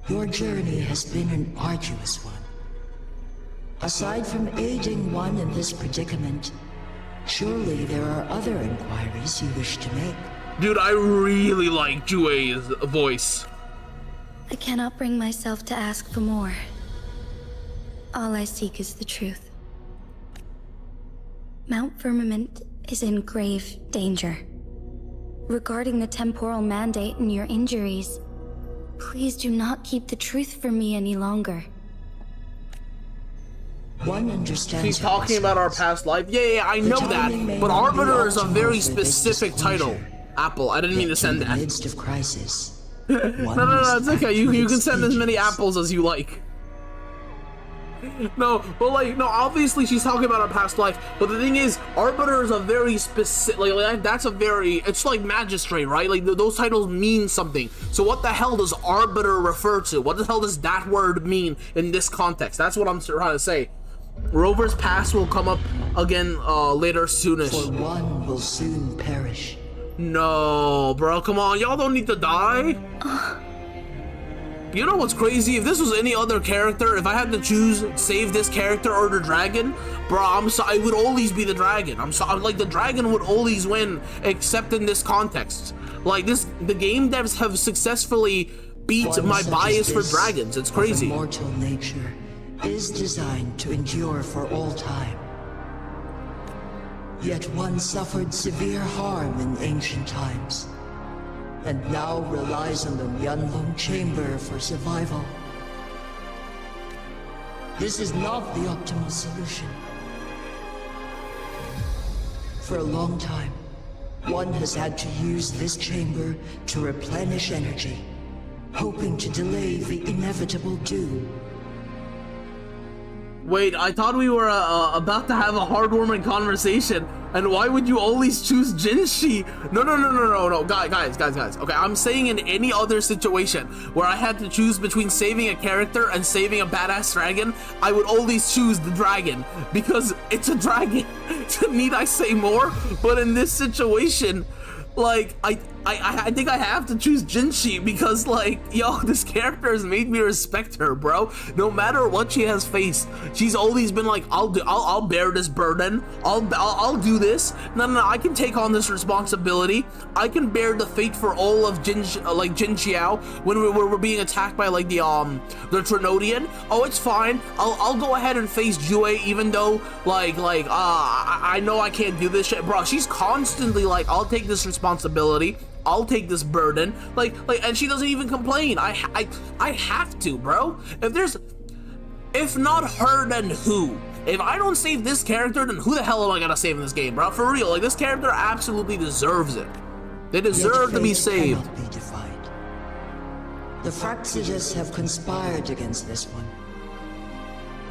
your journey has been an arduous one. Aside from aiding one in this predicament, surely there are other inquiries you wish to make. Dude, I really like Jue's voice. I cannot bring myself to ask for more. All I seek is the truth. Mount Firmament is in grave danger. Regarding the temporal mandate and your injuries, please do not keep the truth from me any longer. One understands. She's talking about our past life. Yeah, I know that. But Arbiter is a very specific title. Apple, I didn't mean to send In the that. midst of crisis. No, it's okay. You can send as many apples as you like. No, but like, no, obviously she's talking about our past life, but the thing is, Arbiter is a very specific, like that's a very, it's like Magistrate, right? Like, those titles mean something. So what the hell does Arbiter refer to? What the hell does that word mean in this context? That's what I'm trying to say. Rover's past will come up again later soonish. For one will soon perish. No, bro, come on, y'all don't need to die. You know what's crazy? If this was any other character, if I had to choose save this character or the dragon, bro, I would always be the dragon. Like, the dragon would always win, except in this context. Like, the game devs have successfully beat my bias for dragons. It's crazy. Immortal nature is designed to endure for all time. Yet one suffered severe harm in ancient times, and now relies on the Yanlong Chamber for survival. This is not the optimal solution. For a long time, one has had to use this chamber to replenish energy, hoping to delay the inevitable doom. Wait, I thought we were about to have a heartwarming conversation, and why would you always choose Jinshi? No, guys. Okay, I'm saying in any other situation where I had to choose between saving a character and saving a badass dragon, I would always choose the dragon, because it's a dragon. Need I say more? But in this situation, like, I think I have to choose Jinshi because, like, yo, this character has made me respect her, bro. No matter what she has faced, she's always been like, I'll bear this burden. I'll do this. No, I can take on this responsibility. I can bear the fate for all of Jin Xiao when we're being attacked by like the Trinodian. Oh, it's fine. I'll go ahead and face Jue, even though I know I can't do this shit, bro. She's constantly like, I'll take this responsibility. I'll take this burden, and she doesn't even complain. I have to, bro. If not her, then who? If I don't save this character, then who the hell am I gonna save in this game, bro? For real, like, this character absolutely deserves it. They deserve to be saved. Cannot be defied. The Fraxidas have conspired against this one.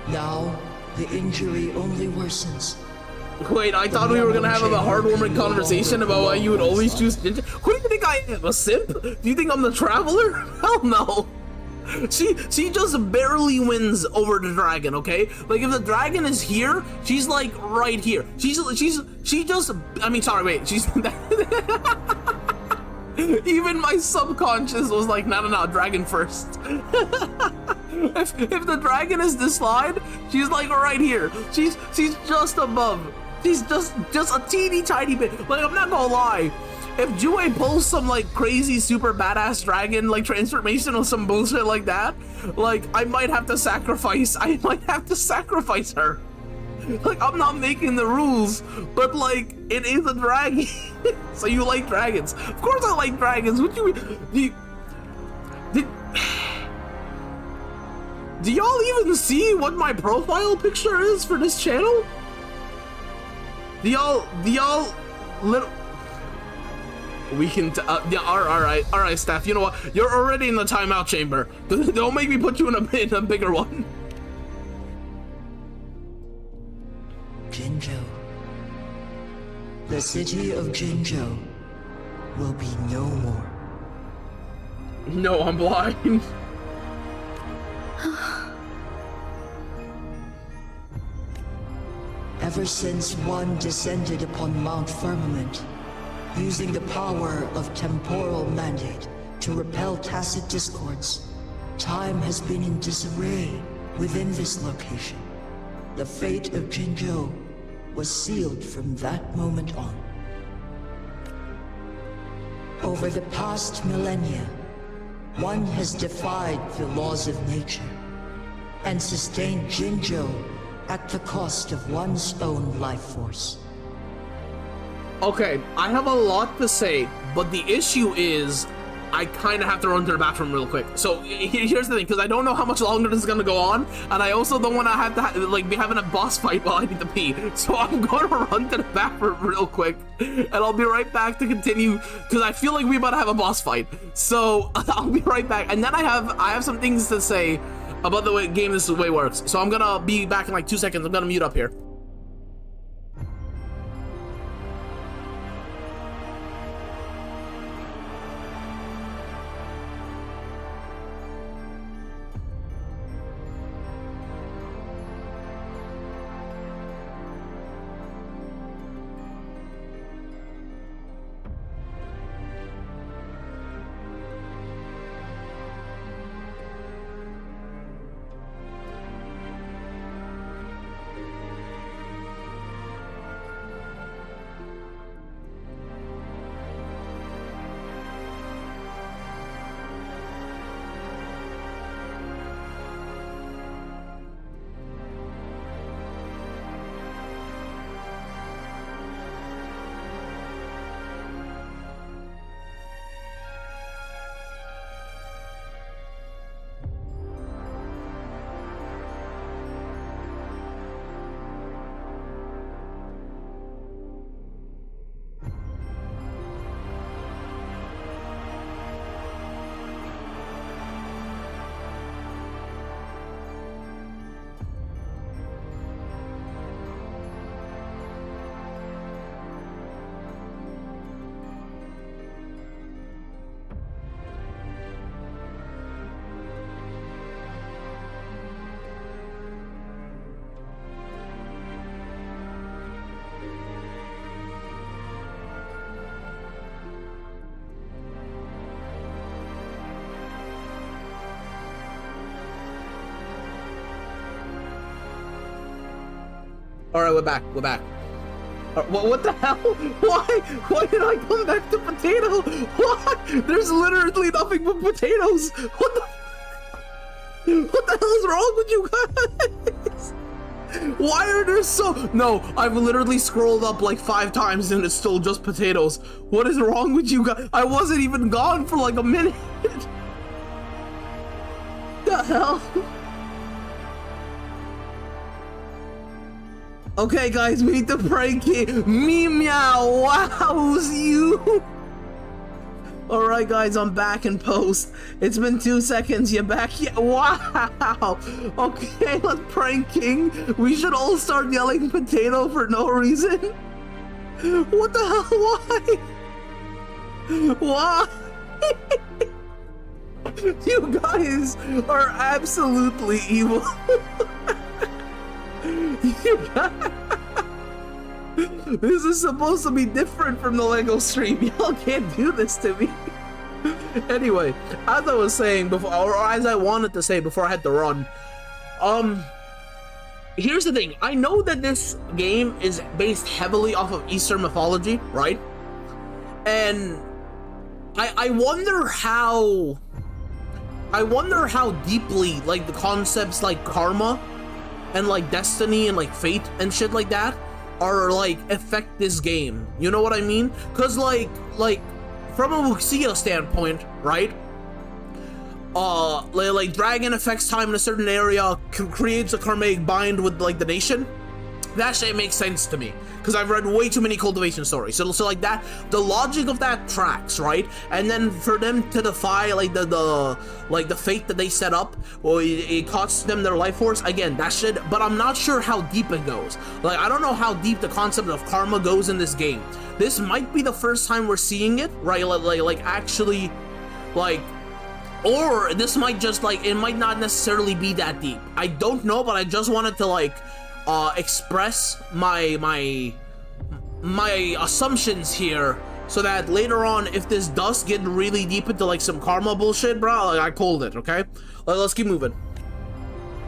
Now, the injury only worsens. Wait, I thought we were gonna have a heartwarming conversation about why you would always choose Jinshi. Who do you think I am? A simp? Do you think I'm the Traveler? Hell no. She just barely wins over the dragon, okay? Like, if the dragon is here, she's like right here. She's I mean, sorry, wait, she's even my subconscious was like, no, dragon first. If the dragon is this slide, she's like right here. She's just above. She's just a teeny tiny bit. Like, I'm not gonna lie. If Jue pulls some like crazy super badass dragon like transformation or some bullshit like that, like, I might have to sacrifice her. Like, I'm not making the rules, but like, it is a dragon. So you like dragons? Of course I like dragons. What do y'all even see what my profile picture is for this channel? Do y'all we can yeah, all right, Steph, you know what, you're already in the timeout chamber. Don't make me put you in a bigger one. Jinzhou. The city of Jinzhou will be no more. No, I'm blind. Ever since one descended upon Mount Firmament, using the power of temporal mandate to repel tacit discords, time has been in disarray within this location. The fate of Jinzhou was sealed from that moment on. Over the past millennia, one has defied the laws of nature and sustained Jinzhou at the cost of one's own life force. Okay, I have a lot to say, but the issue is I kind of have to run to the bathroom real quick. So here's the thing, because I don't know how much longer this is going to go on, and I also don't want to have to like be having a boss fight while I need to pee. So I'm going to run to the bathroom real quick, and I'll be right back to continue, because I feel like we're about to have a boss fight. So I'll be right back, and then I have some things to say about the way game this way works. So I'm going to be back in like 2 seconds. I'm going to mute up here. All right, we're back. What the hell? Why did I come back to potato? Why? There's literally nothing but potatoes. What the hell is wrong with you guys? Why are there so... No, I've literally scrolled up like 5 times and it's still just potatoes. What is wrong with you guys? I wasn't even gone for like a minute. The hell? Okay, guys, we need to prank it. Me meow. Wow, it's you. All right, guys, I'm back in post. It's been 2 seconds. You're back. Yeah. Wow. Okay, let's pranking. We should all start yelling potato for no reason. What the hell? Why? Why? You guys are absolutely evil. This is supposed to be different from the Lego stream. Y'all can't do this to me. Anyway, as I was saying before, or as I wanted to say before I had to run, here's the thing. I know that this game is based heavily off of Eastern mythology, right? And I wonder how deeply like the concepts like karma and like destiny and like fate and shit like that are like affect this game. You know what I mean? Cause like from a Wuxia standpoint, right? Like dragon affects time in a certain area, creates a karmic bind with like the nation. That shit makes sense to me, because I've read way too many cultivation stories. So like that, the logic of that tracks, right? And then for them to defy like the fate that they set up, or it costs them their life force. Again, that shit. But I'm not sure how deep it goes. Like I don't know how deep the concept of karma goes in this game. This might be the first time we're seeing it, right? Like actually, like Or this might just like, it might not necessarily be that deep. I don't know, but I just wanted to like express my assumptions here, so that later on, if this does get really deep into like some karma bullshit, bro, like I called it, okay? Let's keep moving.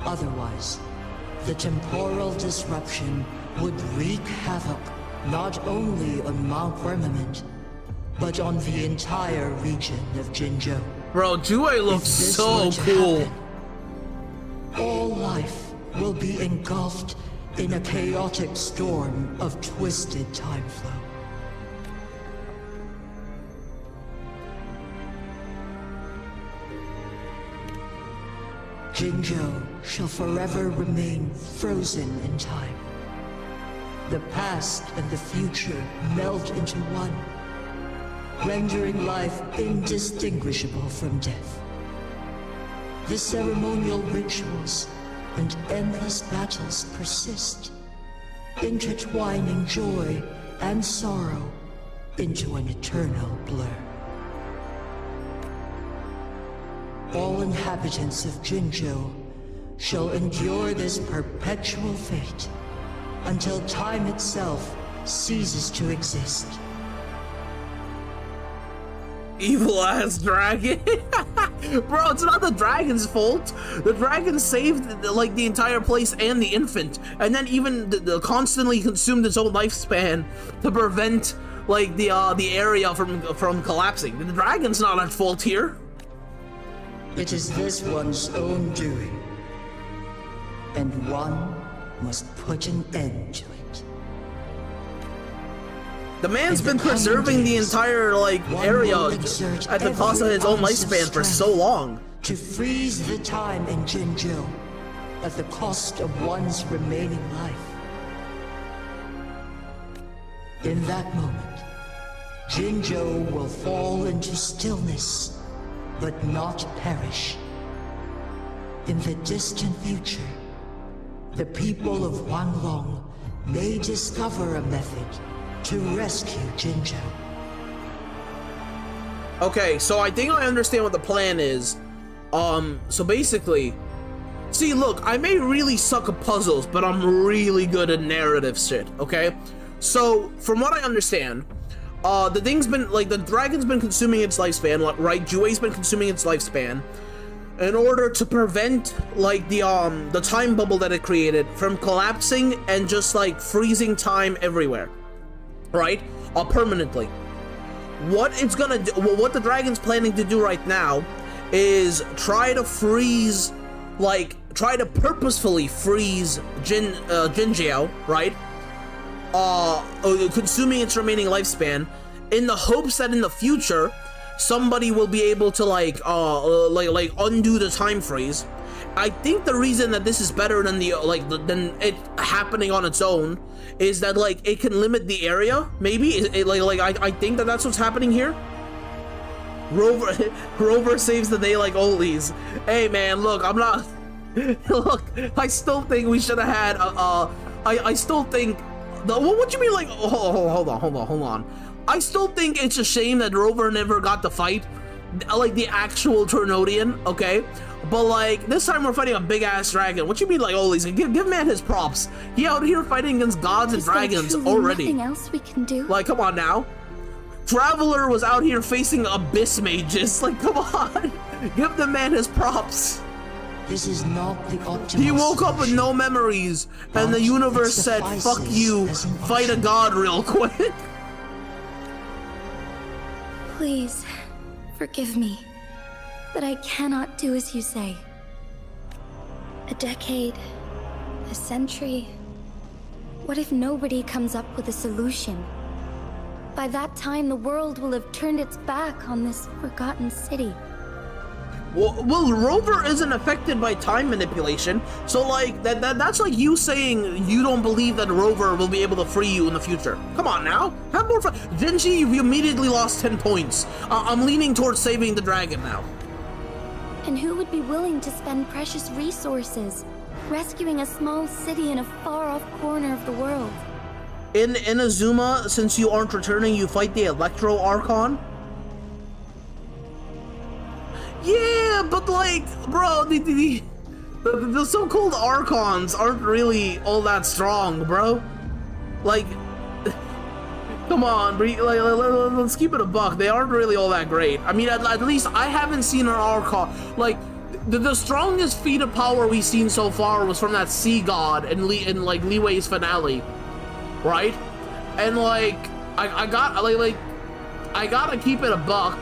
Otherwise, the temporal disruption would wreak havoc not only on Mount Firmament, but on the entire region of Jinzhou. Bro, Jue looks so cool. Happen, all life will be engulfed in a chaotic storm of twisted time flow. Jinzhou shall forever remain frozen in time. The past and the future melt into one, rendering life indistinguishable from death. The ceremonial rituals and endless battles persist, intertwining joy and sorrow into an eternal blur. All inhabitants of Jinzhou shall endure this perpetual fate until time itself ceases to exist. Evil ass dragon. Bro, it's not the dragon's fault. The dragon saved like the entire place and the infant, and then even constantly consumed its own lifespan to prevent like the area from collapsing. The dragon's not at fault here. It is this one's own doing, and one must put an end to it. The man's been preserving the entire like area at the cost of his own lifespan for so long. To freeze the time in Jinzhou at the cost of one's remaining life. In that moment, Jinzhou will fall into stillness, but not perish. In the distant future, the people of Wanlong may discover a method to rescue Jinzhou. Okay, so I think I understand what the plan is. So basically, see, look, I may really suck at puzzles, but I'm really good at narrative shit, okay? So, from what I understand, the thing's been, like, the dragon's been consuming its lifespan, right? Jue's been consuming its lifespan in order to prevent, like, the time bubble that it created from collapsing and just, like, freezing time everywhere, right? Permanently. What it's gonna do, well, what the dragon's planning to do right now is try to freeze, like, try to purposefully freeze Jinzhou, right? Consuming its remaining lifespan in the hopes that in the future somebody will be able to like undo the time freeze. I think the reason that this is better than than it happening on its own is that like it can limit the area. Maybe I think that that's what's happening here. Rover saves the day like always. Hey man, look, I'm not. Look, I still think we should have had. I still think. What you mean like? Hold on. I still think it's a shame that Rover never got to fight like the actual Tornodian, okay? But like this time we're fighting a big ass dragon. What you mean like always? Give man his props. He out here fighting against gods and dragons already. Nothing else we can do? Like come on now. Traveler was out here facing abyss mages. Like come on. Give the man his props. This is not the optimal He woke up with solution. no memories, and the universe said, fuck you, fight a god real quick. Please, forgive me, but I cannot do as you say. A decade, a century. What if nobody comes up with a solution? By that time, the world will have turned its back on this forgotten city. Well, Rover isn't affected by time manipulation, so like that's like you saying you don't believe that Rover will be able to free you in the future. Come on now, have more fun. Genji, you immediately lost 10 points. I'm leaning towards saving the dragon now. And who would be willing to spend precious resources rescuing a small city in a far-off corner of the world? In Inazuma, since you aren't returning, you fight the Electro Archon. Yeah, but like, bro, the so-called Archons aren't really all that strong, bro. Like, come on, let's keep it a buck. They aren't really all that great. I mean, at least I haven't seen an Archon. Like, the strongest feat of power we've seen so far was from that sea god in Li Wei's finale, right? And like, I gotta keep it a buck.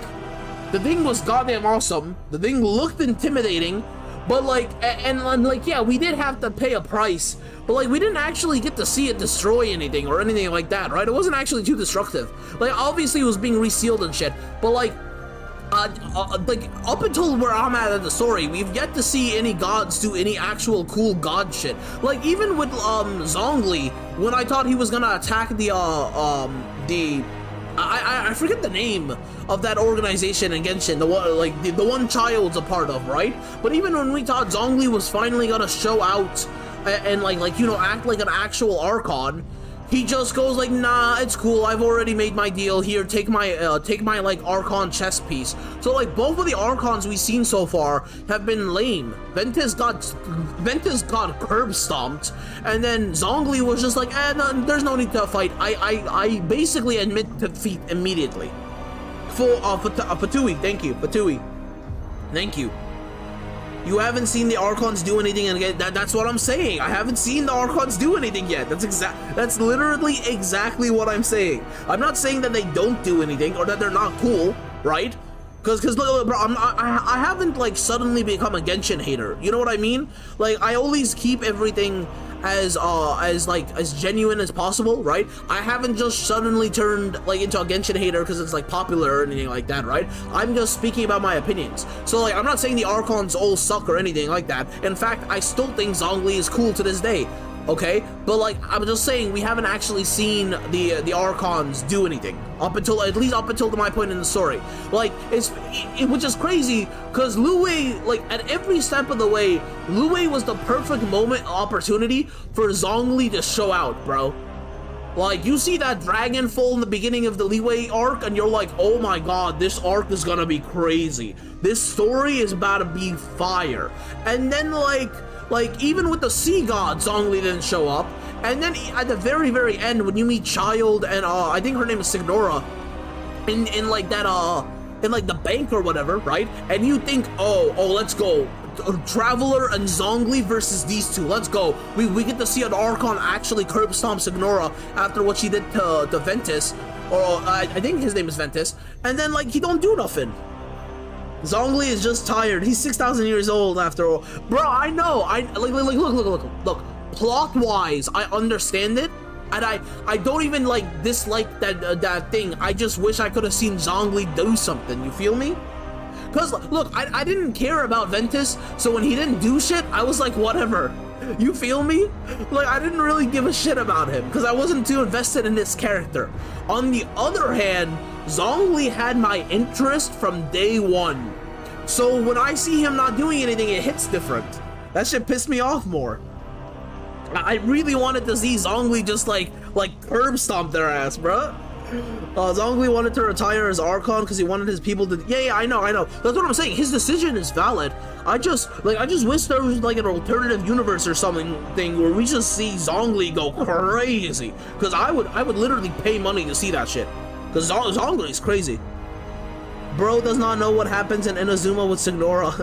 The thing was goddamn awesome. The thing looked intimidating, but like, and like, yeah, we did have to pay a price, but like, we didn't actually get to see it destroy anything or anything like that, right? It wasn't actually too destructive. Like, obviously it was being resealed and shit, but like up until where I'm at in the story, we've yet to see any gods do any actual cool god shit. Like, even with Zhongli, when I thought he was gonna attack I forget the name of that organization in Genshin, the one Child's a part of, right? But even when we thought Zhongli was finally gonna show out and like you know, act like an actual Archon, he just goes like, nah, it's cool, I've already made my deal, here, take my like Archon chess piece. So like, both of the Archons we've seen so far have been lame. Ventus got curb stomped, and then Zhongli was just like, no, there's no need to fight. I basically admit defeat immediately. Fatui, thank you, Fatui. Thank you. You haven't seen the Archons do anything, and that's what I'm saying. I haven't seen the Archons do anything yet. That's literally exactly what I'm saying. I'm not saying that they don't do anything or that they're not cool, right? Because look, bro, I haven't like suddenly become a Genshin hater. You know what I mean? Like, I always keep everything as genuine as possible, right? I haven't just suddenly turned like into a Genshin hater because it's like popular or anything like that, right? I'm just speaking about my opinions. So like, I'm not saying the Archons all suck or anything like that. In fact, I still think Zhongli is cool to this day. Okay, but like, I'm just saying, we haven't actually seen the Archons do anything at least up until my point in the story. Like, which is crazy, because Lu Wei, like, at every step of the way, Lu Wei was the perfect opportunity for Zhongli to show out, bro. Like, you see that dragon fall in the beginning of the Li Wei arc, and you're like, oh my god, this arc is gonna be crazy. This story is about to be fire. And then like even with the sea god, Zhongli didn't show up. And then at the very, very end, when you meet Child and I think her name is Signora, in like that in like the bank or whatever, right? And you think, oh, let's go. Traveler and Zhongli versus these two. Let's go. We get to see an Archon actually curb stomp Signora after what she did to Ventus, or I think his name is Ventus. And then like, he don't do nothing. Zhongli is just tired. He's 6,000 years old after all. Bro, I know. Look. Plot-wise, I understand it, and I don't even like dislike that thing. I just wish I could have seen Zhongli do something. You feel me? Cause look, I didn't care about Ventus, so when he didn't do shit, I was like, whatever. You feel me? Like, I didn't really give a shit about him because I wasn't too invested in this character. On the other hand, Zhongli had my interest from day one. So when I see him not doing anything, it hits different. That shit pissed me off more. I really wanted to see Zhongli just like curb stomp their ass, bruh. Zhongli wanted to retire as Archon because he wanted his people to. Yeah, I know. That's what I'm saying. His decision is valid. I just wish there was like an alternative universe or something where we just see Zhongli go crazy. Because I would literally pay money to see that shit. Because Zhongli is crazy. Bro does not know what happens in Inazuma with Signora.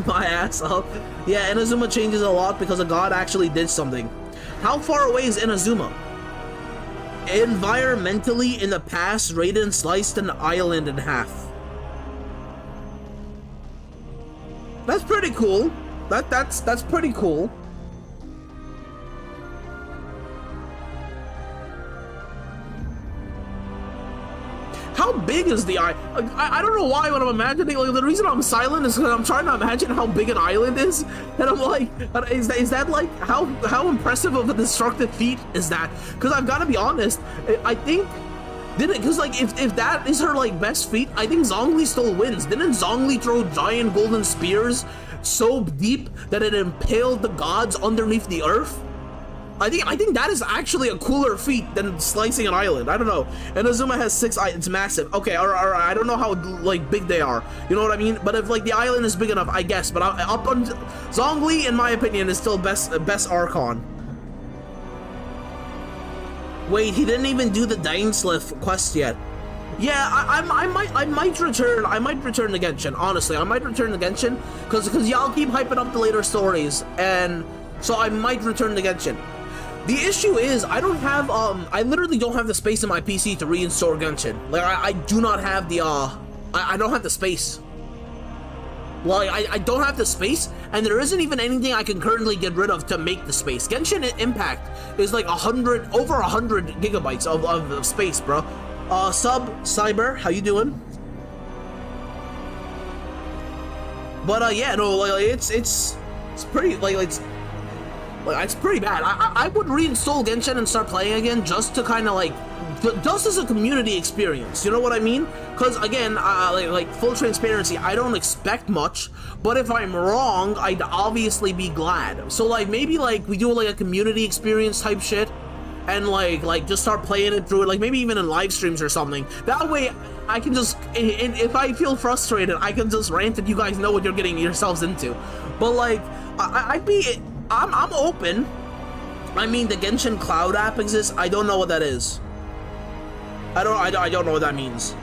My ass up. Yeah, Inazuma changes a lot because a god actually did something. How far away is Inazuma? Environmentally, in the past, Raiden sliced an island in half. That's pretty cool. That's pretty cool. How big is the island? I don't know why when I'm imagining, like, the reason I'm silent is because I'm trying to imagine how big an island is, and I'm like, is that like, how impressive of a destructive feat is that? Because I've got to be honest, I think, because like, if that is her like best feat, I think Zhongli still wins. Didn't Zhongli throw giant golden spears so deep that it impaled the gods underneath the earth? I think that is actually a cooler feat than slicing an island. I don't know. Inazuma has 6 islands. It's massive. Okay, all right. I don't know how like big they are. You know what I mean? But if like the island is big enough, I guess. But up on Zhongli, in my opinion, is still best Archon. Wait, he didn't even do the Dainsliff quest yet. Yeah, I might return. I might return to Genshin. Honestly, I might return to Genshin because y'all keep hyping up the later stories, and so I might return to Genshin. The issue is I don't have I literally don't have the space in my PC to reinstall Genshin. Like I do not have the I don't have the space. Like I don't have the space, and there isn't even anything I can currently get rid of to make the space. Genshin Impact is like over 100 gigabytes of space, bro. Cyber, how you doing? But yeah, no, like it's pretty it's pretty bad. I would reinstall Genshin and start playing again just to kind of like, just as a community experience. You know what I mean? Because again, like full transparency, I don't expect much, but if I'm wrong, I'd obviously be glad. So like maybe like we do like a community experience type shit, and like just start playing it through it, like maybe even in live streams or something. That way I can just, and if I feel frustrated, I can just rant and you guys know what you're getting yourselves into. But like I'm open. I mean, the Genshin Cloud app exists. I don't know what that is. I don't know what that means.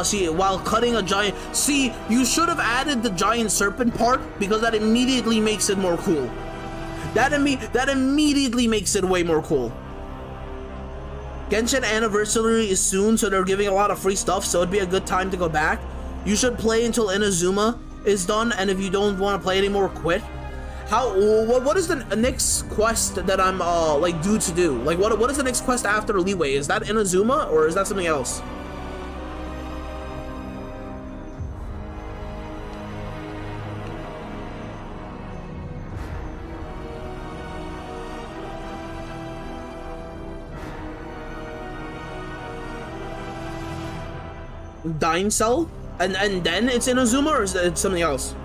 See, while cutting a giant, see, you should have added the giant serpent part because that immediately makes it more cool. That immediately makes it way more cool. Genshin Anniversary is soon, so they're giving a lot of free stuff, so it'd be a good time to go back. You should play until Inazuma is done, and if you don't want to play anymore, quit. What is the next quest that I'm like due to do? Like what is the next quest after Leeway? Is that Inazuma or is that something else? Dying Cell? And then it's Inazuma, or is it something else?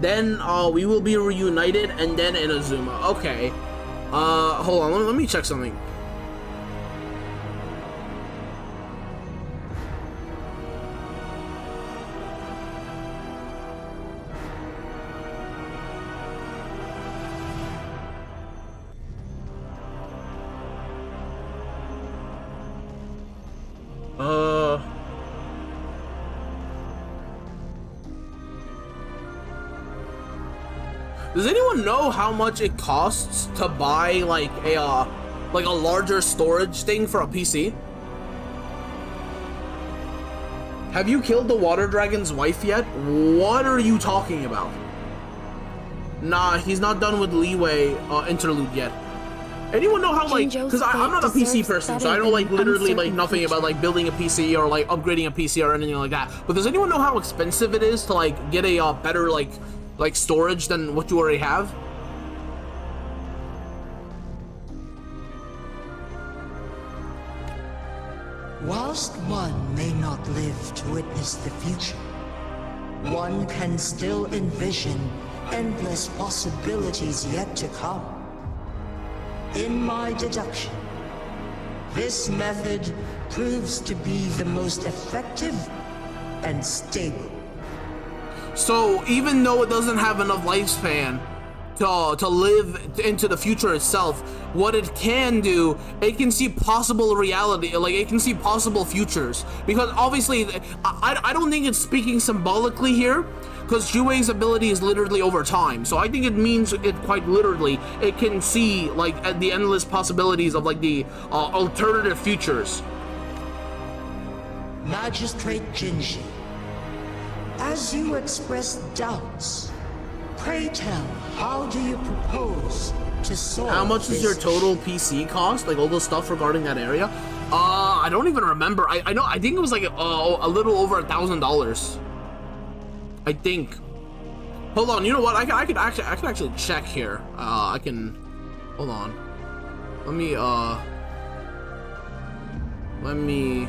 Then we will be reunited, and then Inazuma. Okay. Hold on, let me check something. Does anyone know how much it costs to buy like a larger storage thing for a PC? Have you killed the water dragon's wife yet? What are you talking about? Nah, he's not done with Leeway interlude yet. Anyone know how like, because I'm not a PC person, so I know like literally like nothing about like building a PC or like upgrading a PC or anything like that. But does anyone know how expensive it is to like get a better like storage than what you already have? Whilst one may not live to witness the future, one can still envision endless possibilities yet to come. In my deduction, this method proves to be the most effective and stable. So even though it doesn't have enough lifespan to live into the future itself, what it can do, it can see possible reality, like it can see possible futures. Because obviously, I don't think it's speaking symbolically here, because Jue's ability is literally over time. So I think it means it quite literally. It can see like the endless possibilities of like the alternative futures. Magistrate Jinji, as you express doubts, pray tell, how do you propose to solve How much does your total PC cost? Like all the stuff regarding that area? I don't even remember. I know. I think it was like a little over $1,000. I think. Hold on. You know what? I could actually check here. I can. Hold on. let me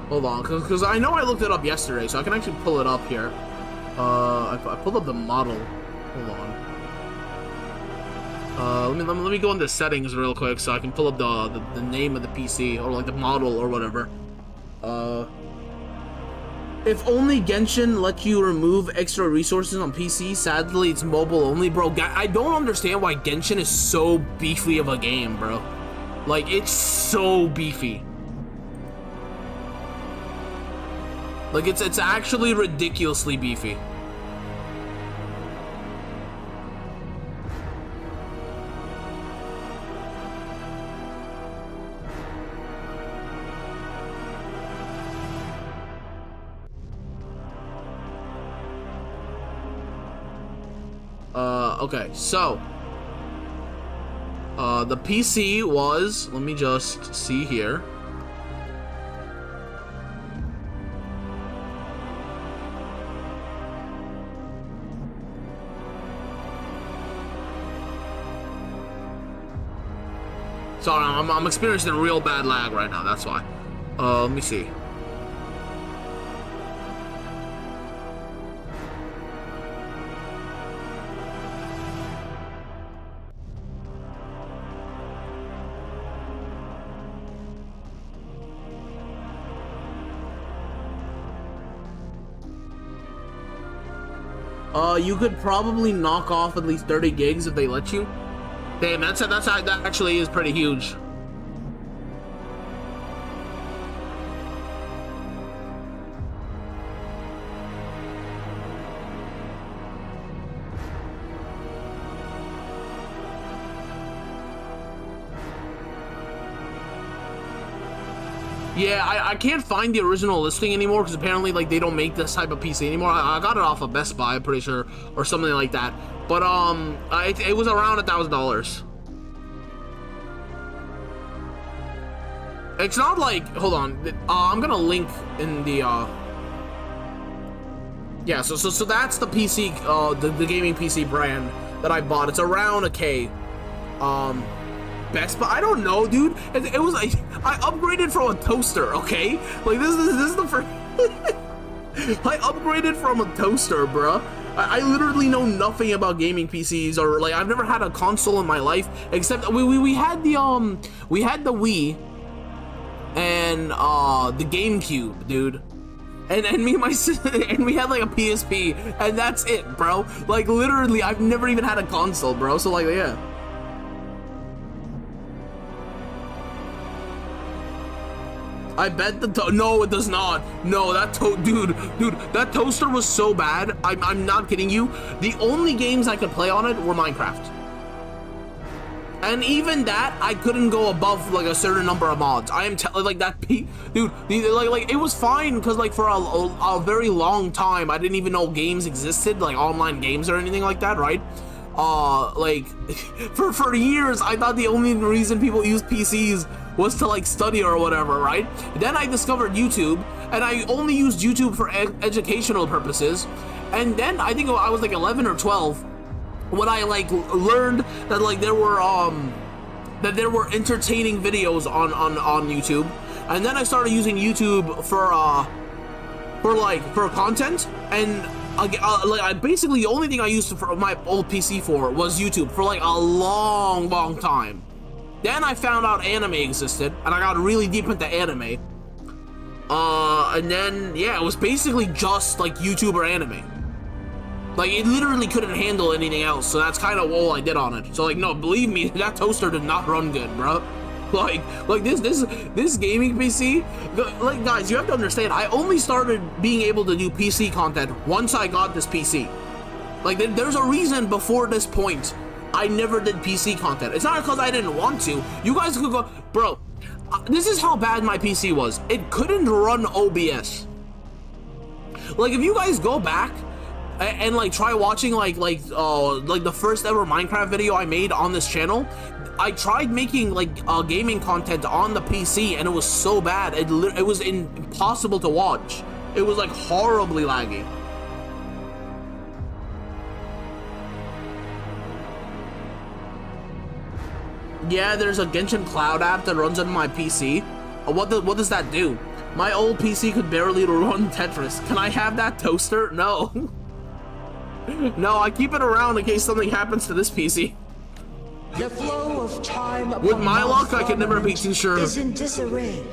hold on, because I know I looked it up yesterday, so I can actually pull it up here. I pulled up the model. Hold on. Let me go into settings real quick so I can pull up the name of the PC or like the model or whatever. If only Genshin lets you remove extra resources on PC, sadly it's mobile only, bro. I don't understand why Genshin is so beefy of a game, bro. Like, it's so beefy. Like, it's actually ridiculously beefy. Okay, so the PC was, let me just see here. Sorry, I'm experiencing real bad lag right now, that's why. Let me see. You could probably knock off at least 30 gigs if they let you. Damn, that actually is pretty huge. Yeah, I can't find the original listing anymore because apparently like they don't make this type of PC anymore. I got it off of Best Buy, I'm pretty sure, or something like that. But it was around $1,000. It's not like, hold on, I'm gonna link in the yeah. So that's the PC, the gaming PC brand that I bought. It's around $1,000. Best Buy, I don't know, dude. It was like I upgraded from a toaster, okay? Like this is the first. I upgraded from a toaster, bruh. I literally know nothing about gaming PCs, or like I've never had a console in my life except we had the Wii and the GameCube, dude. And me and my sister, and we had like a PSP, and that's it, bro. Like literally, I've never even had a console, bro. So like, yeah. I bet no, it does not. No, dude, that toaster was so bad. I'm not kidding you. The only games I could play on it were Minecraft. And even that, I couldn't go above like a certain number of mods. I am like that, dude. Like it was fine because like for a very long time, I didn't even know games existed, like online games or anything like that, right? Like for years, I thought the only reason people use PCs was to like study or whatever, right? Then I discovered YouTube, and I only used YouTube for educational purposes. And then I think I was like 11 or 12 when I like learned that like there were entertaining videos on YouTube. And then I started using YouTube for content, and like basically the only thing I used for my old PC for was YouTube for like a long time. Then I found out anime existed, and I got really deep into anime. And then, yeah, it was basically just like YouTube or anime. Like, it literally couldn't handle anything else, so that's kind of all I did on it. So, like, no, believe me, that toaster did not run good, bro. Like this gaming PC, like, guys, you have to understand, I only started being able to do PC content once I got this PC. Like, there's a reason before this point I never did PC content. It's not because I didn't want to. You guys could go, bro, this is how bad my PC was. It couldn't run OBS. Like, if you guys go back and like try watching like the first ever Minecraft video I made on this channel, I tried making like gaming content on the PC, and it was so bad. It was impossible to watch. It was like horribly laggy. Yeah, there's a Genshin Cloud app that runs on my PC. What does that do? My old PC could barely run Tetris. Can I have that toaster? No. No, I keep it around in case something happens to this PC. The flow of time With my luck, I can never be too sure. Is in disarray,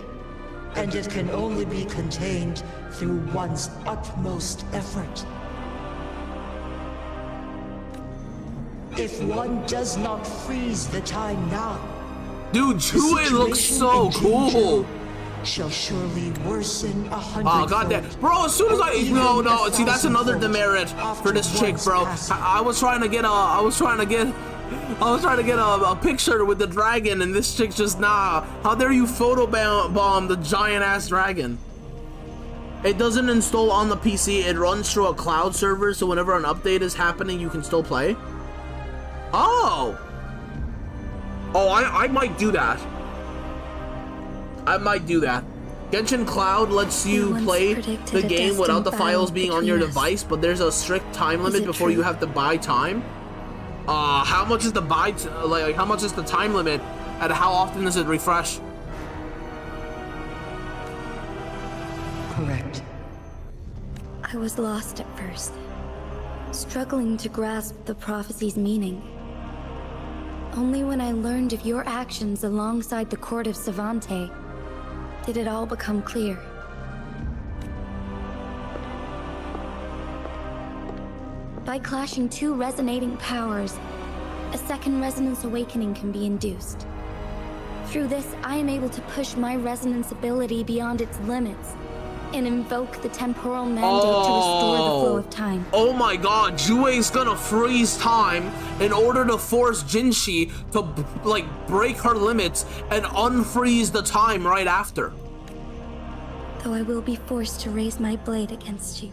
and it can only be contained through one's utmost effort. If one does not freeze the time now, dude, Chue looks so cool. Shall surely worsen 100. Oh goddamn, bro! As soon as no, see that's another demerit for this chick, bro. I was trying to get a picture with the dragon, and this chick's just nah. How dare you photobomb the giant ass dragon? It doesn't install on the PC. It runs through a cloud server, so whenever an update is happening, you can still play. Oh, I might do that. I might do that. Genshin Cloud lets you play the game without the files being on your device, but there's a strict time limit before you have to buy time. How much is the how much is the time limit, and how often does it refresh? Correct. I was lost at first, struggling to grasp the prophecy's meaning. Only when I learned of your actions alongside the court of Savante did it all become clear. By clashing two resonating powers, a second resonance awakening can be induced. Through this, I am able to push my resonance ability beyond its limits and invoke the temporal mandate to restore the flow of time. Oh my god, Jue's gonna freeze time in order to force Jinshi to like break her limits and unfreeze the time right after. Though I will be forced to raise my blade against you.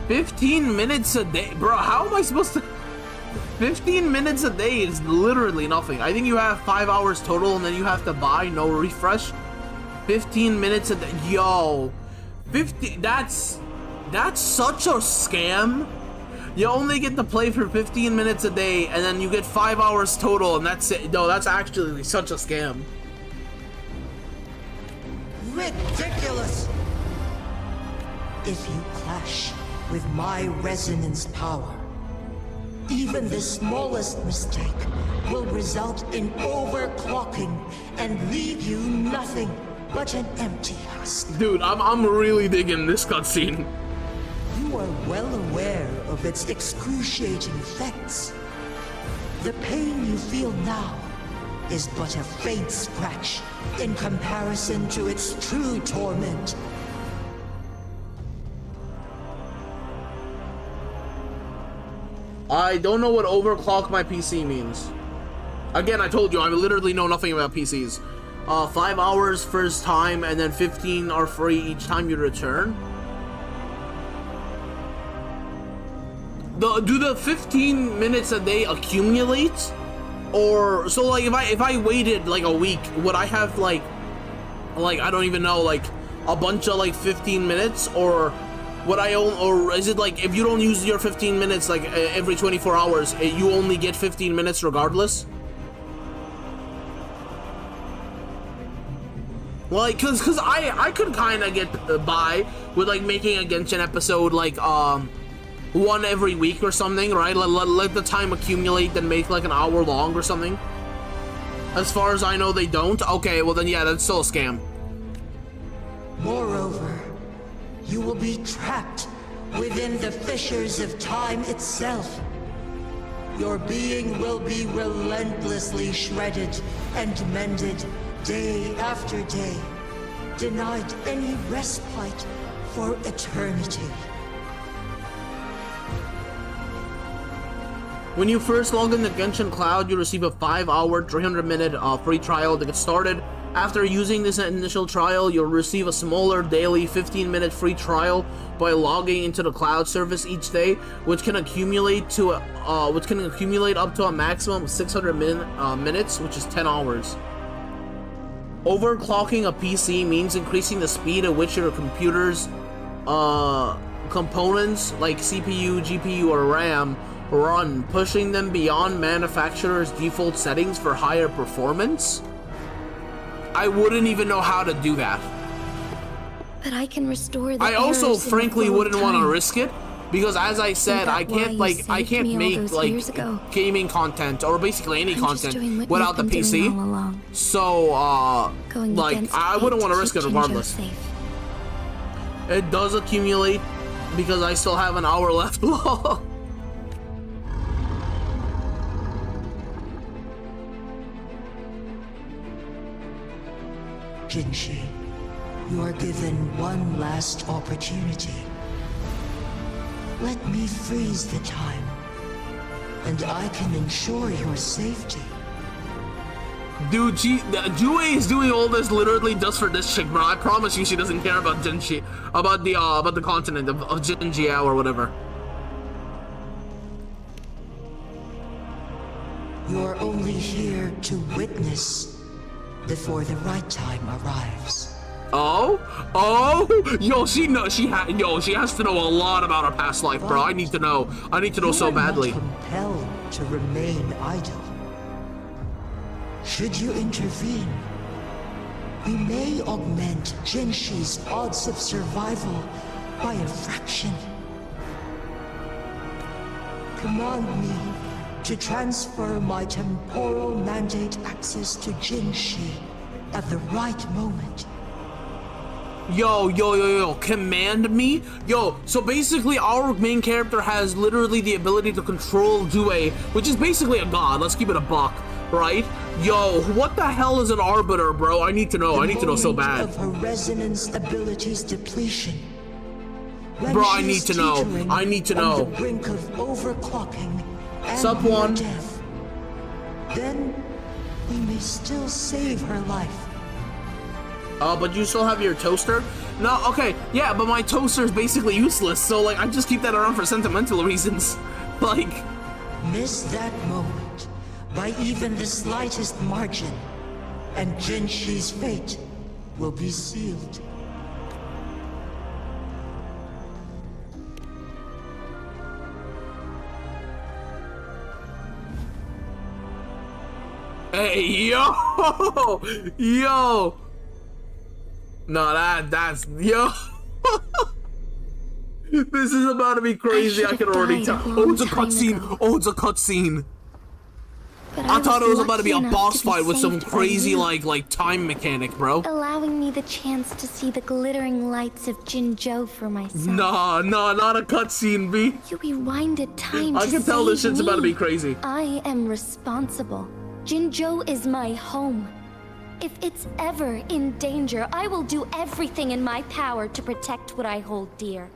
"15 minutes a day?" Bro, how am I supposed to... 15 minutes a day is literally nothing. I think you have 5 hours total, and then you have to buy no refresh. 15 minutes a day. Yo, 50... That's such a scam. You only get to play for 15 minutes a day, and then you get 5 hours total, and that's it. No, that's actually such a scam. Ridiculous! If you clash with my resonance power, even the smallest mistake will result in overclocking and leave you nothing but an empty husk. Dude, I'm really digging this cutscene. You are well aware of its excruciating effects. The pain you feel now is but a faint scratch in comparison to its true torment. I don't know what overclock my PC means. Again, I told you, I literally know nothing about PCs. 5 hours first time, and then 15 are free each time you return. Do the 15 minutes a day accumulate? Or, so like, if I waited like a week, would I have like I don't even know, like a bunch of like 15 minutes? Or would I own, or is it like if you don't use your 15 minutes like every 24 hours, you only get 15 minutes regardless? Like, cause I could kind of get by with like making a Genshin episode like one every week or something, right? Let the time accumulate, then make like an hour long or something. As far as I know, they don't. Okay, well then yeah, that's still a scam. Moreover, you will be trapped within the fissures of time itself. Your being will be relentlessly shredded and mended day after day, denied any respite for eternity. When you first log into Genshin Cloud, you receive a 5-hour, 300-minute free trial to get started. After using this initial trial, you'll receive a smaller daily 15-minute free trial by logging into the cloud service each day, which can accumulate up to a maximum of 600 minutes, which is 10 hours. Overclocking a PC means increasing the speed at which your computer's components like CPU, GPU, or RAM run, pushing them beyond manufacturer's default settings for higher performance. I wouldn't even know how to do that. But I can restore the I also errors in the frankly flow of wouldn't want to time. risk it because, as I said, I can't make like gaming content or basically any I'm just doing content what without the you've been doing PC. all along. So Going like against I fate wouldn't want to to risk it keep Jinjo regardless. safe. It does accumulate because I still have an hour left. Lol. Jinshi, you are given one last opportunity. Let me freeze the time, and I can ensure your safety. Dude, Jue is doing all this literally just for this chick, bro. I promise you she doesn't care about Jinji, about the continent of Jinjiao or whatever. You're only here to witness before the right time arrives. Oh, yo, she has to know a lot about her past life, bro. I need to know so badly. You are not compelled to remain idle. Should you intervene, we may augment Jinshi's odds of survival by a fraction. Command me to transfer my temporal mandate access to Jinshi at the right moment. Yo, command me? Yo, so basically our main character has literally the ability to control Jue, which is basically a god. Let's keep it a buck, right? Yo, what the hell is an arbiter, bro? I need to know. I need to know so bad. Of her resonance abilities depletion. When Bro, she I need is to know. teetering I need to on know. the brink of overclocking and Sub near one. death. Then we may still save her life. But you still have your toaster? No, okay, yeah, but my toaster is basically useless, so like I just keep that around for sentimental reasons. Like, Miss that moment by even the slightest margin, and Jinshi's fate will be sealed. hey, yo. No, that's yo. This is about to be crazy. I can already tell. Oh, it's a cutscene. Oh, it's a cutscene. But I thought it was about to be a lucky enough boss to be fight with some saved by crazy you, like time mechanic, bro. allowing me the chance to see the glittering lights of Jinjo for myself. Nah, not a cutscene, B. You rewinded time I to can tell this save shit's about to me. be crazy. I am responsible. Jinjo is my home. If it's ever in danger, I will do everything in my power to protect what I hold dear.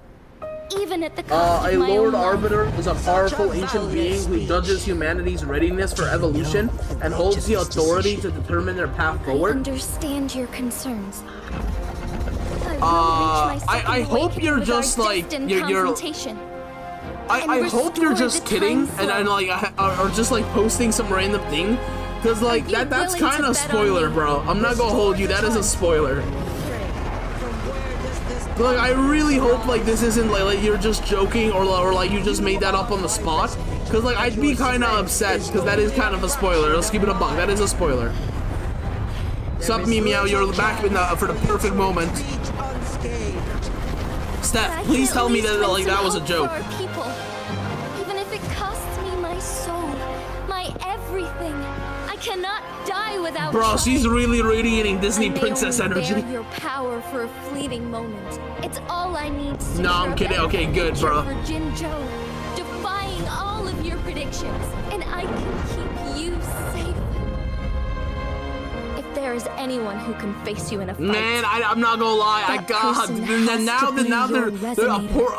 Even at the cost A of my Lord own life. Arbiter is a powerful ancient being who judges humanity's readiness for evolution and holds the authority to determine their path I forward. understand your concerns. I hope you're just like you're. I hope you're just kidding and like or just like posting some random thing, cause like that's kind of spoiler, bro. I'm not gonna hold you. That is a spoiler. Like I really hope like this isn't like you're just joking or like you just made that up on the spot, cause like I'd be kind of upset, cause that is kind of a spoiler. Let's keep it a buck. That is a spoiler. Sup, me meow. You're back for the perfect moment. Steph, please tell me that like that was a joke. Even if it costs me my soul, my everything, I cannot die without. Bro, trying. she's really radiating Disney I may princess only energy. bear your power for a fleeting moment. It's all I need to No, I'm kidding. Okay, good, bro. For Jinjo, defying all of your predictions, and I can keep you safe. If there is anyone who can face you in a fight. Man, I'm not gonna lie. That person Now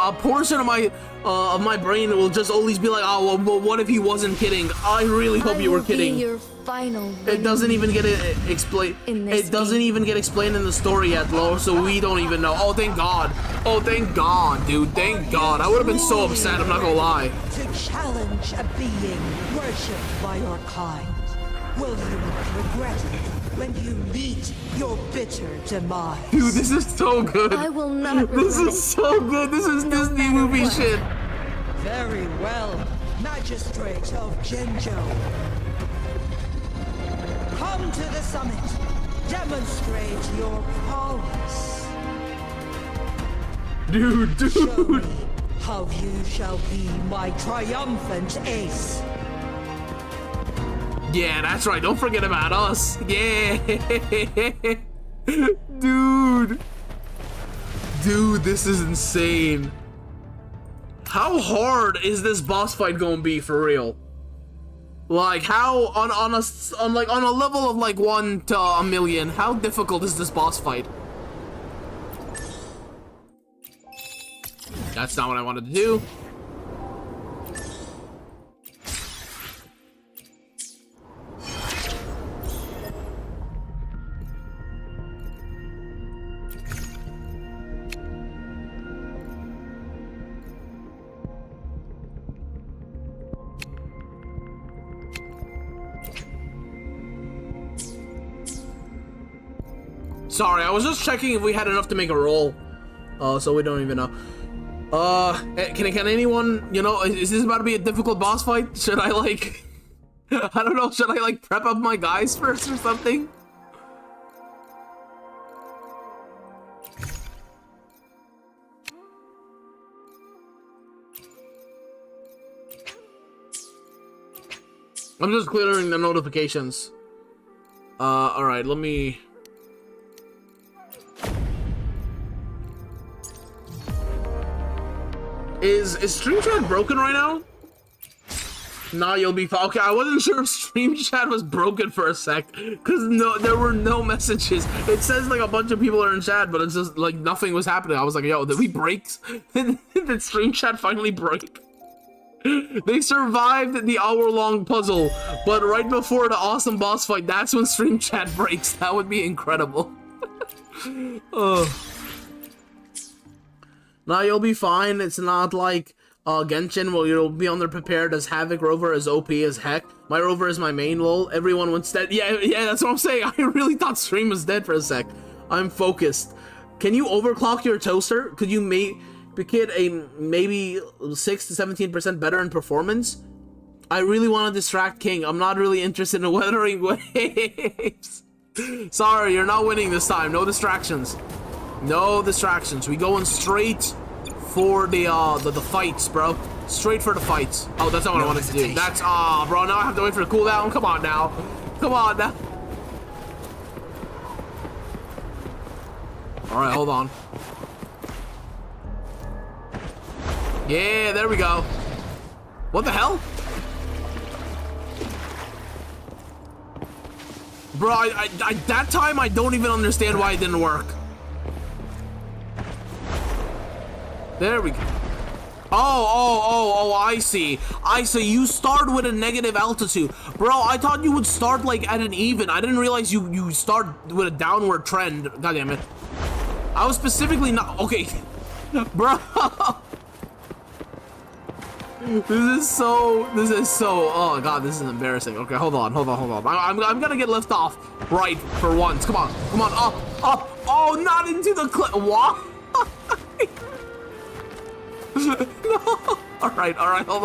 a portion of my brain will just always be like, oh, well, what if he wasn't kidding? I really hope you were kidding. Be your final It doesn't even get explained. It doesn't even get explained in the story yet, Lo. So we don't even know. Oh, thank God. Oh, thank God, dude. Thank God. I would have been so upset. I'm not gonna lie. To challenge a being worshipped by your kind. Will you regret it when you meet your bitter demise? Dude, this is so good. I will not regret This is so good. This is Disney movie what. shit. Very well, Magistrate of Genjo. Come to the summit. Demonstrate your prowess. Dude. Show me how you shall be my triumphant ace. Yeah, that's right. Don't forget about us. Yeah. Dude, this is insane. How hard is this boss fight gonna be for real? Like, how on a level of like 1 to a million, how difficult is this boss fight? That's not what I wanted to do. Sorry, I was just checking if we had enough to make a roll. So we don't even know. Can anyone, you know, is this about to be a difficult boss fight? Should I like, I don't know, should I like prep up my guys first or something? I'm just clearing the notifications. Alright, let me... Is stream chat broken right now? Nah, you'll be fine. Okay, I wasn't sure if stream chat was broken for a sec, because there were no messages. It says like a bunch of people are in chat, but it's just like nothing was happening. I was like, yo, did we break? Did stream chat finally break? They survived the hour-long puzzle, but right before the awesome boss fight, that's when stream chat breaks. That would be incredible. Nah, you'll be fine. It's not like Genshin, where you'll be underprepared as Havoc Rover as OP as heck. My Rover is my main, lol. Everyone wants dead. Yeah, that's what I'm saying. I really thought stream was dead for a sec. I'm focused. Can you overclock your toaster? Could you make it a maybe 6 to 17% better in performance? I really want to distract King. I'm not really interested in Wuthering Waves. Sorry, you're not winning this time. No distractions. No distractions. We going straight for the fights, bro. Straight for the fights. Oh, that's not what I wanted to do. That's bro. Now I have to wait for the cooldown. Come on now. Come on now. All right, hold on. Yeah, there we go. What the hell? Bro, I that time I don't even understand why it didn't work. There we go. Oh, I see. You start with a negative altitude. Bro, I thought you would start like at an even. I didn't realize you start with a downward trend. God damn it. I was specifically not okay. Bro. This is so oh god, this is embarrassing. Okay, hold on. I'm gonna get left off right for once. Come on, up. Oh, not into the cliff. What? No. All right, hold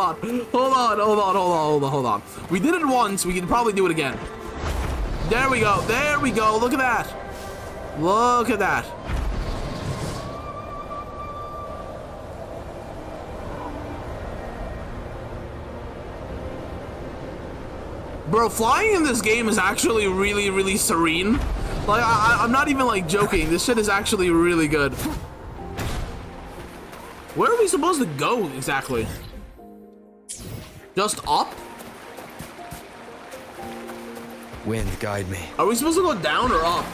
on. We did it once, we can probably do it again. There we go, look at that. Bro, flying in this game is actually really, really serene. Like, I'm not even like joking, this shit is actually really good. Where are we supposed to go exactly? Just up? Wind, guide me. Are we supposed to go down or up?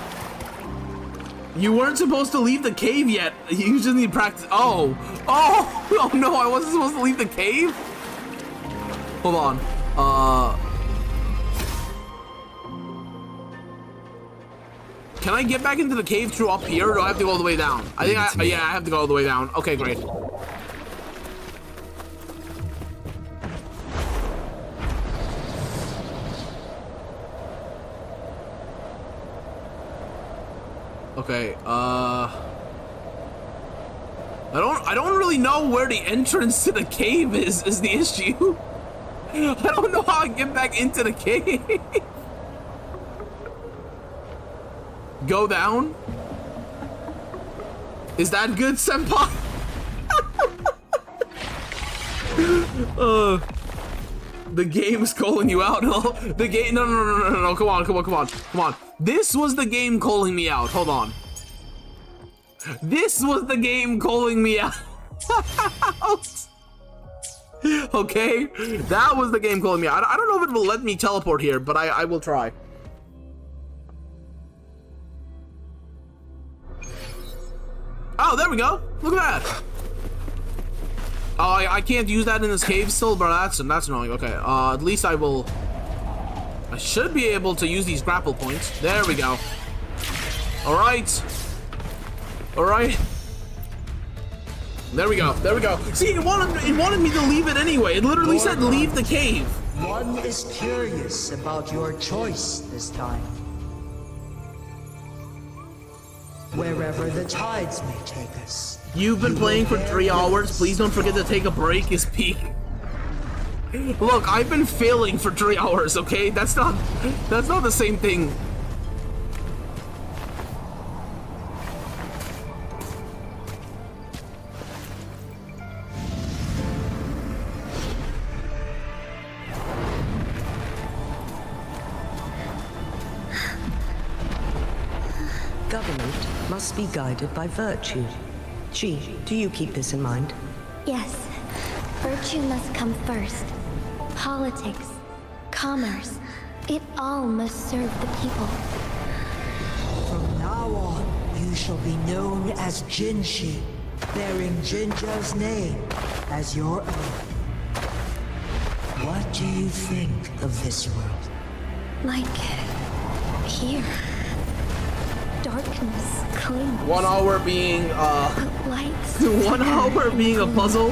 You weren't supposed to leave the cave yet. You just need practice. Oh no, I wasn't supposed to leave the cave? Hold on. Can I get back into the cave through up here, or do I have to go all the way down? I think yeah, I have to go all the way down. Okay, great. Okay, I don't really know where the entrance to the cave is the issue. I don't know how I get back into the cave. Go down? Is that good, senpai? The game is calling you out. The game, no, come on. This was the game calling me out. Hold on. This was the game calling me out. Okay, that was the game calling me out. I don't know if it will let me teleport here, but I will try. Oh, there we go. Look at that. Oh, I can't use that in this cave still, but that's annoying. Okay, at least I should be able to use these grapple points. There we go. All right. There we go. See, it wanted me to leave it anyway. It literally said leave the cave. One is curious about your choice this time. Wherever the tides may take us. You've been playing for 3 hours. Please don't forget to take a break. Is peak. Look, I've been failing for 3 hours. Okay, that's not the same thing. Government must be guided by virtue. Chi, do you keep this in mind? Yes. Virtue must come first. Politics, commerce, it all must serve the people. From now on, you shall be known as Jinshi, bearing Jinjo's name as your own. What do you think of this world? Like here. Darkness clings. 1 hour being Lights. 1 hour being a puzzle.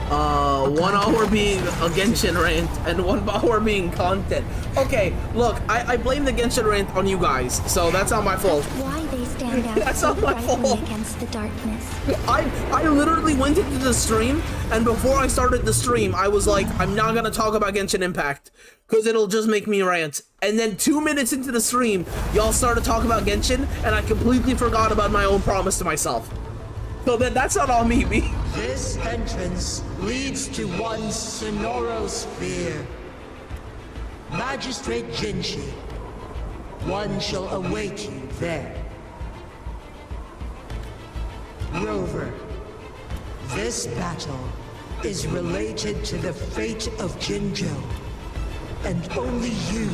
1 hour being a Genshin rant, and 1 hour being content. Okay, look, I blame the Genshin rant on you guys, so that's not my fault. That's why they stand out That's so not my brightly fault. against the darkness. I literally went into the stream, and before I started the stream, I was like, I'm not gonna talk about Genshin Impact, because it'll just make me rant. And then 2 minutes into the stream, y'all started talking about Genshin, and I completely forgot about my own promise to myself. So that's not on me, B. This entrance leads to one Sonoro Sphere. Magistrate Jinshi, one shall await you there. Rover, this battle is related to the fate of Jinjo, and only you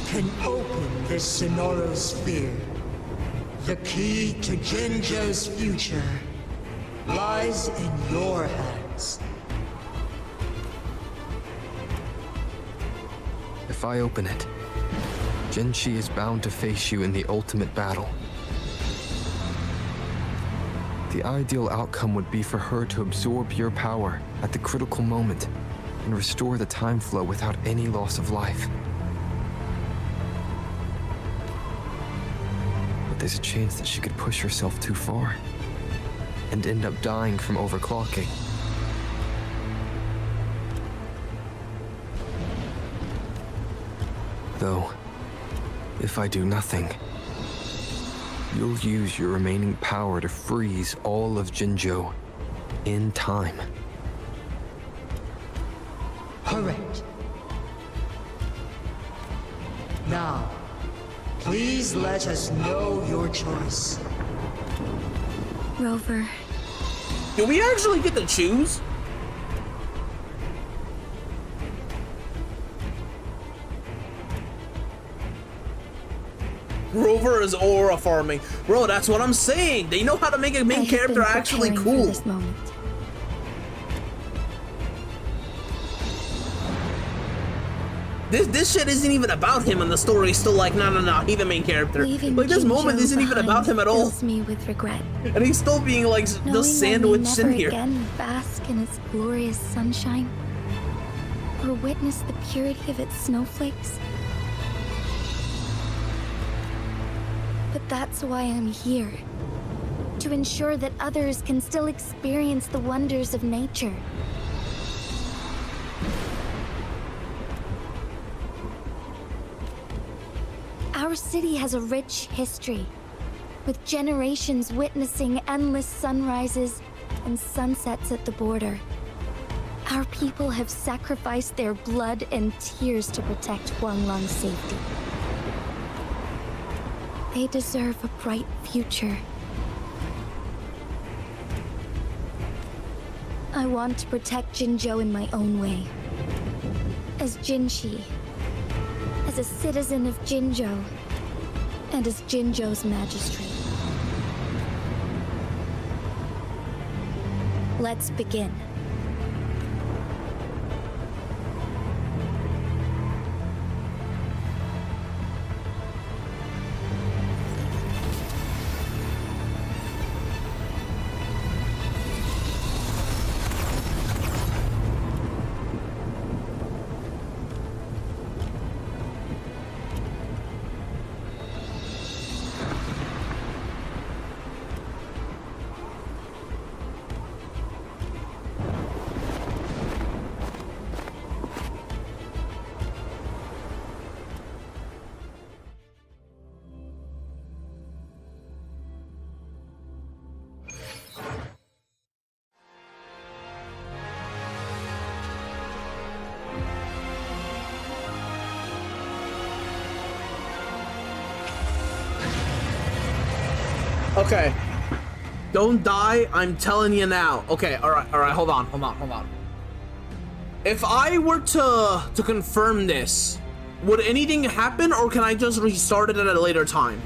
can open this Sonoro Sphere. The key to Jinjo's future lies in your hands. If I open it, Jinshi is bound to face you in the ultimate battle. The ideal outcome would be for her to absorb your power at the critical moment and restore the time flow without any loss of life. But there's a chance that she could push herself too far and end up dying from overclocking. Though, if I do nothing, you'll use your remaining power to freeze all of Jinjo in time. Correct. Now, please let us know your choice. Rover. Do we actually get to choose? Grover is aura farming. Bro, that's what I'm saying. They know how to make a main character actually cool. This moment. This shit isn't even about him, and the story is still like, no, he's the main character. Leaving Like, this moment Jinzhou isn't even about him at all. fills me with regret. And he's still being like Knowing just I may sandwiched in never here. again bask in its glorious sunshine, or witness the purity of its snowflakes. But that's why I'm here. To ensure that others can still experience the wonders of nature. Our city has a rich history, with generations witnessing endless sunrises and sunsets at the border. Our people have sacrificed their blood and tears to protect Huanglong's safety. They deserve a bright future. I want to protect Jinzhou in my own way. As Jinshi, as a citizen of Jinzhou, and as Jinzhou's magistrate. Let's begin. Okay. Don't die, I'm telling you now. Okay, alright, hold on. If I were to confirm this, would anything happen, or can I just restart it at a later time?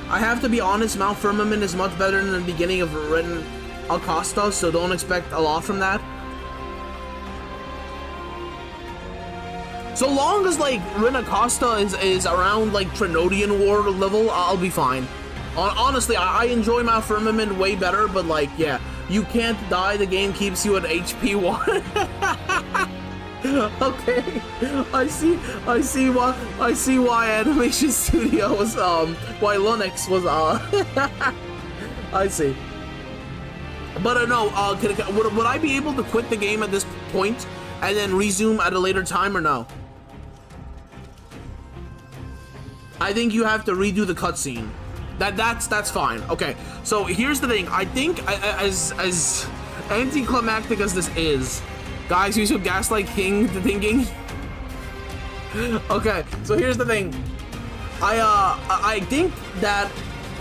I have to be honest, Mount Firmament is much better than the beginning of Ren Acosta, so don't expect a lot from that. So long as like Ren Acosta is around like Trinodian War level, I'll be fine. Honestly, I enjoy Mount Firmament way better, but like, yeah, you can't die. The game keeps you at HP 1. Okay, I see why Animation Studio was why Linux was I see. But no, would I be able to quit the game at this point and then resume at a later time, or no? I think you have to redo the cutscene. That's fine. Okay, so here's the thing. I think as anticlimactic as this is, guys, you should gaslight King to thinking. Okay, so here's the thing. I think that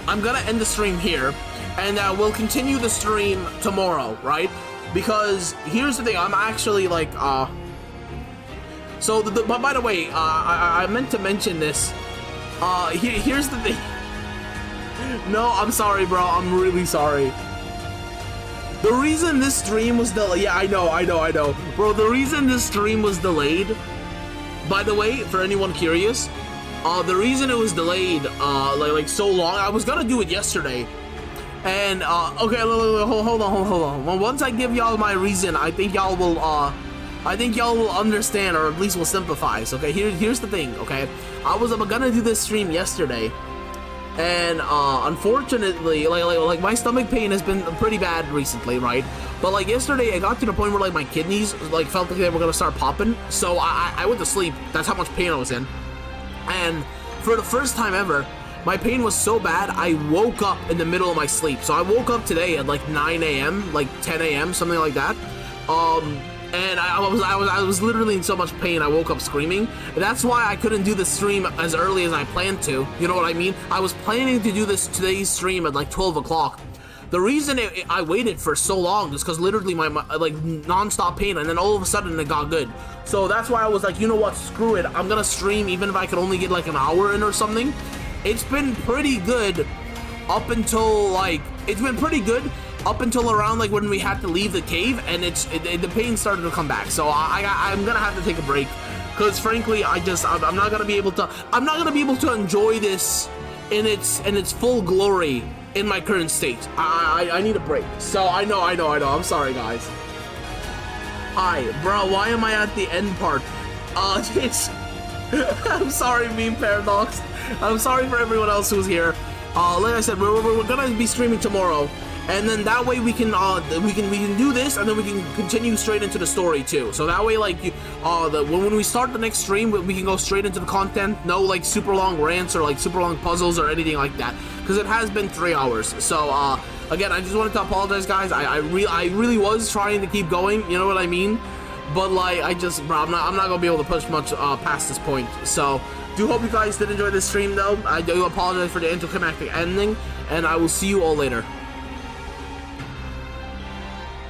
I'm gonna end the stream here, and we'll continue the stream tomorrow, right? Because here's the thing. I'm actually like so but by the way, I meant to mention this. Here's the thing. No, I'm sorry, bro. I'm really sorry. The reason this stream was delayed, yeah, I know. Bro, the reason this stream was delayed, by the way, for anyone curious, the reason it was delayed, like so long, I was gonna do it yesterday. And, okay, hold on. Once I give y'all my reason, I think y'all will understand, or at least will sympathize. Okay, here's the thing, okay? I was gonna do this stream yesterday, and unfortunately, like my stomach pain has been pretty bad recently, right? But like yesterday, I got to the point where like my kidneys like felt like they were gonna start popping, so I went to sleep. That's how much pain I was in. And for the first time ever, my pain was so bad, I woke up in the middle of my sleep. So I woke up today at like 9 a.m., like 10 a.m., something like that. And I was literally in so much pain, I woke up screaming. And that's why I couldn't do the stream as early as I planned to. You know what I mean? I was planning to do today's stream at like 12 o'clock. The reason I waited for so long is because literally my like non-stop pain, and then all of a sudden it got good. So that's why I was like, you know what, screw it, I'm gonna stream even if I could only get like an hour in or something. It's been pretty good up until like, it's been pretty good up until around like when we had to leave the cave, and the pain started to come back. So I'm gonna have to take a break, because frankly I'm not gonna be able to enjoy this in its full glory in my current state. I need a break. So I know. I'm sorry, guys. Hi, bro. Why am I at the end part? It's. I'm sorry, Meme Paradox. I'm sorry for everyone else who's here. Like I said, we're gonna be streaming tomorrow, and then that way we can do this, and then we can continue straight into the story too. So that way, like, when we start the next stream, we can go straight into the content. No like super long rants or like super long puzzles or anything like that, because it has been 3 hours. So again, I just wanted to apologize, guys. I really was trying to keep going. You know what I mean? But like, I'm not gonna be able to push much past this point. So do hope you guys did enjoy this stream though. I do apologize for the anticlimactic ending, and I will see you all later.